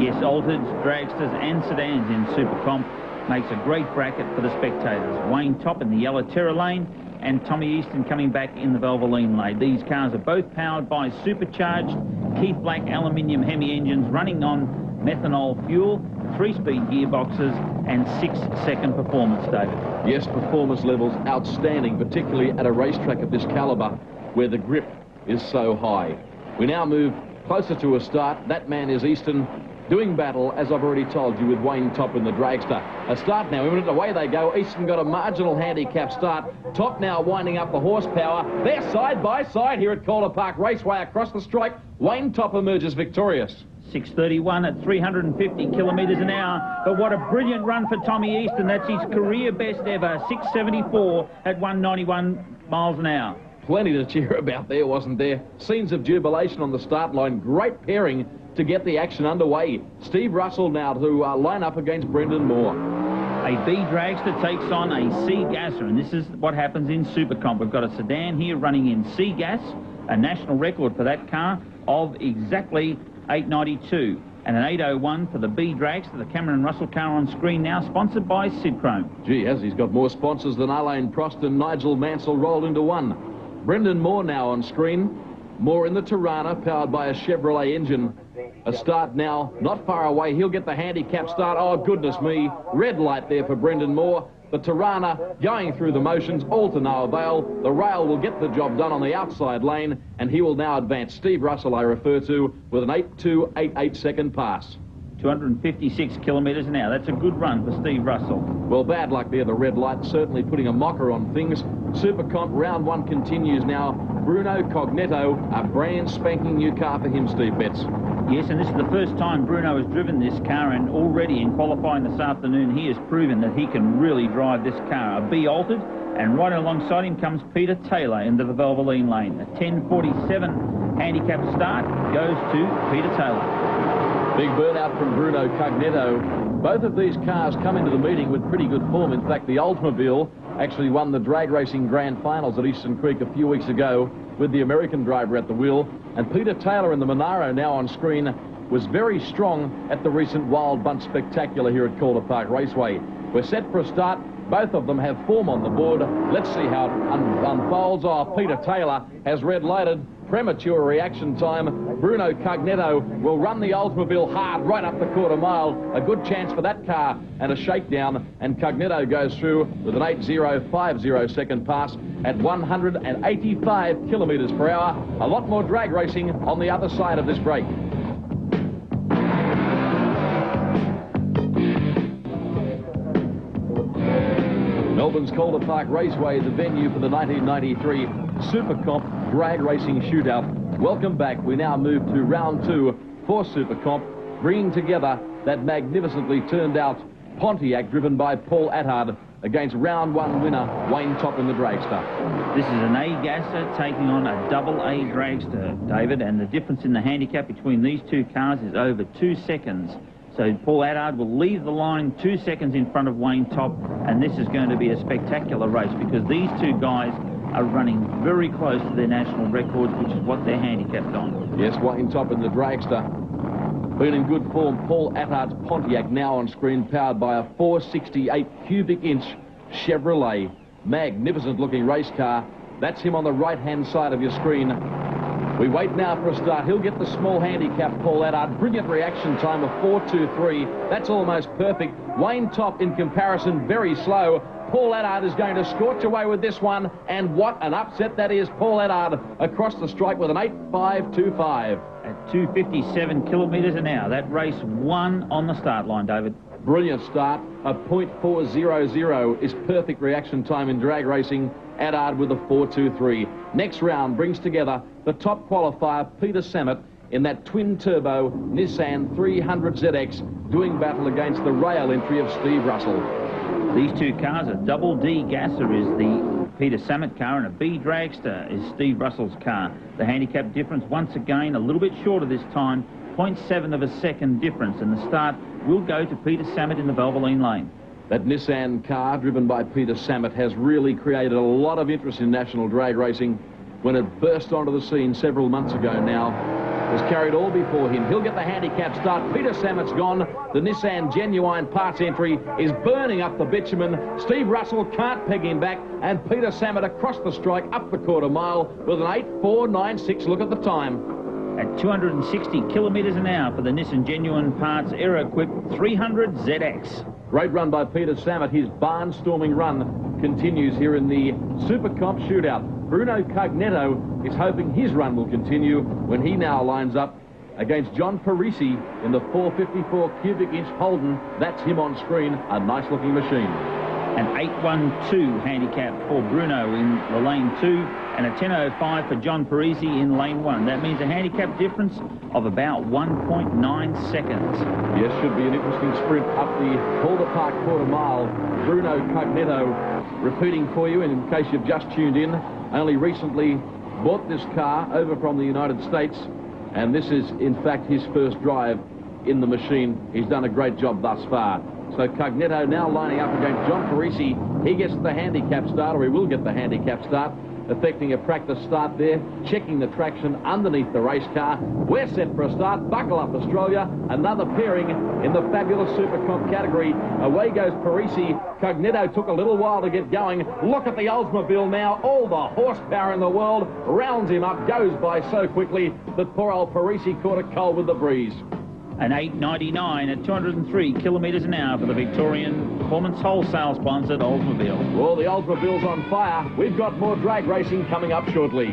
Yes, altered, dragsters and sedans in Super Comp makes a great bracket for the spectators. Wayne Top in the yellow Terra lane and Tommy Easton coming back in the Valvoline lane. These cars are both powered by supercharged Keith Black aluminium Hemi engines running on methanol fuel, 3-speed gearboxes and 6-second performance, David. Yes, performance levels outstanding, particularly at a racetrack of this calibre where the grip is so high. We now move closer to a start. That man is Easton, doing battle, as I've already told you, with Wayne Top in the dragster. A start now, imminent, away they go. Easton got a marginal handicap start. Top now winding up the horsepower. They're side by side here at Calder Park Raceway across the strike. Wayne Top emerges victorious. 6:31 at 350 kilometres an hour. But what a brilliant run for Tommy Easton. That's his career best ever, 6:74 at 191 miles an hour. Plenty to cheer about there, wasn't there? Scenes of jubilation on the start line. Great pairing to get the action underway. Steve Russell now to line up against Brendan Moore. A B dragster takes on a C gasser, and this is what happens in Super Comp. We've got a sedan here running in C gas, a national record for that car of exactly 892, and an 801 for the B dragster, the Cameron Russell car on screen now, sponsored by Sid Chrome. Gee, as he's got more sponsors than Alain Prost and Nigel Mansell rolled into one. Brendan Moore now on screen. Moore in the Tirana, powered by a Chevrolet engine. A start now, not far away. He'll get the handicap start. Oh, goodness me. Red light there for Brendan Moore. The Tirana going through the motions, all to no avail. The rail will get the job done on the outside lane, and he will now advance. Steve Russell, I refer to, with an 8.288 second pass. 256 kilometres an hour. That's a good run for Steve Russell. Well, bad luck there, the red light, certainly putting a mocker on things. Super Comp round 1 continues now. Bruno Cognetto, a brand spanking new car for him, Steve Betts. Yes, and this is the first time Bruno has driven this car, and already in qualifying this afternoon he has proven that he can really drive this car. A B altered, and right alongside him comes Peter Taylor into the Valvoline lane. A 10:47 handicap start goes to Peter Taylor. Big burnout from Bruno Cognetto. Both of these cars come into the meeting with pretty good form. In fact, the Oldsmobile actually won the drag racing grand finals at Eastern Creek a few weeks ago with the American driver at the wheel. And Peter Taylor in the Monaro, now on screen, was very strong at the recent Wild Bunch Spectacular here at Calder Park Raceway. We're set for a start. Both of them have form on the board. Let's see how it unfolds. Oh, Peter Taylor has red lighted. Premature reaction time. Bruno Cognetto will run the Oldsmobile hard right up the quarter mile. A good chance for that car and a shakedown. And Cognetto goes through with an 8.050 second pass at 185 kilometres per hour. A lot more drag racing on the other side of this break. Melbourne's Calder Park Raceway, the venue for the 1993 Super Comp drag racing shootout. Welcome back. We now move to round 2 for Super Comp, bringing together that magnificently turned out Pontiac driven by Paul Attard against round 1 winner Wayne Top in the dragster. This is an A gasser taking on a double A dragster, David, and the difference in the handicap between these two cars is over 2 seconds. So Paul Attard will leave the line 2 seconds in front of Wayne Top, and this is going to be a spectacular race because these two guys are running very close to their national records, which is what they're handicapped on. Yes, Wayne Top in the dragster. Been in good form. Paul Attard's Pontiac now on screen, powered by a 468 cubic inch Chevrolet. Magnificent looking race car. That's him on the right-hand side of your screen. We wait now for a start. He'll get the small handicap, Paul Attard. Brilliant reaction time of 4.23. That's almost perfect. Wayne Top, in comparison, very slow. Paul Attard is going to scorch away with this one, and what an upset that is. Paul Attard across the strike with an 8.525. At 257 kilometres an hour. That race won on the start line, David. Brilliant start. A 0.400 is perfect reaction time in drag racing. Attard with a 4.23. Next round brings together the top qualifier, Peter Samet, in that twin-turbo Nissan 300ZX, doing battle against the rail entry of Steve Russell. These two cars, a double D gasser is the Peter Samet car, and a B dragster is Steve Russell's car. The handicap difference, once again, a little bit shorter this time, 0.7 of a second difference, and the start will go to Peter Samet in the Valvoline lane. That Nissan car, driven by Peter Samet, has really created a lot of interest in national drag racing. When it burst onto the scene several months ago now, has carried all before him. He'll get the handicap start. Peter Samet's gone. The Nissan Genuine Parts entry is burning up the bitumen. Steve Russell can't peg him back, and Peter Samet across the strike up the quarter mile with an 8.496. Look at the time. At 260 kilometres an hour for the Nissan Genuine Parts aero-equipped 300ZX. Great run by Peter Samet. His barnstorming run continues here in the Super Comp shootout. Bruno Cognetto is hoping his run will continue when he now lines up against John Parisi in the 454 cubic inch Holden. That's him on screen. A nice looking machine. An 8.12 handicap for Bruno in the lane 2 and a 10.05 for John Parisi in lane 1. That means a handicap difference of about 1.9 seconds. Yes, should be an interesting sprint up the Calder Park quarter mile. Bruno Cognetto, repeating for you in case you've just tuned in, only recently bought this car over from the United States, and this is in fact his first drive in the machine. He's done a great job thus far. So Cognetto now lining up against John Parisi. He gets the handicap start, or he will get the handicap start, effecting a practice start there, checking the traction underneath the race car. We're set for a start. Buckle up, Australia. Another pairing in the fabulous Super Comp category. Away goes Parisi. Cognetto took a little while to get going. Look at the Oldsmobile now. All the horsepower in the world rounds him up, goes by so quickly that poor old Parisi caught it cold with the breeze. An 8.99 at 203 kilometres an hour for the Victorian Performance Wholesale sponsored Oldsmobile. Well, the Oldsmobile's on fire. We've got more drag racing coming up shortly.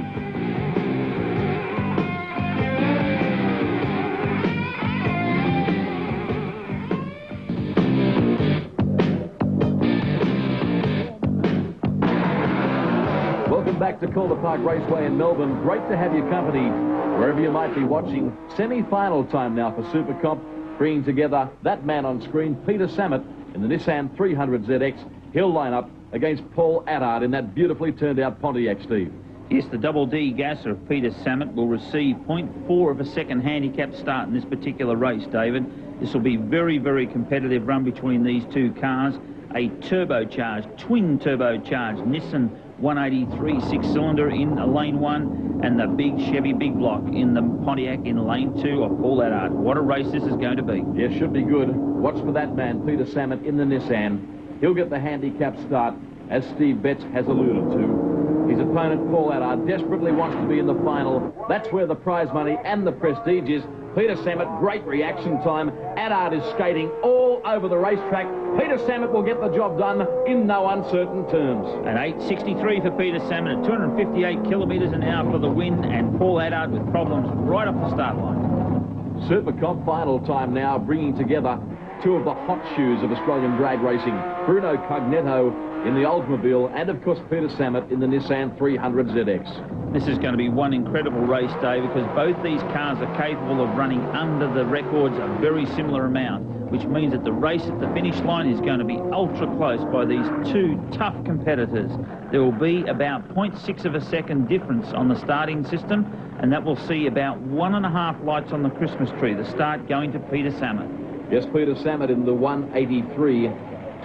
Welcome back to Calder Park Raceway in Melbourne. Great to have your company wherever you might be watching. Semi-final time now for Super Comp, bringing together that man on screen, Peter Samet, in the Nissan 300 ZX. He'll line up against Paul Attard in that beautifully turned out Pontiac, Steve. Yes, the Double D gasser of Peter Samet will receive 0.4 of a second handicap start in this particular race, David. This will be very, very competitive run between these two cars. A turbocharged, twin turbocharged Nissan 183 six-cylinder in lane 1 and the big Chevy Big Block in the Pontiac in lane 2 of Paul Attard. What a race this is going to be. Yes, should be good. Watch for that man, Peter Samet, in the Nissan. He'll get the handicap start, as Steve Betts has alluded to. His opponent, Paul Attard, desperately wants to be in the final. That's where the prize money and the prestige is. Peter Samet, great reaction time. Attard is skating all over the racetrack. Peter Samet will get the job done in no uncertain terms. An 8.63 for Peter Samet at 258 kilometres an hour for the win, and Paul Attard with problems right off the start line. Super Comp final time now, bringing together two of the hot shoes of Australian drag racing. Bruno Cognetto in the Oldsmobile, and of course Peter Samet in the Nissan 300 ZX. This is going to be one incredible race, Dave, because both these cars are capable of running under the records a very similar amount, which means that the race at the finish line is going to be ultra close by these two tough competitors. There will be about 0.6 of a second difference on the starting system, and that will see about 1.5 lights on the Christmas tree. The start going to Peter Samet. Yes, Peter Samet in the 183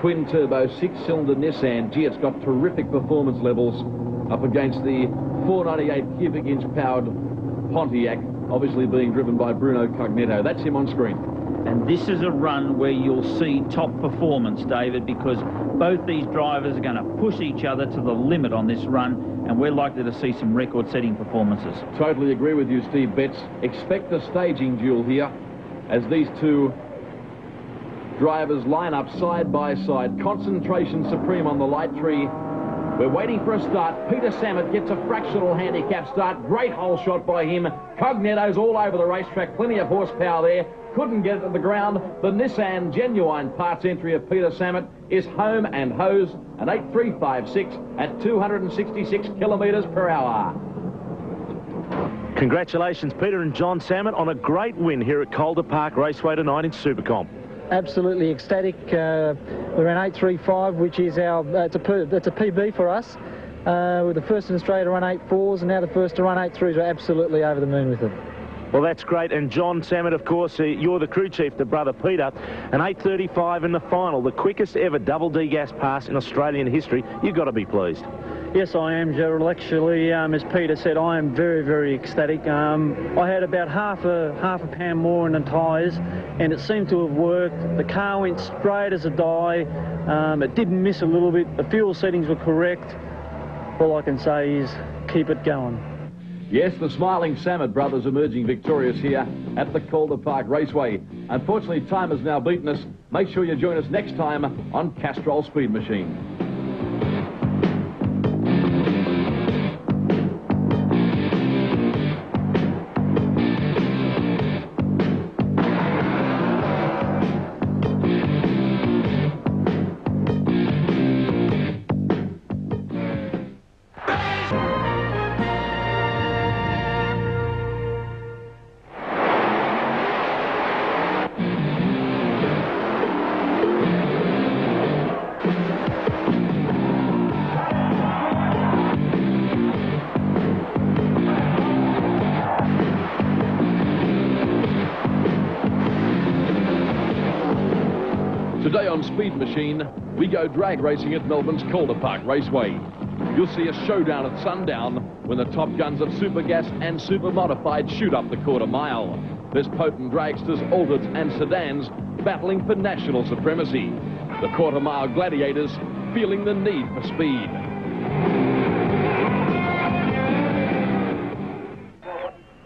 twin-turbo six-cylinder Nissan. Gee, it's got terrific performance levels up against the 498 cubic inch powered Pontiac, obviously being driven by Bruno Cognetto. That's him on screen. And this is a run where you'll see top performance, David, because both these drivers are going to push each other to the limit on this run, and we're likely to see some record-setting performances. Totally agree with you, Steve Betts. Expect a staging duel here as these two drivers line up side by side. Concentration supreme on the light tree. We're waiting for a start. Peter Samet gets a fractional handicap start. Great hole shot by him. Cognetto's all over the racetrack. Plenty of horsepower there. Couldn't get it to the ground. The Nissan Genuine Parts entry of Peter Samet is home and hose. An 8.356 at 266 kilometres per hour. Congratulations, Peter and John Samet, on a great win here at Calder Park Raceway tonight in Super Comp. Absolutely ecstatic. We're an 8.35, which is our that's a PB for us. We're the first in Australia to run 8.4s, and now the first to run 8.3s. We're absolutely over the moon with it. Well, that's great. And John Samet, of course, you're the crew chief to brother Peter. An 8.35 in the final, the quickest ever double D gas pass in Australian history. You've got to be pleased. Yes, I am, Gerald. Actually, as Peter said, I am very, very ecstatic. I had about half a pound more in the tyres, and it seemed to have worked. The car went straight as a die. It didn't miss a little bit. The fuel settings were correct. All I can say is keep it going. Yes, the smiling Samet brothers emerging victorious here at the Calder Park Raceway. Unfortunately, time has now beaten us. Make sure you join us next time on Castrol Speed Machine. Today on Speed Machine, we go drag racing at Melbourne's Calder Park Raceway. You'll see a showdown at sundown when the top guns of Super Gas and Super Modified shoot up the quarter mile. There's potent dragsters, Altereds and sedans battling for national supremacy. The quarter mile gladiators feeling the need for speed.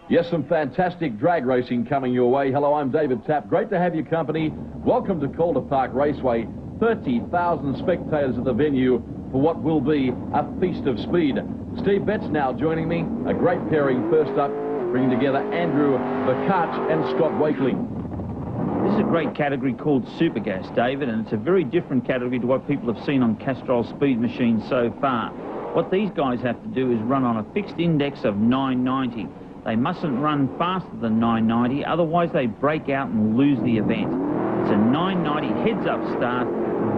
Yes, some fantastic drag racing coming your way. Hello, I'm David Tapp. Great to have your company. Welcome to Calder Park Raceway. 30,000 spectators at the venue for what will be a feast of speed. Steve Betts now joining me. A great pairing first up, bringing together Andrew Verkach and Scott Wakeling. This is a great category called Super Gas, David, and it's a very different category to what people have seen on Castrol Speed Machine so far. What these guys have to do is run on a fixed index of 990. They mustn't run faster than 990, otherwise they break out and lose the event. It's a 990 heads-up start,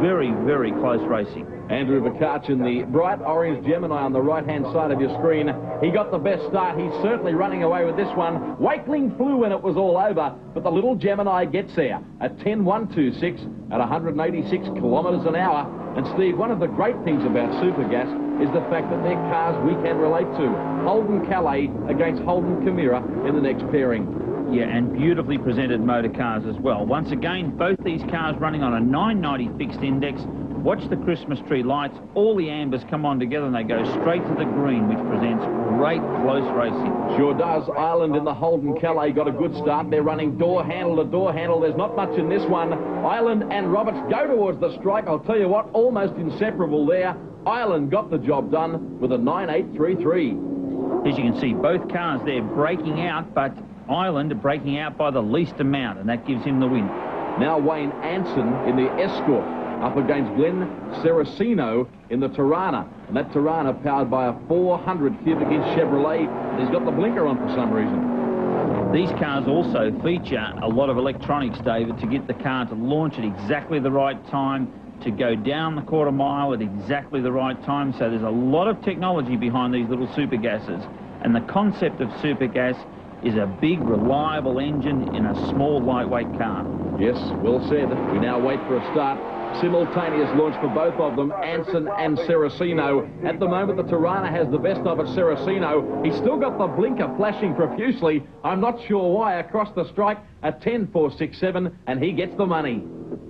very, very close racing. Andrew Bakach in the bright orange Gemini on the right-hand side of your screen. He got the best start. He's certainly running away with this one. Wakeling flew when it was all over, but the little Gemini gets there at 10.126 at 186 kilometres an hour. And Steve, one of the great things about Supergas is the fact that they're cars we can relate to. Holden Calais against Holden Chimera in the next pairing. Yeah, and beautifully presented motor cars as well. Once again, both these cars running on a 990 fixed index. Watch the Christmas tree lights. All the ambers come on together and they go straight to the green, which presents great close racing. Sure does. Ireland in the Holden Calais got a good start. They're running door handle to door handle. There's not much in this one. Ireland and Roberts go towards the strike. I'll tell you what, almost inseparable there. Ireland got the job done with a 9.833. As you can see, both cars there breaking out, but Ireland are breaking out by the least amount, and that gives him the win. Now Wayne Anson in the Escort up against Glenn Seracino in the Tirana. And that Tirana powered by a 400 cubic inch Chevrolet. He's got the blinker on for some reason. These cars also feature a lot of electronics, David, to get the car to launch at exactly the right time, to go down the quarter mile at exactly the right time. So there's a lot of technology behind these little Supergases. And the concept of Supergas is a big, reliable engine in a small, lightweight car. Yes, well said. We now wait for a start. Simultaneous launch for both of them, Anson and Seracino. At the moment, the Tirana has the best of it, Seracino. He's still got the blinker flashing profusely. I'm not sure why. Across the strike at 10.467, and he gets the money.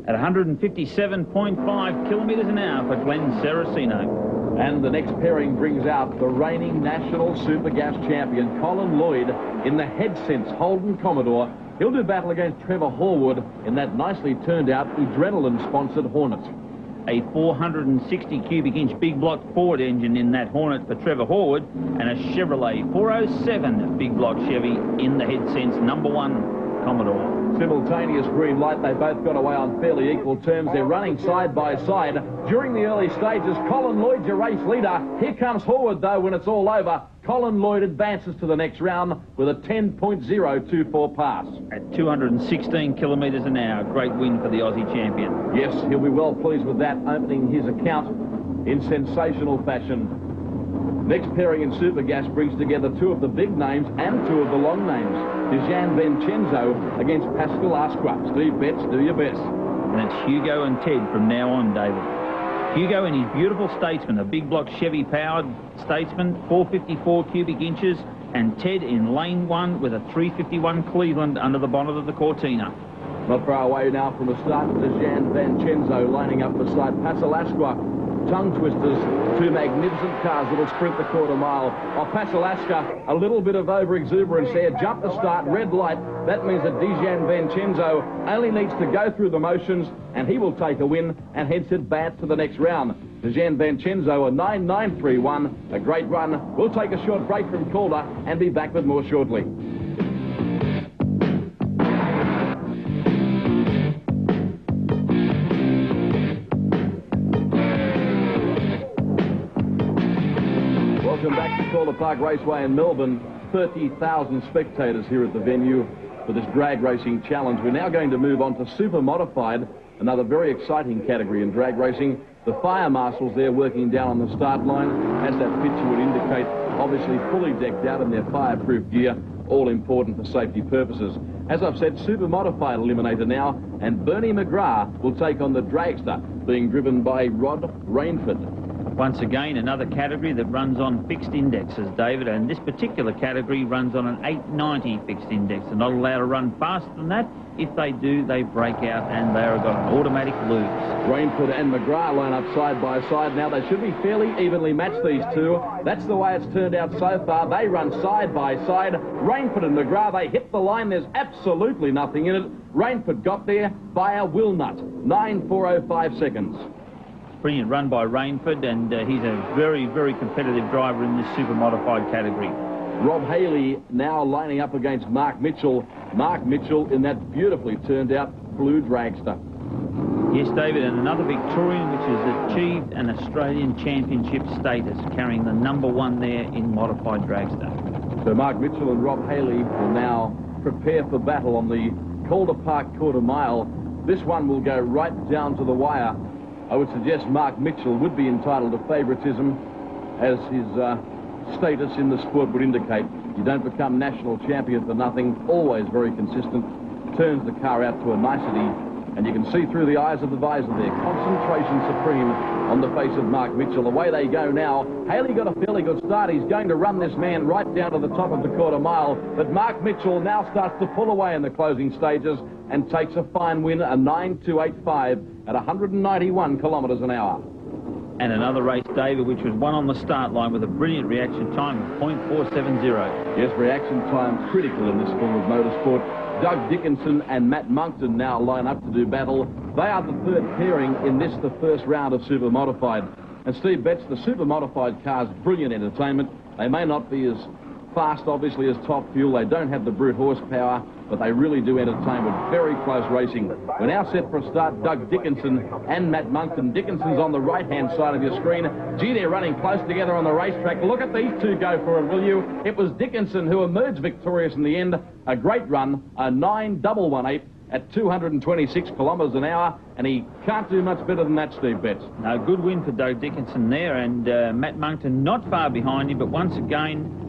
At 157.5 kilometres an hour for Glenn Seracino. And the next pairing brings out the reigning national Supergas champion, Colin Lloyd, in the HeadSense Holden Commodore. He'll do battle against Trevor Horwood in that nicely turned out adrenaline-sponsored Hornet. A 460 cubic inch big block Ford engine in that Hornet for Trevor Horwood, and a Chevrolet 407 big block Chevy in the HeadSense #1 Commodore. Simultaneous green light. They both got away on fairly equal terms. They're running side by side. During the early stages, Colin Lloyd's your race leader. Here comes Horwood, though, when it's all over. Colin Lloyd advances to the next round with a 10.024 pass. At 216 kilometres an hour, great win for the Aussie champion. Yes, he'll be well pleased with that, opening his account in sensational fashion. Next pairing in Supergas brings together two of the big names and two of the long names. Dijan Vincenzo against Pascal Asqua. Steve Betts, do your best. And it's Hugo and Ted from now on, David. Hugo in his beautiful Statesman, a big block Chevy-powered Statesman, 454 cubic inches, and Ted in lane 1 with a 351 Cleveland under the bonnet of the Cortina. Not far away now from a start, Dijan Vincenzo lining up beside Pascal Asqua. Tongue twisters, two magnificent cars that'll sprint the quarter mile. Off Pascal Asqua, a little bit of over-exuberance there. Jump the start, red light. That means that Dijan Vincenzo only needs to go through the motions, and he will take a win and heads it back to the next round. Dijan Vincenzo, a 9.931, a great run. We'll take a short break from Calder and be back with more shortly. Welcome back to Calder Park Raceway in Melbourne. 30,000 spectators here at the venue for this drag racing challenge. We're now going to move on to Super Modified, another very exciting category in drag racing. The fire marshals there working down on the start line, as that picture would indicate, obviously fully decked out in their fireproof gear, all important for safety purposes. As I've said, Super Modified eliminator now, and Bernie McGrath will take on the dragster, being driven by Rod Rainford. Once again, another category that runs on fixed indexes, David, and this particular category runs on an 890 fixed index. They're not allowed to run faster than that. If they do, they break out and they've got an automatic lose. Rainford and McGrath line up side by side. Now they should be fairly evenly matched, these two. That's the way it's turned out so far. They run side by side. Rainford and McGrath, they hit the line. There's absolutely nothing in it. Rainford got there by a Wilnut. 9.405 seconds. Brilliant run by Rainford, and he's a very, very competitive driver in this super modified category. Rob Haley now lining up against Mark Mitchell. Mark Mitchell in that beautifully turned out blue dragster. Yes, David, and another Victorian which has achieved an Australian Championship status, carrying the #1 there in modified dragster. So Mark Mitchell and Rob Haley will now prepare for battle on the Calder Park quarter mile. This one will go right down to the wire. I would suggest Mark Mitchell would be entitled to favouritism, as his status in the sport would indicate. You don't become national champion for nothing, always very consistent, turns the car out to a nicety, and you can see through the eyes of the visor there, concentration supreme on the face of Mark Mitchell. Away they go now. Haley got a fairly good start. He's going to run this man right down to the top of the quarter mile, but Mark Mitchell now starts to pull away in the closing stages and takes a fine win, a 9.285 at 191 kilometres an hour. And another race, David, which was won on the start line with a brilliant reaction time of .470. Yes, reaction time critical in this form of motorsport. Doug Dickinson and Matt Monkton now line up to do battle. They are the third pairing in this, the first round of Super Modified. And Steve Betts, the Super Modified cars, brilliant entertainment. They may not be as fast, obviously, as Top Fuel. They don't have the brute horsepower, but they really do entertain with very close racing. We're now set for a start. Doug Dickinson and Matt Monkton. Dickinson's on the right-hand side of your screen. Gee, they're running close together on the racetrack. Look at these two go for it, will you? It was Dickinson who emerged victorious in the end. A great run, a 9.118 at 226 kilometres an hour, and he can't do much better than that, Steve Betts. No, good win for Doug Dickinson there, and Matt Monkton not far behind him, but once again,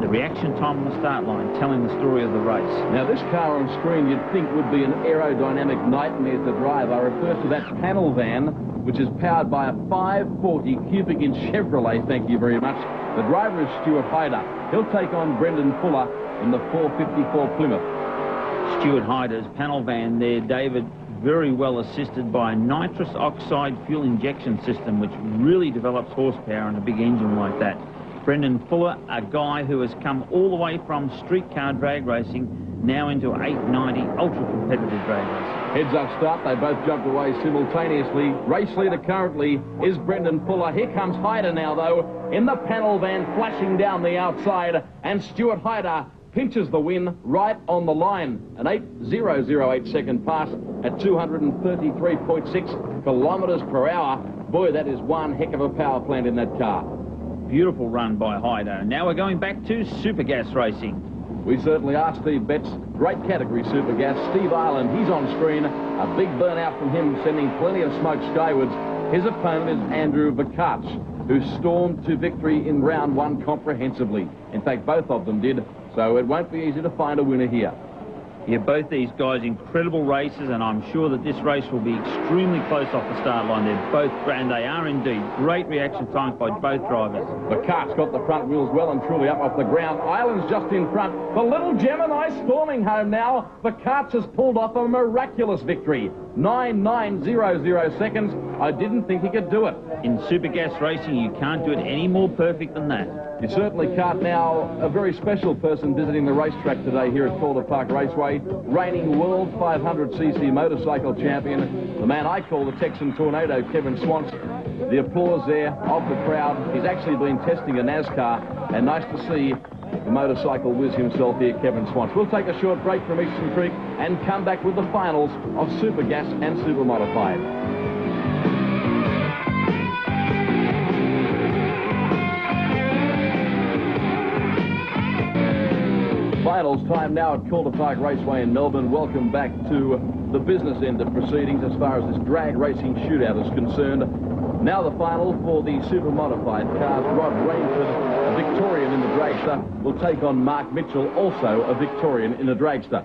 the reaction time on the start line, telling the story of the race. Now, this car on screen you'd think would be an aerodynamic nightmare to drive. I refer to that panel van, which is powered by a 540 cubic inch Chevrolet, thank you very much. The driver is Stuart Hyder. He'll take on Brendan Fuller in the 454 Plymouth. Stuart Hyder's panel van there, David, very well assisted by a nitrous oxide fuel injection system, which really develops horsepower in a big engine like that. Brendan Fuller, a guy who has come all the way from streetcar drag racing now into 890 ultra-competitive drag racing. Heads up start, they both jumped away simultaneously. Race leader currently is Brendan Fuller. Here comes Hyder now, though, in the panel van, flashing down the outside, and Stuart Hyder pinches the win right on the line. An 8.008 second pass at 233.6 kilometres per hour. Boy, that is one heck of a power plant in that car. Beautiful run by Hyder. Now we're going back to Super Gas racing. We certainly are, Steve Betts. Great category, Super Gas. Steve Ireland, he's on screen. A big burnout from him, sending plenty of smoke skywards. His opponent is Andrew Vakach, who stormed to victory in round one comprehensively. In fact, both of them did, so it won't be easy to find a winner here. Yeah, both these guys, incredible races, and I'm sure that this race will be extremely close off the start line. They're both, and they are indeed, great reaction times by both drivers. Vakach's got the front wheels well and truly up off the ground. Ireland's just in front. The little Gemini storming home now. Vakach has pulled off a miraculous victory. 9.900 seconds. I didn't think he could do it. In Super Gas racing, you can't do it any more perfect than that. You certainly can't. Now, a very special person visiting the racetrack today here at Calder Park Raceway, reigning World 500cc motorcycle champion, the man I call the Texan Tornado, Kevin Swantz. The applause there of the crowd. He's actually been testing a NASCAR, and nice to see the motorcycle whiz himself here, Kevin Swantz. We'll take a short break from Eastern Creek and come back with the finals of Super Gas and Super Modified. Finals time now at Calder Park Raceway in Melbourne. Welcome back to the business end of proceedings as far as this drag racing shootout is concerned. Now the final for the Super Modified cars. Rod Rainford, a Victorian in the dragster, will take on Mark Mitchell, also a Victorian in the dragster.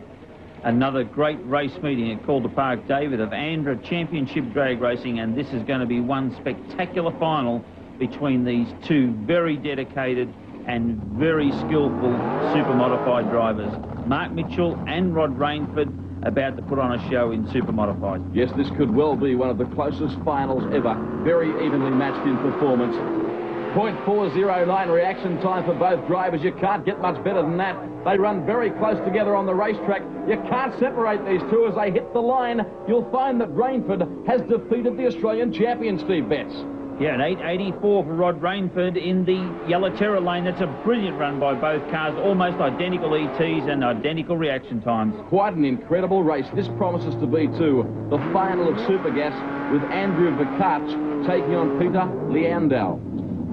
Another great race meeting at Calder Park, David, of Andra Championship drag racing, and this is going to be one spectacular final between these two very dedicated and very skillful Super Modified drivers. Mark Mitchell and Rod Rainford about to put on a show in Super Modified. Yes, this could well be one of the closest finals ever. Very evenly matched in performance. 0.409 reaction time for both drivers. You can't get much better than that. They run very close together on the racetrack. You can't separate these two as they hit the line. You'll find that Rainford has defeated the Australian champion, Steve Betts. Yeah, an 8.84 for Rod Rainford in the Yellow Terror lane. That's a brilliant run by both cars, almost identical ETs and identical reaction times. Quite an incredible race. This promises to be, too, the final of Supergas with Andrew Vakac taking on Peter Leandau.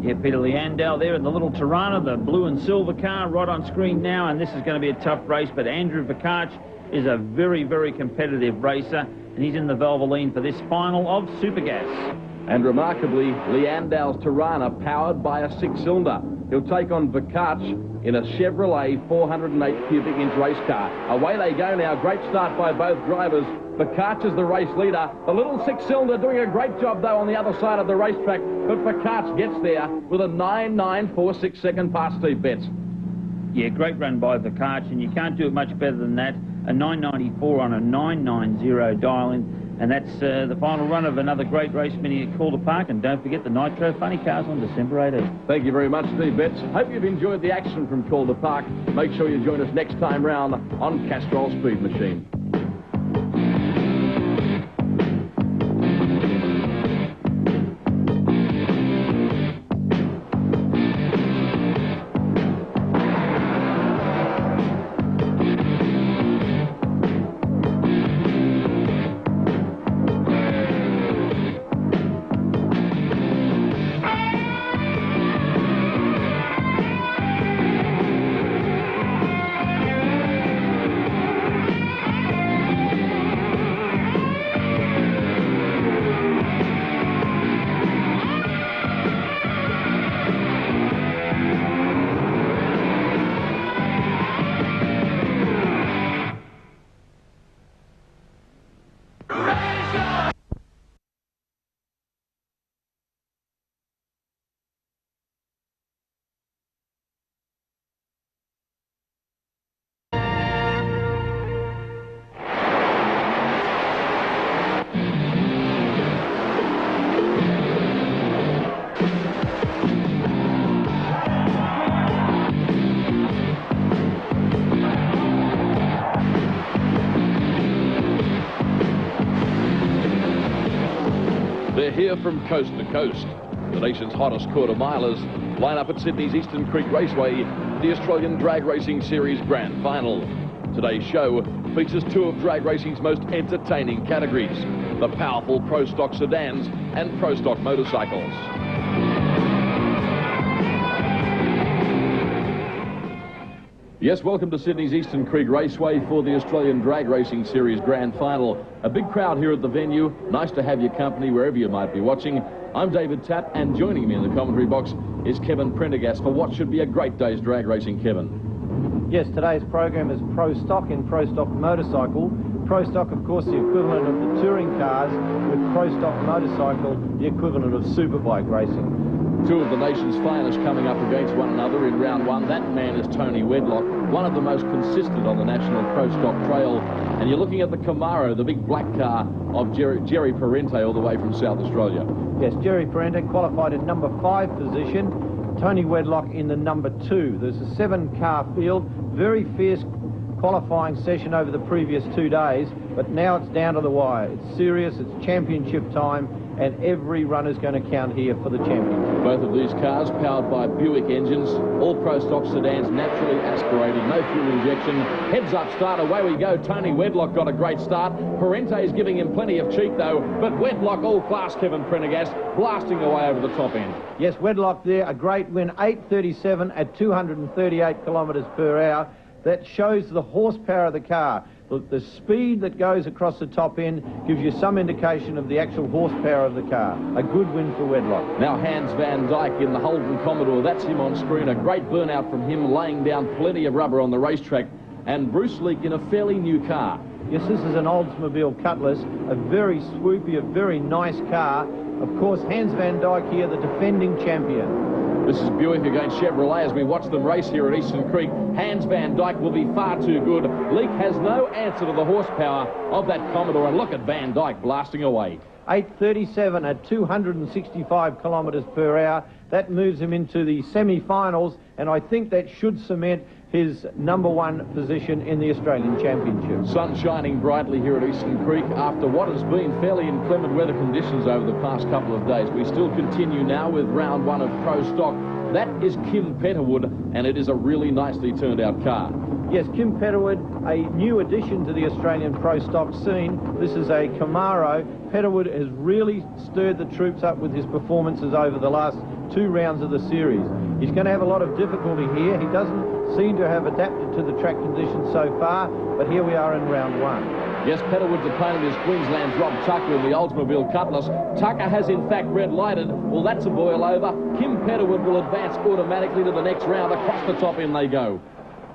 Yeah, Peter Leandau there in the little Tirana, the blue and silver car right on screen now, and this is going to be a tough race, but Andrew Vakac is a very, very competitive racer, and he's in the Valvoline for this final of Supergas. And remarkably, Leandau's Tirana powered by a 6-cylinder. He'll take on Vakac in a Chevrolet 408 cubic inch race car. Away they go now. Great start by both drivers. Vakac is the race leader. The little 6-cylinder doing a great job, though, on the other side of the racetrack. But Vakac gets there with a 9.946 second pass, Steve Betts. Yeah, great run by Vakac, and you can't do it much better than that. A 9.94 on a 9.90 dial-in. And that's the final run of another great race meeting at Calder Park. And don't forget the Nitro Funny Cars on December 18th. Thank you very much, Steve Betts. Hope you've enjoyed the action from Calder Park. Make sure you join us next time round on Castrol Speed Machine. They're here from coast to coast. The nation's hottest quarter-milers line up at Sydney's Eastern Creek Raceway, the Australian Drag Racing Series Grand Final. Today's show features two of drag racing's most entertaining categories, the powerful Pro Stock sedans and Pro Stock motorcycles. Yes, welcome to Sydney's Eastern Creek Raceway for the Australian Drag Racing Series Grand Final. A big crowd here at the venue. Nice to have your company wherever you might be watching. I'm David Tapp, and joining me in the commentary box is Kevin Prendergast for what should be a great day's drag racing, Kevin. Yes, today's program is Pro Stock and Pro Stock Motorcycle. Pro Stock, of course, the equivalent of the touring cars, with Pro Stock Motorcycle, the equivalent of superbike racing. Two of the nation's finest coming up against one another in round one. That man is Tony Wedlock, one of the most consistent on the National Pro Stock Trail. And you're looking at the Camaro, the big black car of Jerry Parente, all the way from South Australia. Yes, Jerry Parente qualified in number 5 position. Tony Wedlock in the number 2. There's a 7-car field, very fierce qualifying session over the previous 2 days, but now it's down to the wire. It's serious, it's championship time, and every runner's going to count here for the championship. Both of these cars powered by Buick engines, all Pro Stock sedans naturally aspirated, no fuel injection. Heads up start, away we go. Tony Wedlock got a great start. Parente is giving him plenty of cheek though, but Wedlock all class, Kevin Prendergast, blasting away over the top end. Yes, Wedlock there, a great win, 8.37 at 238 kilometres per hour. That shows the horsepower of the car. The speed that goes across the top end gives you some indication of the actual horsepower of the car. A good win for Wedlock. Now Hans Van Dyke in the Holden Commodore. That's him on screen. A great burnout from him, laying down plenty of rubber on the racetrack. And Bruce Leak in a fairly new car. Yes, this is an Oldsmobile Cutlass, a very swoopy, a very nice car. Of course, Hans Van Dyke here, the defending champion. This is Buick against Chevrolet as we watch them race here at Eastern Creek. Hans Van Dyke will be far too good. Leak has no answer to the horsepower of that Commodore, and look at Van Dyke blasting away. 8.37 at 265 kilometres per hour. That moves him into the semi-finals, and I think that should cement his #1 position in the Australian Championship. Sun shining brightly here at Eastern Creek after what has been fairly inclement weather conditions over the past couple of days. We still continue now with round 1 of Pro Stock. That is Kim Petterwood, and it is a really nicely turned out car. Yes, Kim Petterwood, a new addition to the Australian Pro Stock scene. This is a Camaro. Petterwood has really stirred the troops up with his performances over the last 2 rounds of the series. He's going to have a lot of difficulty here. He doesn't seem to have adapted to the track conditions so far, but here we are in round 1. Yes, Petterwood's opponent is Queensland's Rob Tucker in the Oldsmobile Cutlass. Tucker has in fact red lighted. Well, that's a boil over. Kim Petterwood will advance automatically to the next round. Across the top in they go.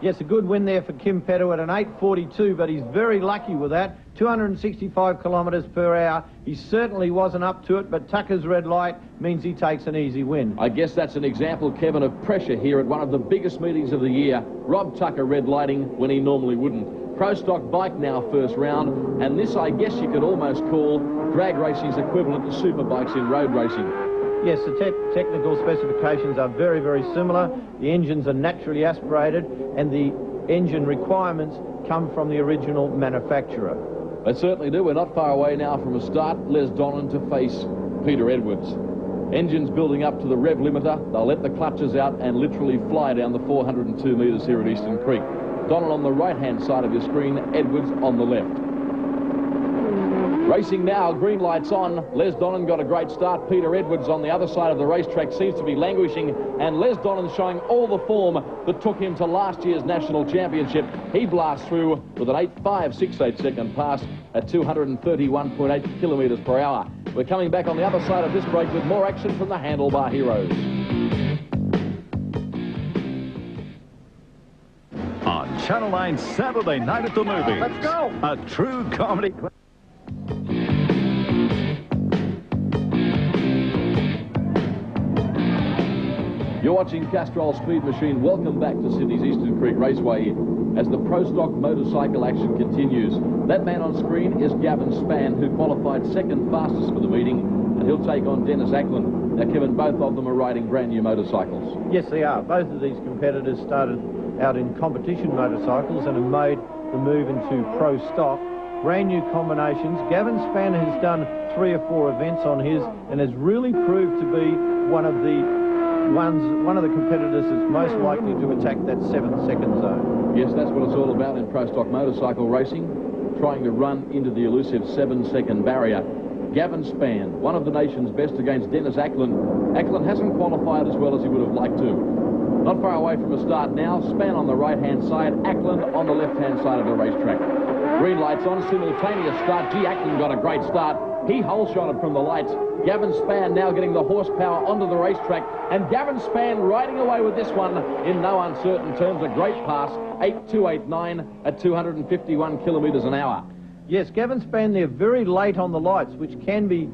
Yes, a good win there for Kim Petterwood, an 8.42, but he's very lucky with that. 265 kilometres per hour. He certainly wasn't up to it, but Tucker's red light means he takes an easy win. I guess that's an example, Kevin, of pressure here at one of the biggest meetings of the year. Rob Tucker red lighting when he normally wouldn't. Pro Stock bike now first round, and this I guess you could almost call drag racing's equivalent to superbikes in road racing. Yes, the technical specifications are very, very similar. The engines are naturally aspirated, and the engine requirements come from the original manufacturer. They certainly do. We're not far away now from a start. Les Donnan to face Peter Edwards. Engines building up to the rev limiter. They'll let the clutches out and literally fly down the 402 metres here at Eastern Creek. Donnan on the right-hand side of your screen, Edwards on the left. Racing now, green lights on. Les Donnan got a great start. Peter Edwards on the other side of the racetrack seems to be languishing, and Les Donnan showing all the form that took him to last year's national championship. He blasts through with an 8.568 second pass at 231.8 kilometres per hour. We're coming back on the other side of this break with more action from the Handlebar Heroes. On Channel 9 Saturday night at the movies. Let's go! A true comedy. You're watching Castrol Speed Machine. Welcome back to Sydney's Eastern Creek Raceway as the Pro Stock motorcycle action continues. That man on screen is Gavin Spann, who qualified second fastest for the meeting, and he'll take on Dennis Ackland. Now, Kevin, both of them are riding brand new motorcycles. Yes, they are. Both of these competitors started out in competition motorcycles and have made the move into Pro Stock. Brand new combinations. Gavin Spann has done 3 or 4 events on his and has really proved to be one of the competitors that's most likely to attack that 7-second zone. Yes, that's what it's all about in Pro Stock motorcycle racing, trying to run into the elusive 7-second barrier. Gavin Spann, one of the nation's best against Dennis Ackland. Ackland hasn't qualified as well as he would have liked to. Not far away from a start now. Spann on the right-hand side, Ackland on the left-hand side of the racetrack. Green lights on, simultaneous start. Gee, Ackland got a great start. He hole-shotted from the lights. Gavin Spann now getting the horsepower onto the racetrack. And Gavin Spann riding away with this one in no uncertain terms. A great pass, 8.289 at 251 kilometres an hour. Yes, Gavin Spann there very late on the lights, which can be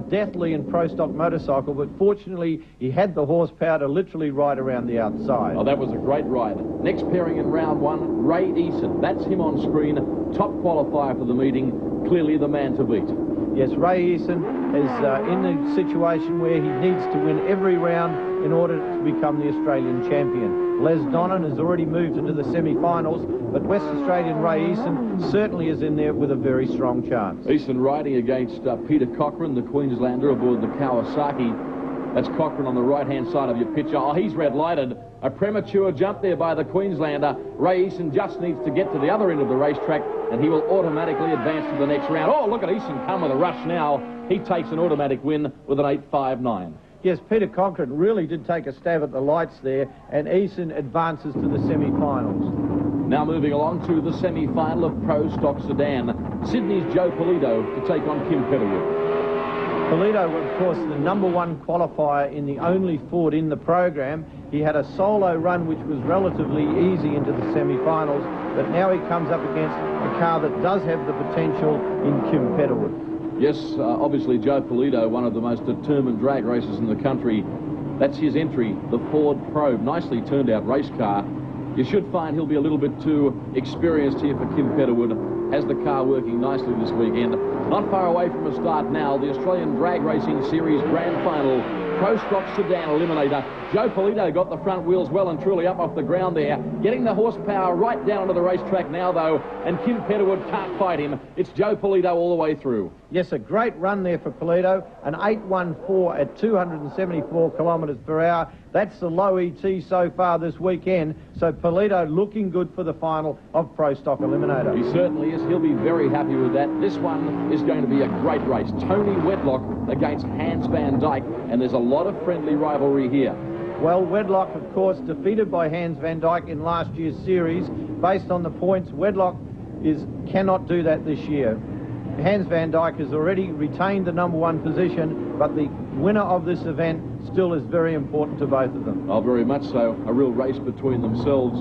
deathly in Pro Stock motorcycle, but fortunately he had the horsepower to literally ride around the outside. Oh, that was a great ride. Next pairing in round 1, Ray Eason. That's him on screen, top qualifier for the meeting, clearly the man to beat. Yes, Ray Eason is in a situation where he needs to win every round in order to become the Australian champion. Les Donnan has already moved into the semi-finals, but West Australian Ray Eason certainly is in there with a very strong chance. Eason riding against Peter Cochran, the Queenslander aboard the Kawasaki. That's Cochran on the right-hand side of your picture. Oh, he's red-lighted. A premature jump there by the Queenslander. Ray Eason just needs to get to the other end of the racetrack, and he will automatically advance to the next round. Oh, look at Eason come with a rush now. He takes an automatic win with an 8.59. Yes, Peter Cochran really did take a stab at the lights there, and Eason advances to the semi-finals. Now moving along to the semi-final of Pro Stock Sedan. Sydney's Joe Polito to take on Kim Petterwood. Polito, of course, the #1 qualifier in the only Ford in the program. He had a solo run which was relatively easy into the semi-finals, but now he comes up against a car that does have the potential in Kim Petterwood. Yes, obviously Joe Polito, one of the most determined drag racers in the country. That's his entry, the Ford Probe. Nicely turned out race car. You should find he'll be a little bit too experienced here for Kim Petterwood. Has the car working nicely this weekend. Not far away from a start now, the Australian Drag Racing Series Grand Final. Pro Stock Sedan Eliminator. Joe Polito got the front wheels well and truly up off the ground there. Getting the horsepower right down onto the racetrack now, though, and Kim Petterwood can't fight him. It's Joe Polito all the way through. Yes, a great run there for Polito. An 8.14 at 274 kilometres per hour. That's the low ET so far this weekend. So Polito looking good for the final of Pro Stock Eliminator. He certainly is. He'll be very happy with that. This one is going to be a great race. Tony Wedlock against Hans Van Dyke, and there's a lot of friendly rivalry here. Well, Wedlock, of course, defeated by Hans Van Dyke in last year's series. Based on the points, Wedlock cannot do that this year. Hans Van Dyke has already retained the #1 position, but the winner of this event still is very important to both of them. Oh, very much so. A real race between themselves.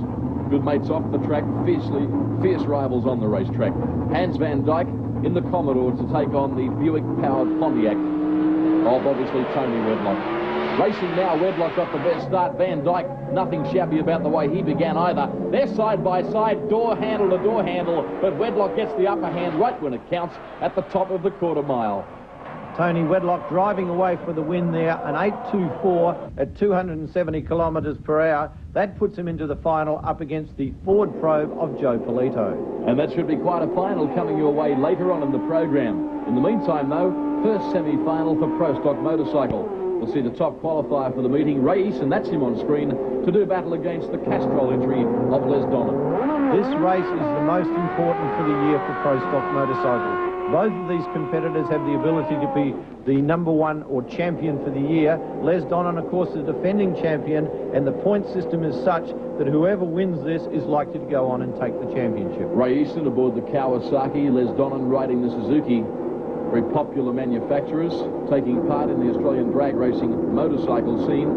Good mates off the track, fierce rivals on the racetrack. Hans Van Dyke in the Commodore to take on the Buick-powered Pontiac of obviously Tony Wedlock. Racing now, Wedlock got the best start. Van Dyke, nothing shabby about the way he began either. They're side by side, door handle to door handle, but Wedlock gets the upper hand right when it counts at the top of the quarter mile. Tony Wedlock driving away for the win there, an 8.24 at 270 kilometres per hour. That puts him into the final up against the Ford Probe of Joe Polito. And that should be quite a final coming your way later on in the program. In the meantime, though, first semi-final for Pro Stock Motorcycle. We'll see the top qualifier for the meeting, Ray Eason, that's him on screen, to do battle against the Castrol entry of Les Donnan. This race is the most important for the year for Pro Stock Motorcycle. Both of these competitors have the ability to be the #1 or champion for the year. Les Donnan, of course, is the defending champion, and the point system is such that whoever wins this is likely to go on and take the championship. Ray Eason aboard the Kawasaki, Les Donnan riding the Suzuki. Very popular manufacturers taking part in the Australian drag racing motorcycle scene.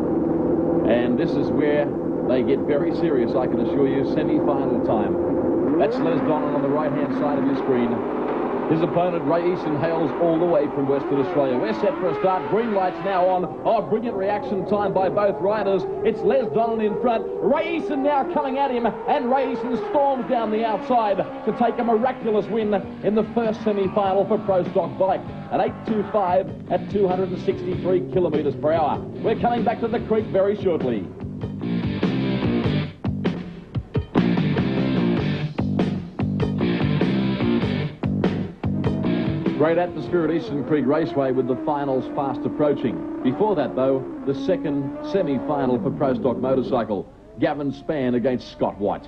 And this is where they get very serious, I can assure you, semi-final time. That's Les Donnan on the right-hand side of your screen. His opponent, Ray Eason, hails all the way from Western Australia. We're set for a start. Green lights now on. Oh, brilliant reaction time by both riders. It's Les Donnan in front. Ray Eason now coming at him, and Ray Eason storms down the outside to take a miraculous win in the first semi-final for Pro Stock Bike. An 8.25 at 263 kilometres per hour. We're coming back to the creek very shortly. Great atmosphere at Eastern Creek Raceway with the finals fast approaching. Before that, though, the second semi-final for Pro Stock Motorcycle. Gavin Spann against Scott White.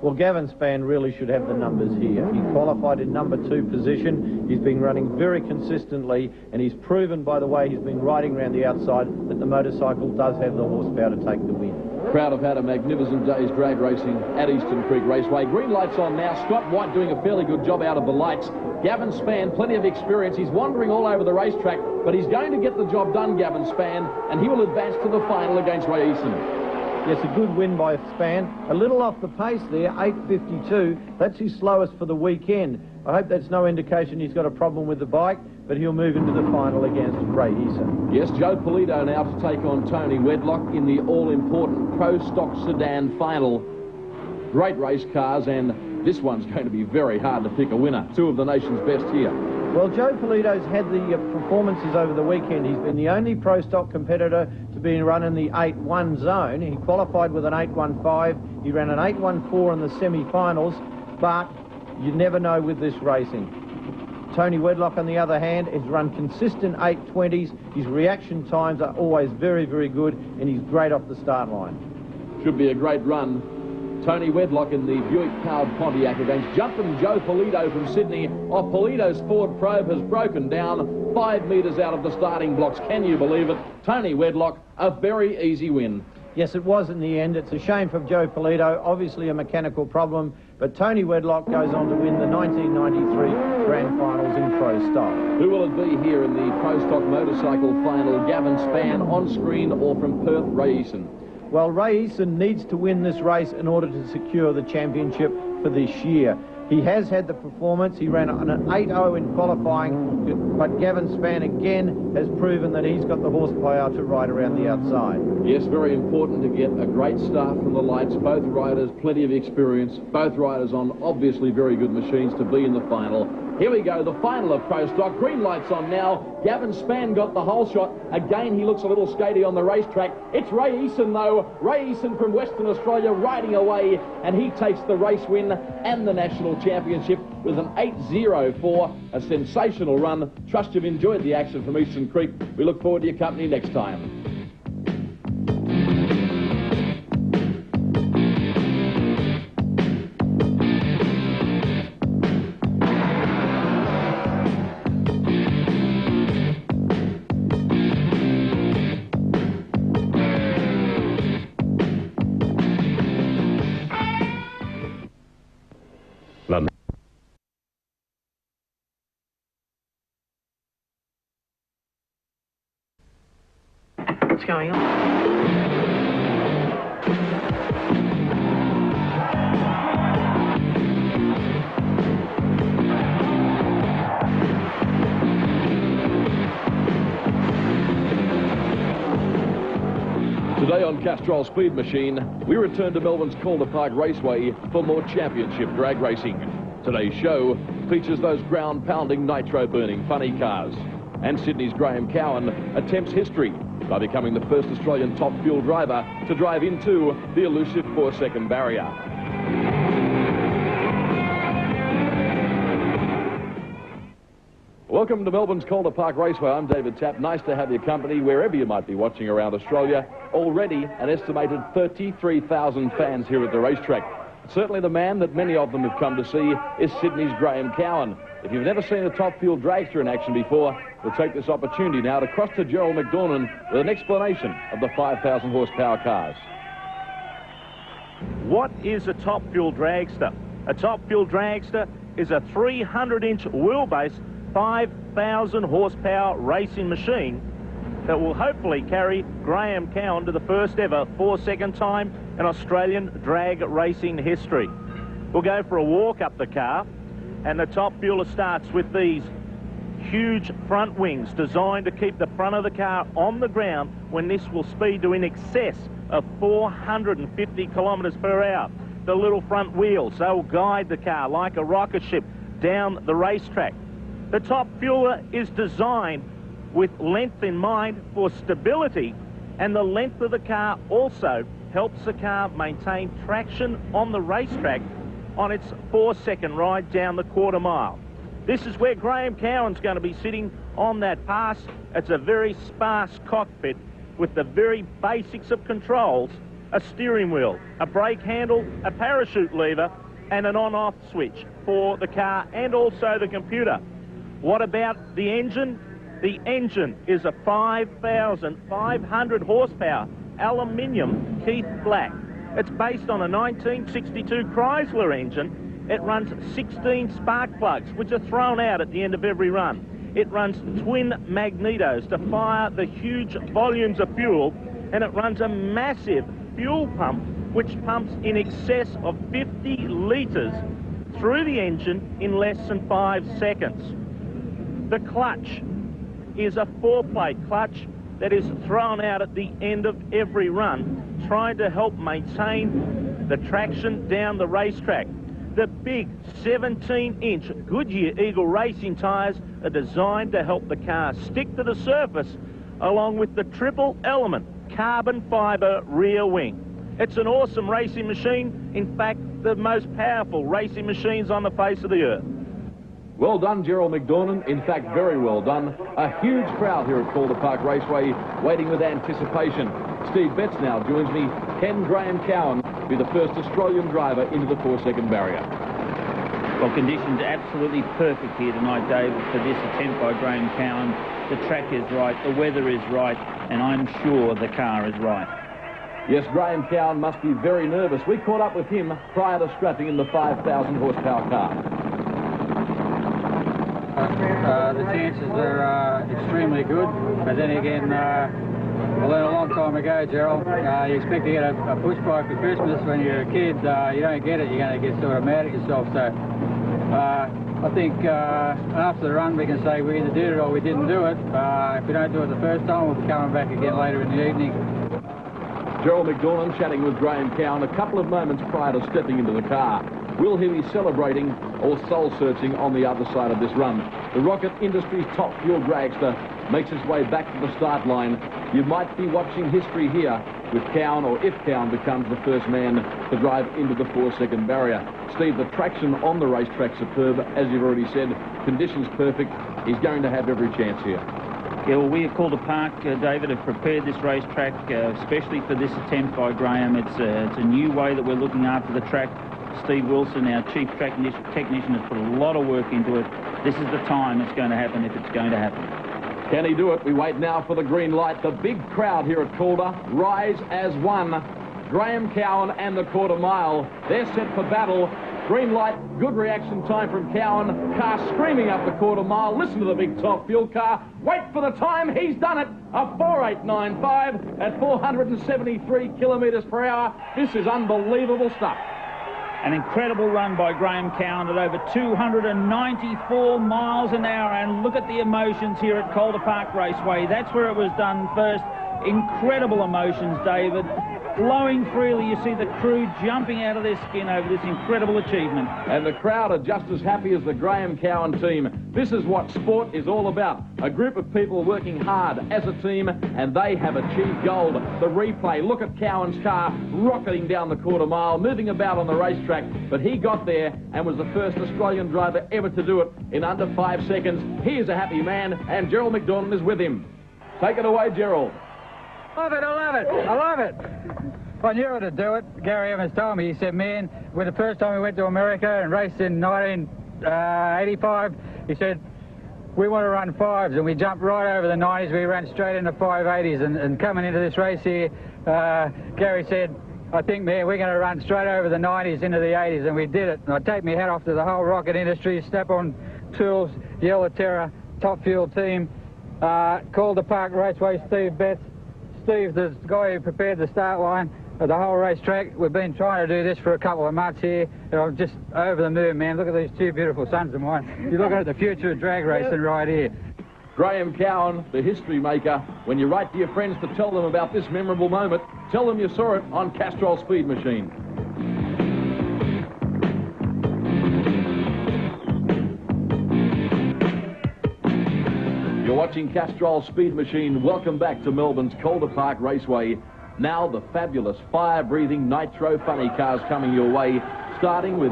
Well, Gavin Spann really should have the numbers here. He qualified in #2 position. He's been running very consistently, and he's proven by the way he's been riding around the outside that the motorcycle does have the horsepower to take the win. Crowd have had a magnificent day's drag racing at Eastern Creek Raceway. Green lights on now. Scott White doing a fairly good job out of the lights. Gavin Spann, plenty of experience. He's wandering all over the racetrack, but he's going to get the job done, Gavin Spann, and he will advance to the final against Ray Eason. Yes, a good win by Spann. A little off the pace there, 8.52. That's his slowest for the weekend. I hope that's no indication he's got a problem with the bike, but he'll move into the final against Ray Eason. Yes, Joe Polito now to take on Tony Wedlock in the all-important Pro Stock Sedan final. Great race cars, and this one's going to be very hard to pick a winner. Two of the nation's best here. Well, Joe Polito's had the performances over the weekend. He's been the only Pro Stock competitor to be run in the 8.1 zone. He qualified with an 8.15. He ran an 8.14 in the semi-finals, but you never know with this racing. Tony Wedlock, on the other hand, has run consistent 8.20s. His reaction times are always very, very good, and he's great off the start line. Should be a great run. Tony Wedlock in the Buick-powered Pontiac against jumping Joe Polito from Sydney. Oh, Polito's Ford Probe has broken down 5 metres out of the starting blocks. Can you believe it? Tony Wedlock, a very easy win. Yes, it was in the end. It's a shame for Joe Polito, obviously a mechanical problem, but Tony Wedlock goes on to win the 1993 Grand Finals in Pro Stock. Who will it be here in the Pro Stock Motorcycle final? Gavin Spann on screen, or from Perth, Ray Eason? Well, Ray Eason needs to win this race in order to secure the championship for this year. He has had the performance. He ran an 8.0 in qualifying, but Gavin Spann again has proven that he's got the horsepower to ride around the outside. Yes, very important to get a great start from the lights. Both riders, plenty of experience. Both riders on obviously very good machines to be in the final. Here we go, the final of Pro Stock. Green lights on now. Gavin Spann got the whole shot. Again, he looks a little skatey on the racetrack. It's Ray Eason, though. Ray Eason from Western Australia riding away, and he takes the race win and the national championship with an 8.04. A sensational run. Trust you've enjoyed the action from Eastern Creek. We look forward to your company next time. What's going on? Today on Castrol Speed Machine, we return to Melbourne's Calder Park Raceway for more championship drag racing. Today's show features those ground-pounding, nitro-burning funny cars. And Sydney's Graham Cowan attempts history by becoming the first Australian top fuel driver to drive into the elusive 4-second barrier. Welcome to Melbourne's Calder Park Raceway. I'm David Tapp. Nice to have your company wherever you might be watching around Australia. Already an estimated 33,000 fans here at the racetrack. Certainly the man that many of them have come to see is Sydney's Graham Cowan. If you've never seen a top fuel dragster in action before, we'll take this opportunity now to cross to Gerald McDornan with an explanation of the 5,000 horsepower cars. What is a top fuel dragster? A top fuel dragster is a 300-inch wheelbase, 5,000 horsepower racing machine that will hopefully carry Graham Cowan to the first ever 4-second time in Australian drag racing history. We'll go for a walk up the car, and the top fueler starts with these huge front wings designed to keep the front of the car on the ground when this will speed to in excess of 450 kilometres per hour. The little front wheels, they'll guide the car like a rocket ship down the racetrack. The top fueler is designed with length in mind for stability, and the length of the car also helps the car maintain traction on the racetrack on its 4-second ride down the quarter mile. This is where Graham Cowan's going to be sitting on that pass. It's a very sparse cockpit with the very basics of controls: a steering wheel, a brake handle, a parachute lever, and an on-off switch for the car and also the computer. What about the engine? The engine is a 5,500 horsepower aluminium Keith Black. It's based on a 1962 Chrysler engine. It runs 16 spark plugs, which are thrown out at the end of every run. It runs twin magnetos to fire the huge volumes of fuel, and it runs a massive fuel pump, which pumps in excess of 50 litres through the engine in less than 5 seconds. The clutch is a 4-plate clutch that is thrown out at the end of every run, trying to help maintain the traction down the racetrack. The big 17-inch Goodyear Eagle racing tyres are designed to help the car stick to the surface, along with the triple element carbon fibre rear wing. It's an awesome racing machine, in fact the most powerful racing machines on the face of the earth. Well done, Gerald McDornan. In fact, very well done. A huge crowd here at Calder Park Raceway, waiting with anticipation. Steve Betts now joins me. Can Graham Cowan be the first Australian driver into the 4-second barrier? Well, conditions are absolutely perfect here tonight, Dave, for this attempt by Graham Cowan. The track is right, the weather is right, and I'm sure the car is right. Yes, Graham Cowan must be very nervous. We caught up with him prior to strapping in the 5,000 horsepower car. The chances are extremely good, but then again, I learned a long time ago, Gerald, you expect to get a push bike for Christmas. When you're a kid, you don't get it, you're going to get sort of mad at yourself. So I think after the run we can say we either did it or we didn't do it. If we don't do it the first time, we'll be coming back again later in the evening. Gerald McDornan chatting with Graham Cowan a couple of moments prior to stepping into the car. Will he be celebrating or soul-searching on the other side of this run? The Rocket Industries Top Fuel Dragster makes its way back to the start line. You might be watching history here with Cowan, or if Cowan becomes the first man to drive into the 4-second barrier. Steve, the traction on the racetrack superb, as you've already said. Conditions perfect. He's going to have every chance here. Yeah, well, we at Calder Park, David, have prepared this racetrack especially for this attempt by Graham. It's a new way that we're looking after the track. Steve Wilson, our chief track technician, has put a lot of work into it. This is the time it's going to happen if it's going to happen. Can he do it? We wait now for the green light. The big crowd here at Calder rise as one. Graham Cowan and the quarter mile. They're set for battle. Green light, good reaction time from Cowan. Car screaming up the quarter mile. Listen to the big Top Fuel car. Wait for the time. He's done it. A 4.895 at 473 kilometres per hour. This is unbelievable stuff. An incredible run by Graham Cowan at over 294 miles an hour. And look at the emotions here at Calder Park Raceway. That's where it was done first. Incredible emotions, David. Flowing freely. You see the crew jumping out of their skin over this incredible achievement. And the crowd are just as happy as the Graham Cowan team. This is what sport is all about. A group of people working hard as a team, and they have achieved gold. The replay, look at Cowan's car rocketing down the quarter mile, moving about on the racetrack, but he got there and was the first Australian driver ever to do it in under 5 seconds. He is a happy man, and Gerald McDonald is with him. Take it away, Gerald. Love it, I love it, I love it. I knew how to do it. Gary Evans told me, he said, man, when the first time we went to America and raced in 1985, he said, we want to run 5s, and we jumped right over the 90s. We ran straight into 580s, and coming into this race here, Gary said, I think, man, we're going to run straight over the 90s into the 80s, and we did it. And I take my hat off to the whole Rocket Industries, Snap-on Tools, Yellow Terror, Top Fuel team, Calder Park Raceway, Steve Betts. Steve, the guy who prepared the start line of the whole racetrack. We've been trying to do this for a couple of months here, and I'm just over the moon, man. Look at these two beautiful sons of mine. You're looking at the future of drag racing right here. Graham Cowan, the history maker. When you write to your friends to tell them about this memorable moment, tell them you saw it on Castrol Speed Machine. You're watching Castrol Speed Machine. Welcome back to Melbourne's Calder Park Raceway. Now the fabulous fire-breathing Nitro funny cars coming your way, starting with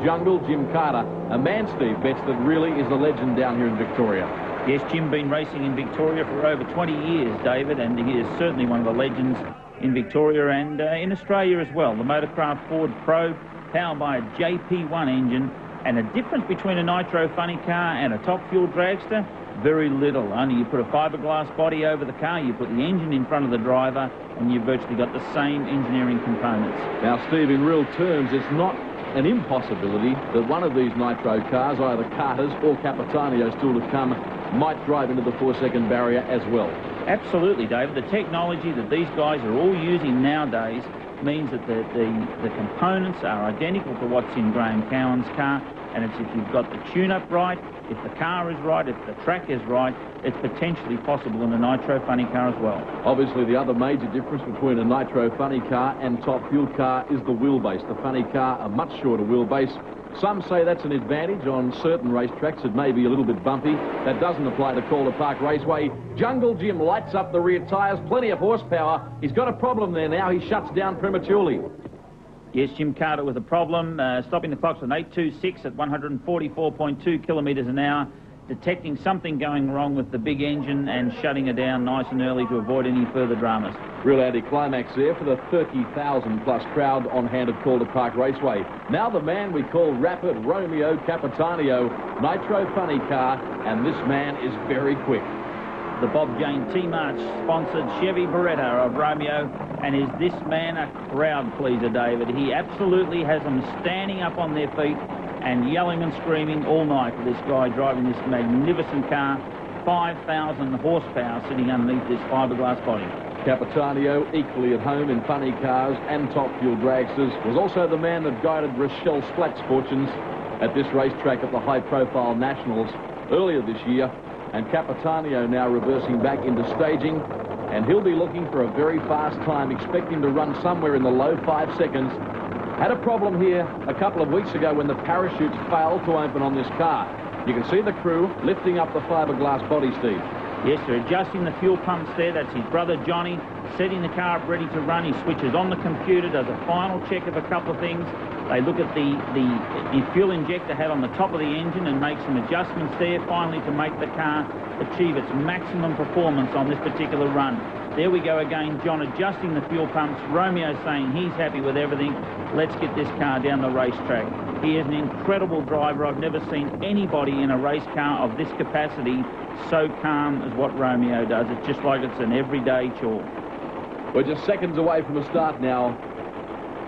Jungle Jim Carter, a man, Steve Betts, that really is a legend down here in Victoria. Yes, Jim been racing in Victoria for over 20 years, David, and he is certainly one of the legends in Victoria and in Australia as well. The Motorcraft Ford Pro, powered by a JP1 engine, and the difference between a Nitro funny car and a Top Fuel dragster, very little. Only you put a fiberglass body over the car, you put the engine in front of the driver, and you've virtually got the same engineering components. Now, Steve, in real terms, it's not an impossibility that one of these Nitro cars, either Carter's or Capitanio still to come, might drive into the 4-second barrier as well. Absolutely, David. The technology that these guys are all using nowadays means that the components are identical to what's in Graham Cowan's car, and it's if you've got the tune-up right, if the car is right, if the track is right, it's potentially possible in a Nitro funny car as well. Obviously, the other major difference between a Nitro funny car and Top Fuel car is the wheelbase. The funny car, a much shorter wheelbase. Some say that's an advantage on certain racetracks. It may be a little bit bumpy. That doesn't apply to Calder Park Raceway. Jungle Jim lights up the rear tyres, plenty of horsepower. He's got a problem there now. He shuts down prematurely. Yes, Jim Carter with a problem, stopping the clocks on 8.26 at 144.2 kilometres an hour, detecting something going wrong with the big engine and shutting it down nice and early to avoid any further dramas. Real anticlimax there for the 30,000 plus crowd on hand at Calder Park Raceway. Now the man we call Rapid Romeo Capitanio, Nitro funny car, and this man is very quick. The Bob Jane T-March sponsored Chevy Beretta of Romeo, and is this man a crowd pleaser, David? He absolutely has them standing up on their feet and yelling and screaming all night for this guy driving this magnificent car, 5,000 horsepower sitting underneath this fiberglass body. Capitanio, equally at home in funny cars and Top Fuel dragsters, was also the man that guided Rochelle Splatt's fortunes at this racetrack at the high-profile Nationals earlier this year. And Capitanio now reversing back into staging, and he'll be looking for a very fast time, expecting to run somewhere in the low 5 seconds. Had a problem here a couple of weeks ago when the parachutes failed to open on this car. You can see the crew lifting up the fiberglass body, Steve. Yes, they're adjusting the fuel pumps there. That's his brother Johnny, setting the car up ready to run. He switches on the computer, does a final check of a couple of things. They look at the fuel injector head on the top of the engine and make some adjustments there finally to make the car achieve its maximum performance on this particular run. There we go again, John adjusting the fuel pumps. Romeo saying he's happy with everything. Let's get this car down the racetrack. He is an incredible driver. I've never seen anybody in a race car of this capacity so calm as what Romeo does. It's just like it's an everyday chore. We're just seconds away from a start now.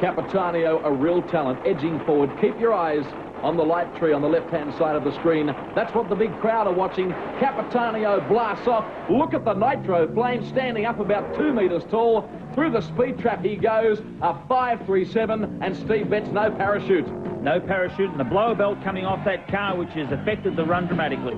Capitanio, a real talent, edging forward. Keep your eyes on the light tree on the left-hand side of the screen. That's what the big crowd are watching. Capitanio blasts off. Look at the nitro flame standing up about 2 metres tall. Through the speed trap he goes, a 5.37, and Steve Betts, no parachute. No parachute, and the blower belt coming off that car, which has affected the run dramatically.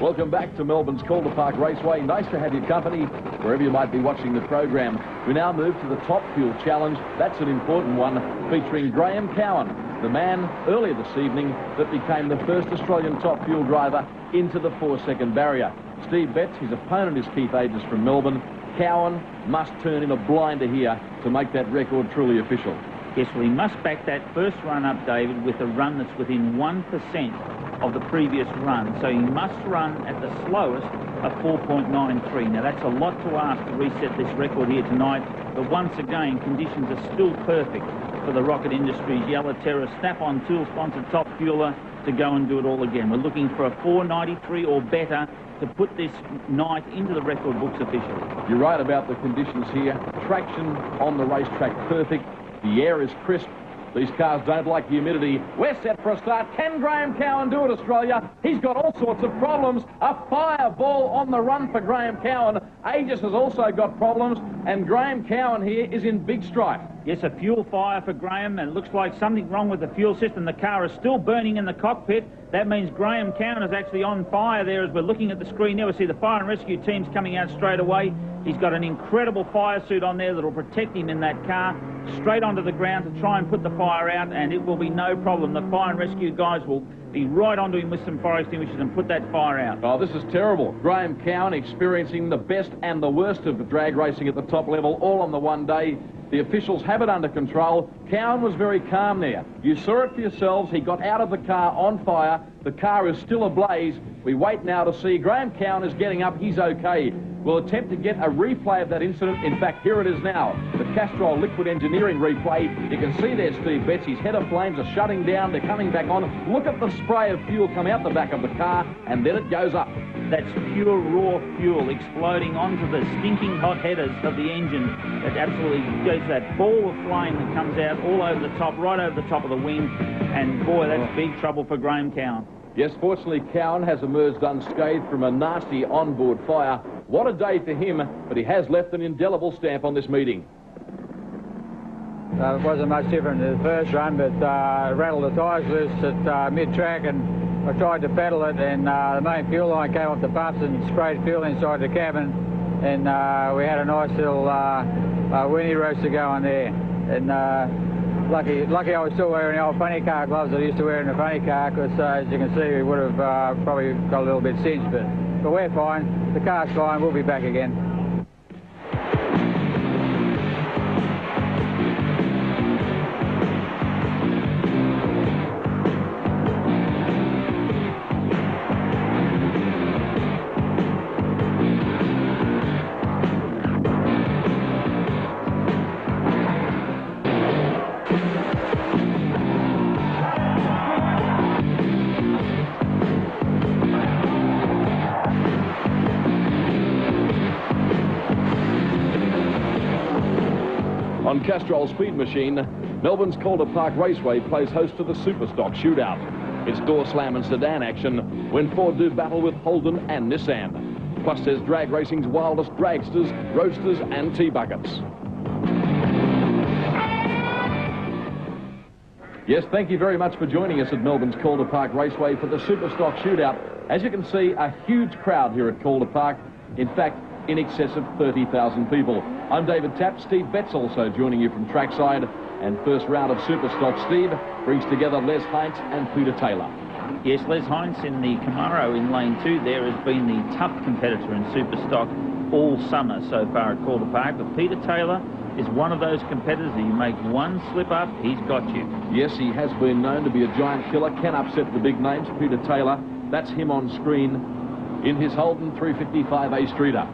Welcome back to Melbourne's Calder Park Raceway. Nice to have your company wherever you might be watching the program. We now move to the Top Fuel Challenge. That's an important one, featuring Graham Cowan, the man earlier this evening that became the first Australian Top Fuel driver into the 4-second barrier. Steve Betts, his opponent is Keith Aegis from Melbourne. Cowan must turn in a blinder here to make that record truly official. Yes, well, he must back that first run up, David, with a run that's within 1% of the previous run. So he must run at the slowest of 4.93. Now, that's a lot to ask to reset this record here tonight. But once again, conditions are still perfect for the Rocket Industries Yellow Terror Snap-on Tool-sponsored Top Fueler to go and do it all again. We're looking for a 4.93 or better to put this night into the record books officially. You're right about the conditions here. Traction on the racetrack perfect. The air is crisp. These cars don't like humidity. We're set for a start. Can Graham Cowan do it, Australia? He's got all sorts of problems. A fireball on the run for Graham Cowan. Aegis has also got problems, and Graham Cowan here is in big strife. Yes, a fuel fire for Graham, and it looks like something wrong with the fuel system. The car is still burning in the cockpit. That means Graham Cowan is actually on fire there as we're looking at the screen there. We see the fire and rescue teams coming out straight away. He's got an incredible fire suit on there that will protect him in that car. Straight onto the ground to try and put the fire out, and it will be no problem. The fire and rescue guys will be right onto him with some fire extinguishers and put that fire out. Oh, this is terrible. Graham Cowan experiencing the best and the worst of the drag racing at the top level all on the one day. The officials have it under control. Cowan was very calm there. You saw it for yourselves. He got out of the car on fire. The car is still ablaze. We wait now to see. Graham Cowan is getting up. He's okay. We'll attempt to get a replay of that incident. In fact, here it is now. The Castrol Liquid Engineering replay. You can see there Steve Betts. His head of flames are shutting down. They're coming back on. Look at the spray of fuel come out the back of the car, and then it goes up. That's pure raw fuel exploding onto the stinking hot headers of the engine. That absolutely goes that ball of flame that comes out all over the top, right over the top of the wing. And boy, that's big trouble for Graham Cowan. Yes, fortunately, Cowan has emerged unscathed from a nasty onboard fire. What a day for him, but he has left an indelible stamp on this meeting. It wasn't much different to the first run, but rattled the tyres loose at mid-track, and I tried to pedal it, and the main fuel line came off the pumps and sprayed fuel inside the cabin, and we had a nice little weenie roaster going there. And lucky I was still wearing the old funny car gloves I used to wear in the funny car, because as you can see, we would have probably got a little bit singed, but we're fine. The car's fine. We'll be back again. On Castrol Speed Machine, Melbourne's Calder Park Raceway plays host to the Superstock Shootout. It's door slam and sedan action when Ford do battle with Holden and Nissan. Plus there's drag racing's wildest dragsters, roadsters and T-buckets. Yes, thank you very much for joining us at Melbourne's Calder Park Raceway for the Superstock Shootout. As you can see, a huge crowd here at Calder Park. In fact, in excess of 30,000 people. I'm David Tapp. Steve Betts also joining you from trackside. And first round of Superstock, Steve, brings together Les Heinz and Peter Taylor. Yes, Les Heinz in the Camaro in lane 2 there has been the tough competitor in Superstock all summer so far at Calder Park. But Peter Taylor is one of those competitors that you make one slip up, he's got you. Yes, he has been known to be a giant killer, can upset the big names. Peter Taylor, that's him on screen in his Holden 355A Streeter.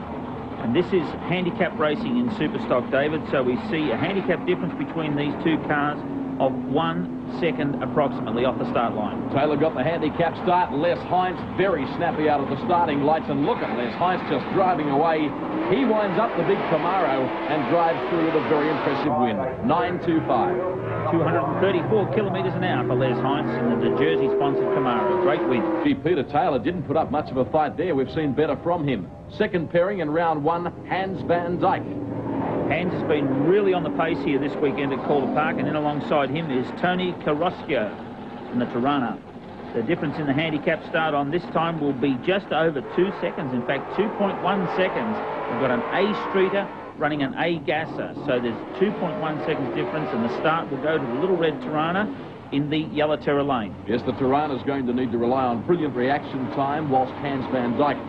And this is handicap racing in Superstock, David, so we see a handicap difference between these two cars of 1 second approximately off the start line. Taylor got the handicap start. Les Heinz very snappy out of the starting lights, and look at Les Heinz just driving away. He winds up the big Camaro and drives through with a very impressive win. 9.25. 234 kilometres an hour for Les Heinz in the Jersey-sponsored Camaro. Great win. Gee, Peter Taylor didn't put up much of a fight there. We've seen better from him. Second pairing in round 1, Hans van Dyk. Hans has been really on the pace here this weekend at Calder Park, and then alongside him is Tony Carrasco in the Tirana. The difference in the handicap start on this time will be just over 2 seconds, in fact 2.1 seconds. We've got an A Streeter running an A Gasser, so there's 2.1 seconds difference, and the start will go to the little red Tirana in the Yellow Terra lane. Yes, the Tirana's going to need to rely on brilliant reaction time, whilst Hans van Dyk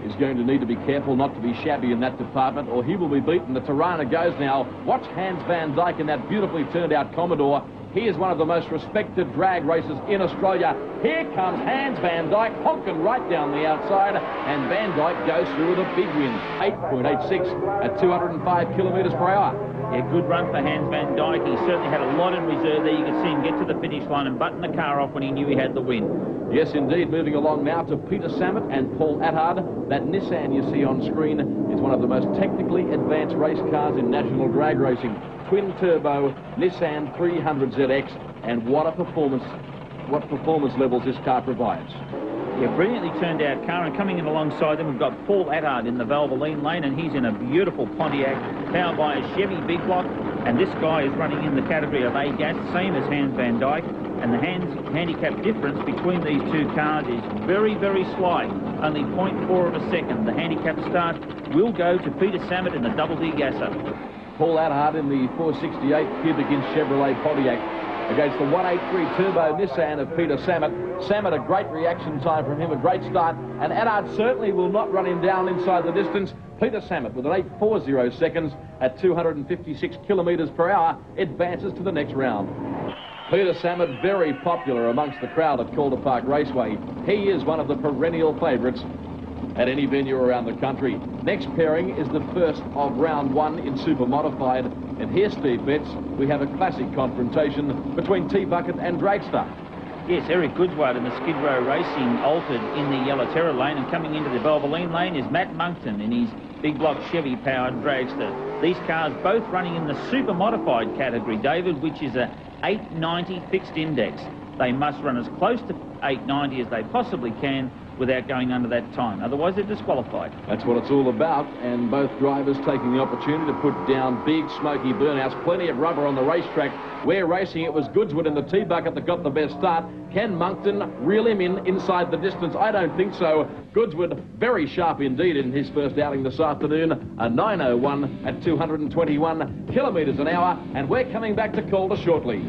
is going to need to be careful not to be shabby in that department, or he will be beaten. The Tirana goes now. Watch Hans van Dyk in that beautifully turned out Commodore. He is one of the most respected drag racers in Australia. Here comes Hans van Dyk, honking right down the outside, and Van Dyk goes through with a big win, 8.86 at 205 kilometres per hour. Yeah, good run for Hans van Dyk. He certainly had a lot in reserve there. You could see him get to the finish line and button the car off when he knew he had the win. Yes, indeed. Moving along now to Peter Samet and Paul Attard. That Nissan you see on screen is one of the most technically advanced race cars in national drag racing. Twin-turbo Nissan 300ZX, and what performance levels this car provides. Yeah, brilliantly turned out car, and coming in alongside them we've got Paul Attard in the Valvoline lane, and he's in a beautiful Pontiac powered by a Chevy big block, and this guy is running in the category of A-Gas, same as Hans van Dyk, and the handicap difference between these two cars is very, very slight, only 0.4 of a second. The handicap start will go to Peter Samet in the Double D Gasser. Paul Attard in the 468 cubic inch Chevrolet Pontiac against the 183 turbo Nissan of Peter Samet. Samet, a great reaction time from him, a great start, and Attard certainly will not run him down inside the distance. Peter Samet with an 8.40 seconds at 256 kilometres per hour advances to the next round. Peter Samet, very popular amongst the crowd at Calder Park Raceway. He is one of the perennial favourites at any venue around the country. Next pairing is the first of round 1 in Super Modified. And here, Steve Betts, we have a classic confrontation between T-Bucket and Dragster. Yes, Eric Goodsward in the Skid Row Racing altered in the Yellow Terra lane, and coming into the Valvoline lane is Matt Monkton in his big block Chevy powered Dragster. These cars both running in the Super Modified category, David, which is a 890 fixed index. They must run as close to 890 as they possibly can without going under that time. Otherwise, they're disqualified. That's what it's all about, and both drivers taking the opportunity to put down big, smoky burnouts. Plenty of rubber on the racetrack. We're racing. It was Goodswood in the T-Bucket that got the best start. Can Monkton reel him in inside the distance? I don't think so. Goodswood very sharp indeed in his first outing this afternoon. A 9.01 at 221 kilometres an hour, and we're coming back to Calder shortly.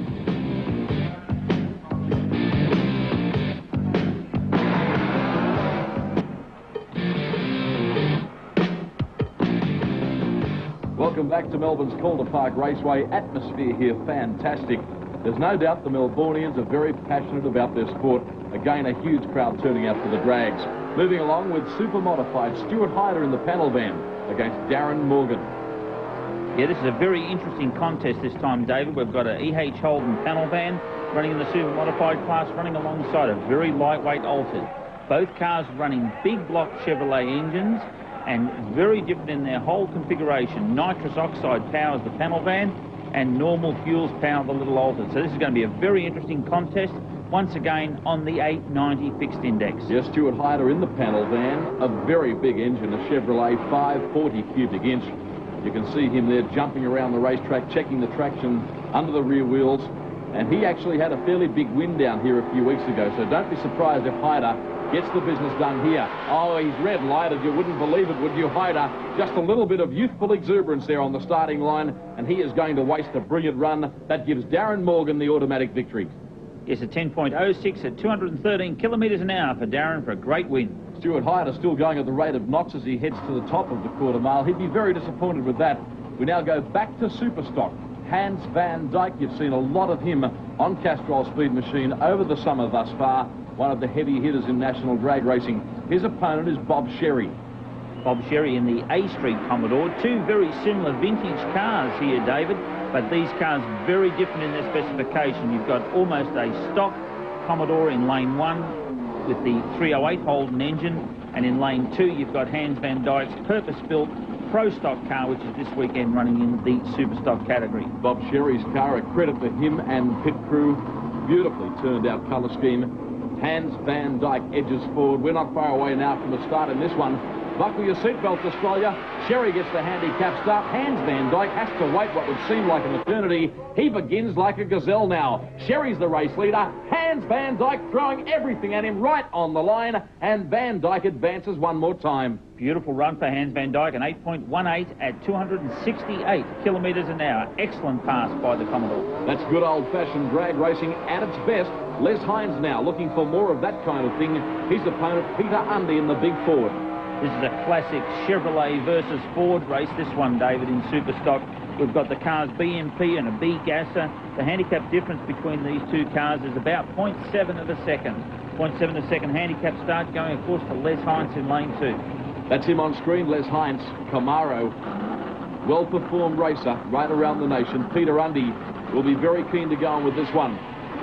Welcome back to Melbourne's Calder Park Raceway. Atmosphere here fantastic. There's no doubt the Melbournians are very passionate about their sport. Again, a huge crowd turning out for the drags. Moving along with Super Modified, Stuart Hyder in the panel van against Darren Morgan. Yeah, this is a very interesting contest this time, David. We've got an E.H. Holden panel van running in the Super Modified class, running alongside a very lightweight altered. Both cars running big block Chevrolet engines, and very different in their whole configuration. Nitrous oxide powers the panel van, and normal fuels power the little altered. So this is going to be a very interesting contest, once again on the 890 fixed index. Yes, Stuart Hyder in the panel van, a very big engine, a Chevrolet 540 cubic inch. You can see him there jumping around the racetrack, checking the traction under the rear wheels, and he actually had a fairly big win down here a few weeks ago, so don't be surprised if Hyder gets the business done here. Oh, he's red-lighted. You wouldn't believe it, would you, Hyder? Just a little bit of youthful exuberance there on the starting line, and he is going to waste a brilliant run. That gives Darren Morgan the automatic victory. Yes, a 10.06 at 213 kilometres an hour for Darren for a great win. Stuart Hyder still going at the rate of knots as he heads to the top of the quarter mile. He'd be very disappointed with that. We now go back to Superstock. Hans van Dyke, you've seen a lot of him on Castrol Speed Machine over the summer thus far. One of the heavy hitters in national drag racing. His opponent is Bob Sherry. Bob Sherry in the A Street Commodore. Two very similar vintage cars here, David, but these cars very different in their specification. You've got almost a stock Commodore in lane 1 with the 308 Holden engine, and in lane 2 you've got Hans van Dyke's purpose-built Pro Stock car, which is this weekend running in the Super Stock category. Bob Sherry's car, a credit to him and pit crew. Beautifully turned out colour scheme. Hans van Dyke edges forward. We're not far away now from the start in this one. Buckle your seatbelts, Australia. Sherry gets the handicap start. Hans van Dyke has to wait what would seem like an eternity. He begins like a gazelle now. Sherry's the race leader. Hans van Dyke throwing everything at him right on the line, and Van Dyke advances one more time. Beautiful run for Hans van Dyke, an 8.18 at 268 kilometres an hour. Excellent pass by the Commodore. That's good old-fashioned drag racing at its best. Les Hines now looking for more of that kind of thing. His opponent, Peter Undy, in the big Ford. This is a classic Chevrolet versus Ford race, this one, David, in Superstock. We've got the cars BMP and a B-Gasser. The handicap difference between these two cars is about 0.7 of a second. 0.7 of a second handicap start going, of course, to Les Hines in lane 2. That's him on screen, Les Hines. Camaro, well-performed racer right around the nation. Peter Undy will be very keen to go on with this one.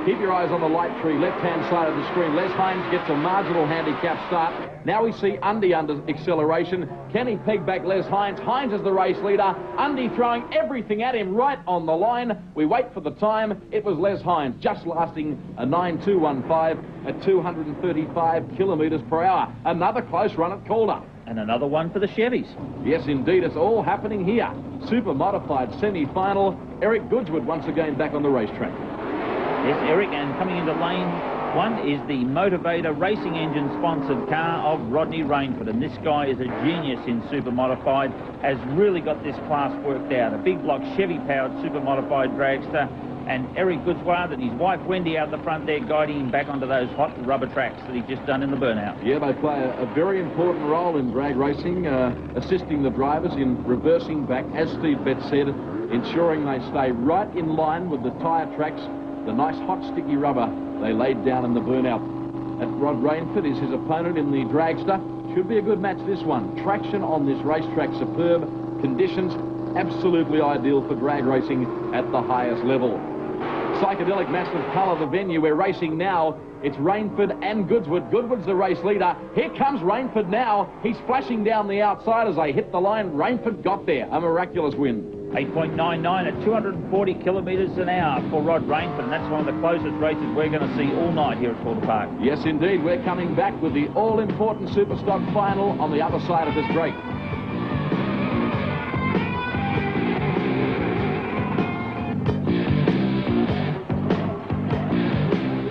Keep your eyes on the light tree, left-hand side of the screen. Les Hines gets a marginal handicap start. Now we see Undy under acceleration. Can he peg back Les Hines? Hines is the race leader. Undy throwing everything at him right on the line. We wait for the time. It was Les Hines, just lasting a 9.215 at 235 kilometres per hour. Another close run at Calder. And another one for the Chevys. Yes, indeed. It's all happening here. Super modified semi-final. Eric Goodswood once again back on the racetrack. Yes, Eric, and coming into lane 1 is the Motivator Racing Engine sponsored car of Rodney Rainford, and this guy is a genius in super modified, has really got this class worked out. A big block Chevy powered super modified dragster, and Eric Goodswood and his wife Wendy out the front there guiding him back onto those hot rubber tracks that he's just done in the burnout. Yeah, they play a very important role in drag racing, assisting the drivers in reversing back, as Steve Betts said, ensuring they stay right in line with the tyre tracks. The nice hot sticky rubber they laid down in the burnout. That Rod Rainford is his opponent in the dragster. Should be a good match, this one. Traction on this racetrack superb. Conditions absolutely ideal for drag racing at the highest level. Psychedelic massive colour, the venue. We're racing now. It's Rainford and Goodswood. Goodwood's the race leader. Here comes Rainford now. He's flashing down the outside as they hit the line. Rainford got there. A miraculous win. 8.99 at 240 kilometres an hour for Rod Rainford, and that's one of the closest races we're going to see all night here at Calder Park. Yes, indeed. We're coming back with the all-important Superstock final on the other side of this break.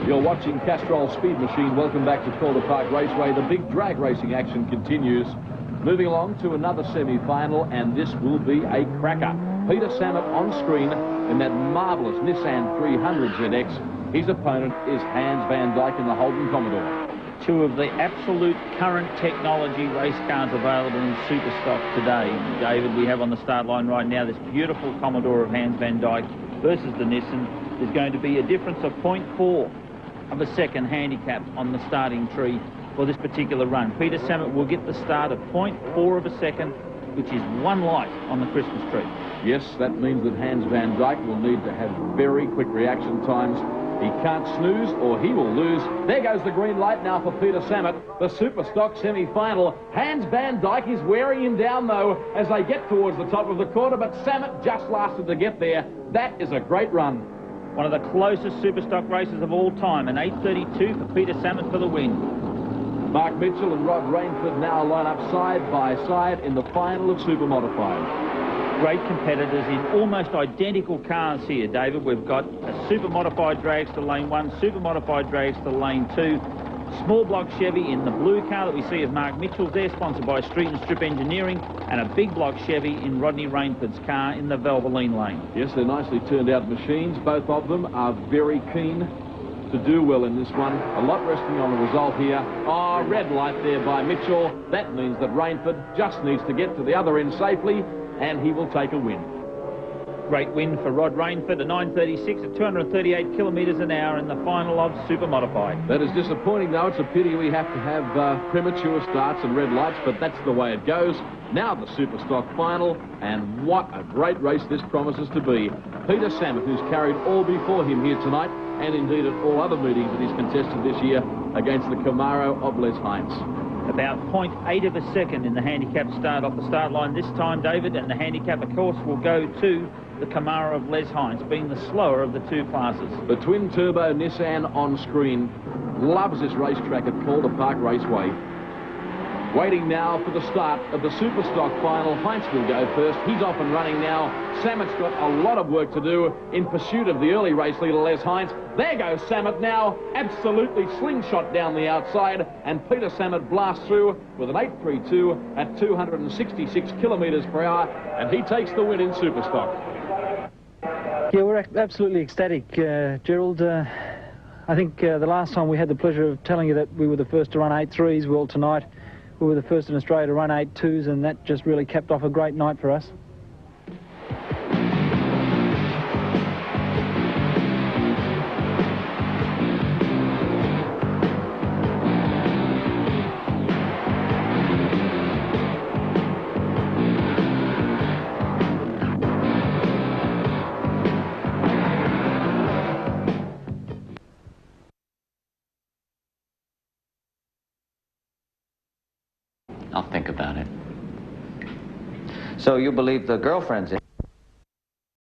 You're watching Castrol Speed Machine. Welcome back to Calder Park Raceway. The big drag racing action continues. Moving along to another semi-final, and this will be a cracker. Peter Samet on screen in that marvellous Nissan 300 ZX. His opponent is Hans van Dyke in the Holden Commodore. Two of the absolute current technology race cars available in Superstock today. David, we have on the start line right now this beautiful Commodore of Hans van Dyke versus the Nissan. There's going to be a difference of 0.4 of a second handicap on the starting tree for this particular run. Peter Samet will get the start of 0.4 of a second, which is one light on the Christmas tree. Yes, that means that Hans van Dyke will need to have very quick reaction times. He can't snooze or he will lose. There goes the green light now for Peter Samet, the Superstock semi-final. Hans van Dyke is wearing him down, though, as they get towards the top of the quarter, but Samet just lasted to get there. That is a great run. One of the closest Superstock races of all time, an 8.32 for Peter Samet for the win. Mark Mitchell and Rod Rainford now line up side by side in the final of Super Modified. Great competitors in almost identical cars here, David. We've got a Super Modified dragster lane 1, Super Modified dragster lane 2. Small block Chevy in the blue car that we see of Mark Mitchell's there, sponsored by Street and Strip Engineering, and a big block Chevy in Rodney Rainford's car in the Valvoline lane. Yes, they're nicely turned out machines. Both of them are very keen to do well in this one. A lot resting on the result here. Oh, red light there by Mitchell. That means that Rainford just needs to get to the other end safely, and he will take a win. Great win for Rod Rainford, a 9.36 at 238 kilometres an hour in the final of Super Modified. That is disappointing, though. It's a pity we have to have premature starts and red lights, but that's the way it goes. Now the Super Stock final, and what a great race this promises to be. Peter Samet, who's carried all before him here tonight, and indeed at all other meetings that he's contested this year against the Camaro of Les Heinz. About 0.8 of a second in the handicap start off the start line this time, David, and the handicap, of course, will go to the Camaro of Les Heinz, being the slower of the two classes. The twin-turbo Nissan on screen loves this racetrack at Calder Park Raceway. Waiting now for the start of the Super Stock final. Heinz will go first. He's off and running now. Samet's got a lot of work to do in pursuit of the early race leader, Les Heinz. There goes Samet now, absolutely slingshot down the outside, and Peter Samet blasts through with an 8.32 at 266 kilometres per hour, and he takes the win in Super Stock. Yeah, we're absolutely ecstatic, Gerald. I think the last time we had the pleasure of telling you that we were the first to run 8.3s, well, tonight we were the first in Australia to run 8.2s, and that just really capped off a great night for us. I'll think about it. So you believe the girlfriend's in?